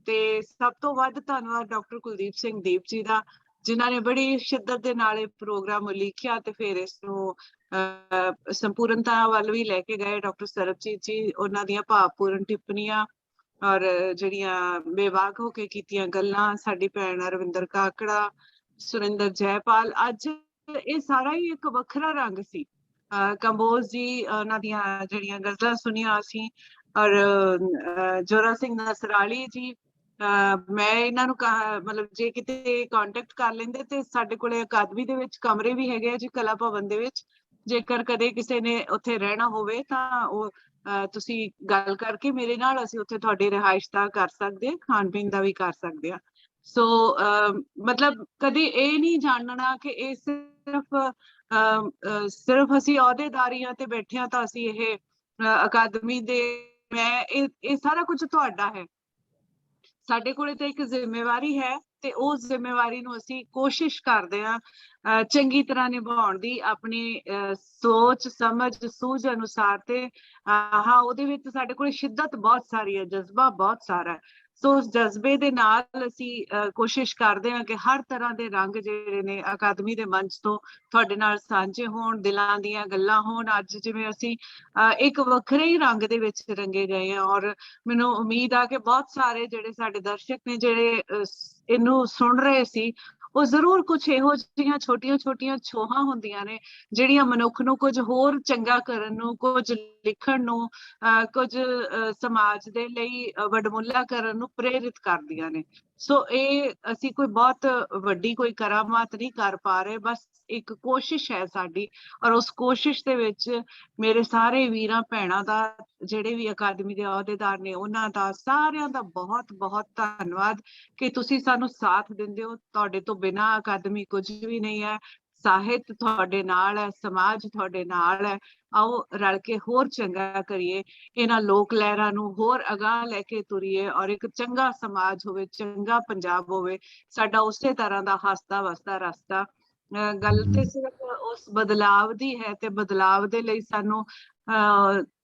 ਤੇ ਸਭ ਤੋਂ ਵੱਧ ਧੰਨਵਾਦ ਡਾਕਟਰ ਕੁਲਦੀਪ ਸਿੰਘ ਦੀਪ ਜੀ ਦਾ, ਜਿਨ੍ਹਾਂ ਨੇ ਬੜੀ ਸ਼ਿੱਦਤ ਦੇ ਨਾਲ ਇਹ ਪ੍ਰੋਗਰਾਮ ਲਿਖਿਆ ਤੇ ਫਿਰ ਇਸ ਨੂੰ ਸੰਪੂਰਨਤਾ ਵੱਲ ਵੀ ਲੈ ਕੇ ਗਏ। ਡਾਕਟਰ ਸਰਬਜੀਤ ਜੀ, ਉਹਨਾਂ ਦੀਆਂ ਭਾਵਪੂਰਨ ਟਿੱਪਣੀਆਂ ਔਰ ਜਿਹੜੀਆਂ ਬੇਵਾਕ ਹੋ ਕੇ ਕੀਤੀਆਂ ਗੱਲਾਂ, ਸਾਡੀ ਭੈਣ ਅਰਵਿੰਦਰ ਕਾਕੜਾ, ਸੁਰਿੰਦਰ ਜੈਪਾਲ, ਅੱਜ ਇਹ ਸਾਰਾ ਹੀ ਇੱਕ ਵੱਖਰਾ ਰੰਗ ਸੀ। ਕੰਬੋਜ ਜੀ, ਉਹਨਾਂ ਦੀਆਂ ਜਿਹੜੀਆਂ ਗਜ਼ਲਾਂ ਸੁਣੀਆਂ ਅਸੀਂ, ਔਰ ਜੋਰਾ ਸਿੰਘ ਨਸਰਾਲੀ ਜੀ, ਮੈਂ ਇਹਨਾਂ ਨੂੰ ਮਤਲਬ ਜੇ ਕਿਤੇ ਕੰਟੈਕਟ ਕਰ ਲੈਂਦੇ ਤੇ ਸਾਡੇ ਕੋਲੇ ਅਕਾਦਮੀ ਦੇ ਵਿੱਚ ਕਮਰੇ ਵੀ ਹੈਗੇ ਆ ਜੀ, ਕਲਾ ਭਵਨ ਦੇ ਵਿੱਚ। ਜੇਕਰ ਕਦੇ ਕਿਸੇ ਨੇ ਉੱਥੇ ਰਹਿਣਾ ਹੋਵੇ ਤਾਂ ਉਹ ਤੁਸੀਂ ਗੱਲ ਕਰਕੇ ਮੇਰੇ ਨਾਲ, ਅਸੀਂ ਉੱਥੇ ਤੁਹਾਡੀ ਰਿਹਾਇਸ਼ ਦਾ ਕਰ ਸਕਦੇ ਹਾਂ, ਖਾਣ ਪੀਣ ਦਾ ਵੀ ਕਰ ਸਕਦੇ ਹਾਂ। ਸੋ ਮਤਲਬ ਕਦੇ ਇਹ ਨਹੀਂ ਜਾਣਨਾ ਕਿ ਇਹ ਸਿਰਫ ਅਸੀਂ ਅਹੁਦੇਦਾਰੀਆਂ ਤੇ ਬੈਠੇ ਹਾਂ ਤਾਂ ਅਸੀਂ ਇਹ ਅਕਾਦਮੀ ਦੇ, ਮੈਂ ਇਹ ਸਾਰਾ ਕੁਝ ਤੁਹਾਡਾ ਹੈ। ਸਾਡੇ ਕੋਲੇ ਤਾਂ ਇੱਕ ਜ਼ਿੰਮੇਵਾਰੀ ਹੈ ਤੇ ਉਸ ਜ਼ਿੰਮੇਵਾਰੀ ਨੂੰ ਅਸੀਂ ਕੋਸ਼ਿਸ਼ ਕਰਦੇ ਹਾਂ ਚੰਗੀ ਤਰ੍ਹਾਂ ਨਿਭਾਉਣ ਦੀ, ਆਪਣੀ ਸੋਚ ਸਮਝ ਸੂਝ ਅਨੁਸਾਰ। ਤੇ ਹਾਂ, ਉਹਦੇ ਵਿੱਚ ਸਾਡੇ ਕੋਲ ਸ਼ਿੱਦਤ ਬਹੁਤ ਸਾਰੀ ਹੈ, ਜਜ਼ਬਾ ਬਹੁਤ ਸਾਰਾ ਹੈ। ਸੋ ਉਸ ਜਜ਼ਬੇ ਦੇ ਨਾਲ ਅਸੀਂ ਕੋਸ਼ਿਸ਼ ਕਰਦੇ ਹਾਂ ਕਿ ਹਰ ਤਰ੍ਹਾਂ ਦੇ ਰੰਗ ਜਿਹੜੇ ਨੇ ਅਕਾਦਮੀ ਦੇ ਮੰਚ ਤੋਂ ਤੁਹਾਡੇ ਨਾਲ ਸਾਂਝੇ ਹੋਣ, ਦਿਲਾਂ ਦੀਆਂ ਗੱਲਾਂ ਹੋਣ। ਅੱਜ ਜਿਵੇਂ ਅਸੀਂ ਇੱਕ ਵੱਖਰੇ ਹੀ ਰੰਗ ਦੇ ਵਿੱਚ ਰੰਗੇ ਗਏ ਹਾਂ, ਔਰ ਮੈਨੂੰ ਉਮੀਦ ਆ ਕਿ ਬਹੁਤ ਸਾਰੇ ਜਿਹੜੇ ਸਾਡੇ ਦਰਸ਼ਕ ਨੇ ਜਿਹੜੇ ਇਹਨੂੰ ਸੁਣ ਰਹੇ ਸੀ, ਉਹ ਜ਼ਰੂਰ ਕੁਝ ਇਹੋ ਜਿਹੀਆਂ ਛੋਟੀਆਂ ਛੋਟੀਆਂ ਛੋਹਾਂ ਹੁੰਦੀਆਂ ਨੇ ਜਿਹੜੀਆਂ ਮਨੁੱਖ ਨੂੰ ਕੁਝ ਹੋਰ ਚੰਗਾ ਕਰਨ ਨੂੰ, ਕੁਝ ਲਿਖਣ ਨੂੰ, ਕੁਝ ਸਮਾਜ ਦੇ ਲਈ ਵਡਮੁੱਲਾ ਕਰਨ ਨੂੰ ਪ੍ਰੇਰਿਤ ਕਰਦੀਆਂ ਨੇ। ਸੋ ਇਹ ਅਸੀਂ ਕੋਈ ਬਹੁਤ ਵੱਡੀ ਕੋਈ ਕਰਾਮਾਤ ਨਹੀਂ ਕਰ ਪਾ ਰਹੇ, ਬਸ ਇੱਕ ਕੋਸ਼ਿਸ਼ ਹੈ ਸਾਡੀ, ਔਰ ਉਸ ਕੋਸ਼ਿਸ਼ ਦੇ ਵਿੱਚ ਮੇਰੇ ਸਾਰੇ ਵੀਰਾਂ ਭੈਣਾਂ ਦਾ, ਜਿਹੜੇ ਵੀ ਅਕਾਦਮੀ ਦੇ ਅਹੁਦੇਦਾਰ ਨੇ ਉਹਨਾਂ ਦਾ, ਸਾਰਿਆਂ ਦਾ ਬਹੁਤ ਬਹੁਤ ਧੰਨਵਾਦ ਕਿ ਤੁਸੀਂ ਸਾਨੂੰ ਸਾਥ ਦਿੰਦੇ ਹੋ। ਤੁਹਾਡੇ ਤੋਂ ਬਿਨਾਂ ਅਕਾਦਮੀ ਕੁਝ ਵੀ ਨਹੀਂ ਹੈ। ਸਾਹਿਤ ਤੁਹਾਡੇ ਨਾਲ ਹੈ, ਸਮਾਜ ਤੁਹਾਡੇ ਨਾਲ ਹੈ। ਆਓ ਰਲ ਕੇ ਹੋਰ ਚੰਗਾ ਕਰੀਏ, ਇਹਨਾਂ ਲੋਕ ਲਹਿਰਾਂ ਨੂੰ ਹੋਰ ਅਗਾਂਹ ਲੈ ਕੇ ਤੁਰੀਏ, ਔਰ ਇੱਕ ਚੰਗਾ ਸਮਾਜ ਹੋਵੇ, ਚੰਗਾ ਪੰਜਾਬ ਹੋਵੇ, ਸਾਡਾ ਉਸੇ ਤਰ੍ਹਾਂ ਦਾ ਹੱਸਦਾ ਵਸਦਾ ਰਸਤਾ। ਗੱਲ ਤੇ ਸਿਰਫ ਉਸ ਬਦਲਾਵ ਦੀ ਹੈ, ਤੇ ਬਦਲਾਵ ਦੇ ਲਈ ਸਾਨੂੰ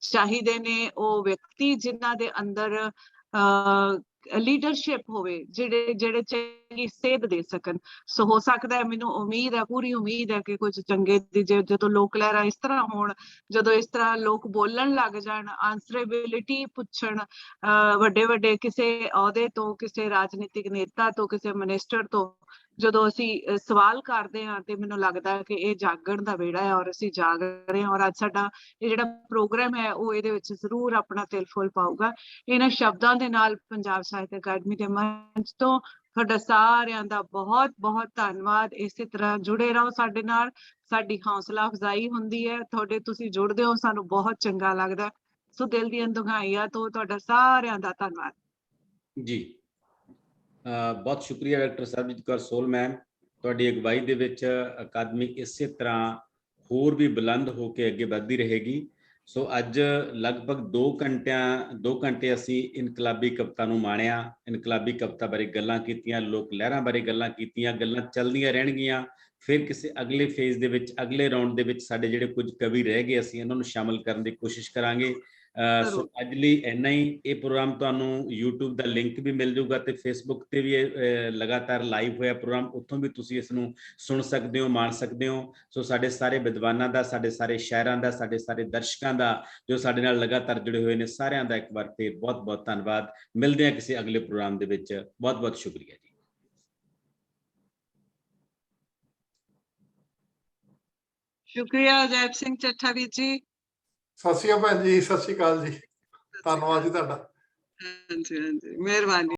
ਚਾਹੀਦੇ ਨੇ ਉਹ ਵਿਅਕਤੀ ਜਿਨ੍ਹਾਂ ਦੇ ਅੰਦਰ ਲੀਡਰਸ਼ਿਪ ਹੋਵੇ, ਜਿਹੜੇ ਚੰਗੀ ਸੇਧ ਦੇ ਸਕਣ। ਸੋ ਹੋ ਸਕਦਾ ਹੈ, ਮੈਨੂੰ ਉਮੀਦ ਹੈ, ਪੂਰੀ ਉਮੀਦ ਹੈ ਕਿ ਕੁਝ ਚੰਗੇ ਜਦੋਂ ਲੋਕ ਲਹਿਰਾਂ ਇਸ ਤਰ੍ਹਾਂ ਹੋਣ, ਜਦੋਂ ਇਸ ਤਰ੍ਹਾਂ ਲੋਕ ਬੋਲਣ ਲੱਗ ਜਾਣ, ਆਨਸਰੇਬਿਲਿਟੀ ਪੁੱਛਣ, ਵੱਡੇ ਵੱਡੇ ਕਿਸੇ ਅਹੁਦੇ ਤੋਂ, ਕਿਸੇ ਰਾਜਨੀਤਿਕ ਨੇਤਾ ਤੋਂ, ਕਿਸੇ ਮਿਨਿਸਟਰ ਤੋਂ ਜਦੋਂ ਅਸੀਂ ਸਵਾਲ ਕਰਦੇ ਹਾਂ, ਤੇ ਮੈਨੂੰ ਲੱਗਦਾ ਕਿ ਇਹ ਜਾਗਣ ਦਾ ਵੇੜਾ ਹੈ ਔਰ ਅਸੀਂ ਜਾਗ ਰਹੇ ਹਾਂ। ਔਰ ਅੱਜ ਸਾਡਾ ਇਹ ਜਿਹੜਾ ਪ੍ਰੋਗਰਾਮ ਹੈ ਉਹ ਇਹਦੇ ਵਿੱਚ ਜ਼ਰੂਰ ਆਪਣਾ ਤਿਲ ਫੁੱਲ ਪਾਊਗਾ। ਇਹਨਾਂ ਸ਼ਬਦਾਂ ਦੇ ਨਾਲ ਪੰਜਾਬ ਸਾਹਿਤ ਅਕਾਦਮੀ ਦੇ ਮੰਚ ਤੋਂ ਤੁਹਾਡਾ ਸਾਰਿਆਂ ਦਾ ਬਹੁਤ ਬਹੁਤ ਧੰਨਵਾਦ। ਇਸੇ ਤਰ੍ਹਾਂ ਜੁੜੇ ਰਹੋ ਸਾਡੇ ਨਾਲ, ਸਾਡੀ ਹੌਸਲਾ ਅਫਜ਼ਾਈ ਹੁੰਦੀ ਹੈ ਤੁਹਾਡੇ, ਤੁਸੀਂ ਜੁੜਦੇ ਹੋ, ਸਾਨੂੰ ਬਹੁਤ ਚੰਗਾ ਲੱਗਦਾ। ਸੋ ਦਿਲ ਦੀਆਂ ਦੁਹਾਈਆਂ ਤੋਂ ਤੁਹਾਡਾ ਸਾਰਿਆਂ ਦਾ ਧੰਨਵਾਦ ਜੀ। ਬਹੁਤ ਸ਼ੁਕਰੀਆ ਡਾਕਟਰ ਸਰਬਜੀਤ ਕੌਰ ਸੋਹਲ ਮੈਮ, ਤੁਹਾਡੀ ਅਗਵਾਈ ਦੇ ਵਿੱਚ ਅਕਾਦਮੀ ਇਸੇ ਤਰ੍ਹਾਂ ਹੋਰ ਵੀ ਬੁਲੰਦ ਹੋ ਕੇ ਅੱਗੇ ਵੱਧਦੀ ਰਹੇਗੀ। ਸੋ ਅੱਜ ਲਗਭਗ 2 ਘੰਟੇ ਅਸੀਂ ਇਨਕਲਾਬੀ ਕਵਿਤਾ ਨੂੰ ਮਾਣਿਆ, ਇਨਕਲਾਬੀ ਕਵਿਤਾ ਬਾਰੇ ਗੱਲਾਂ ਕੀਤੀਆਂ, ਲੋਕ ਲਹਿਰਾਂ ਬਾਰੇ ਗੱਲਾਂ ਕੀਤੀਆਂ। ਗੱਲਾਂ ਚੱਲਦੀਆਂ ਰਹਿਣਗੀਆਂ। ਫਿਰ ਕਿਸੇ ਅਗਲੇ ਫੇਜ਼ ਦੇ ਵਿੱਚ, ਅਗਲੇ ਰਾਉਂਡ ਦੇ ਵਿੱਚ ਸਾਡੇ ਜਿਹੜੇ ਕੁਝ ਕਵੀ ਰਹਿ ਗਏ, ਅਸੀਂ ਇਹਨਾਂ ਨੂੰ ਸ਼ਾਮਲ ਕਰਨ ਦੀ ਕੋਸ਼ਿਸ਼ ਕਰਾਂਗੇ। ਸੋ ਅੱਜ ਲਈ ਇੰਨਾ ਹੀ। ਇਹ ਪ੍ਰੋਗਰਾਮ ਤੁਹਾਨੂੰ YouTube ਦਾ ਲਿੰਕ ਵੀ ਮਿਲ ਜਾਊਗਾ ਤੇ Facebook ਤੇ ਵੀ ਲਗਾਤਾਰ ਲਾਈਵ ਹੋਇਆ ਪ੍ਰੋਗਰਾਮ, ਉੱਥੋਂ ਵੀ ਤੁਸੀਂ ਇਸ ਨੂੰ ਸੁਣ ਸਕਦੇ ਹੋ, ਮਾਣ ਸਕਦੇ ਹੋ। ਸੋ ਸਾਡੇ ਸਾਰੇ ਵਿਦਵਾਨਾਂ ਦਾ, ਸਾਡੇ ਸਾਰੇ ਸ਼ਾਇਰਾਂ ਦਾ, ਸਾਡੇ ਸਾਰੇ ਦਰਸ਼ਕਾਂ ਦਾ ਜੋ ਸਾਡੇ ਨਾਲ ਲਗਾਤਾਰ ਜੁੜੇ ਹੋਏ ਨੇ, ਸਾਰਿਆਂ ਦਾ ਇੱਕ ਵਾਰ ਫਿਰ ਬਹੁਤ ਬਹੁਤ ਧੰਨਵਾਦ। ਮਿਲਦੇ ਹਾਂ ਕਿਸੇ ਅਗਲੇ ਪ੍ਰੋਗਰਾਮ ਦੇ ਵਿੱਚ। ਬਹੁਤ ਬਹੁਤ ਸ਼ੁਕਰੀਆ ਜੀ। ਸ਼ੁਕਰੀਆ ਅਜੈਬ ਸਿੰਘ ਚੱਠਾ ਵੀਰ ਜੀ। ਸਤਿ ਸ਼੍ਰੀ ਅਕਾਲ ਭੈਣ ਜੀ, ਸਤਿ ਸ਼੍ਰੀ ਅਕਾਲ ਜੀ, ਧੰਨਵਾਦ ਜੀ ਤੁਹਾਡਾ। ਹਾਂਜੀ ਹਾਂਜੀ, ਮਿਹਰਬਾਨੀ।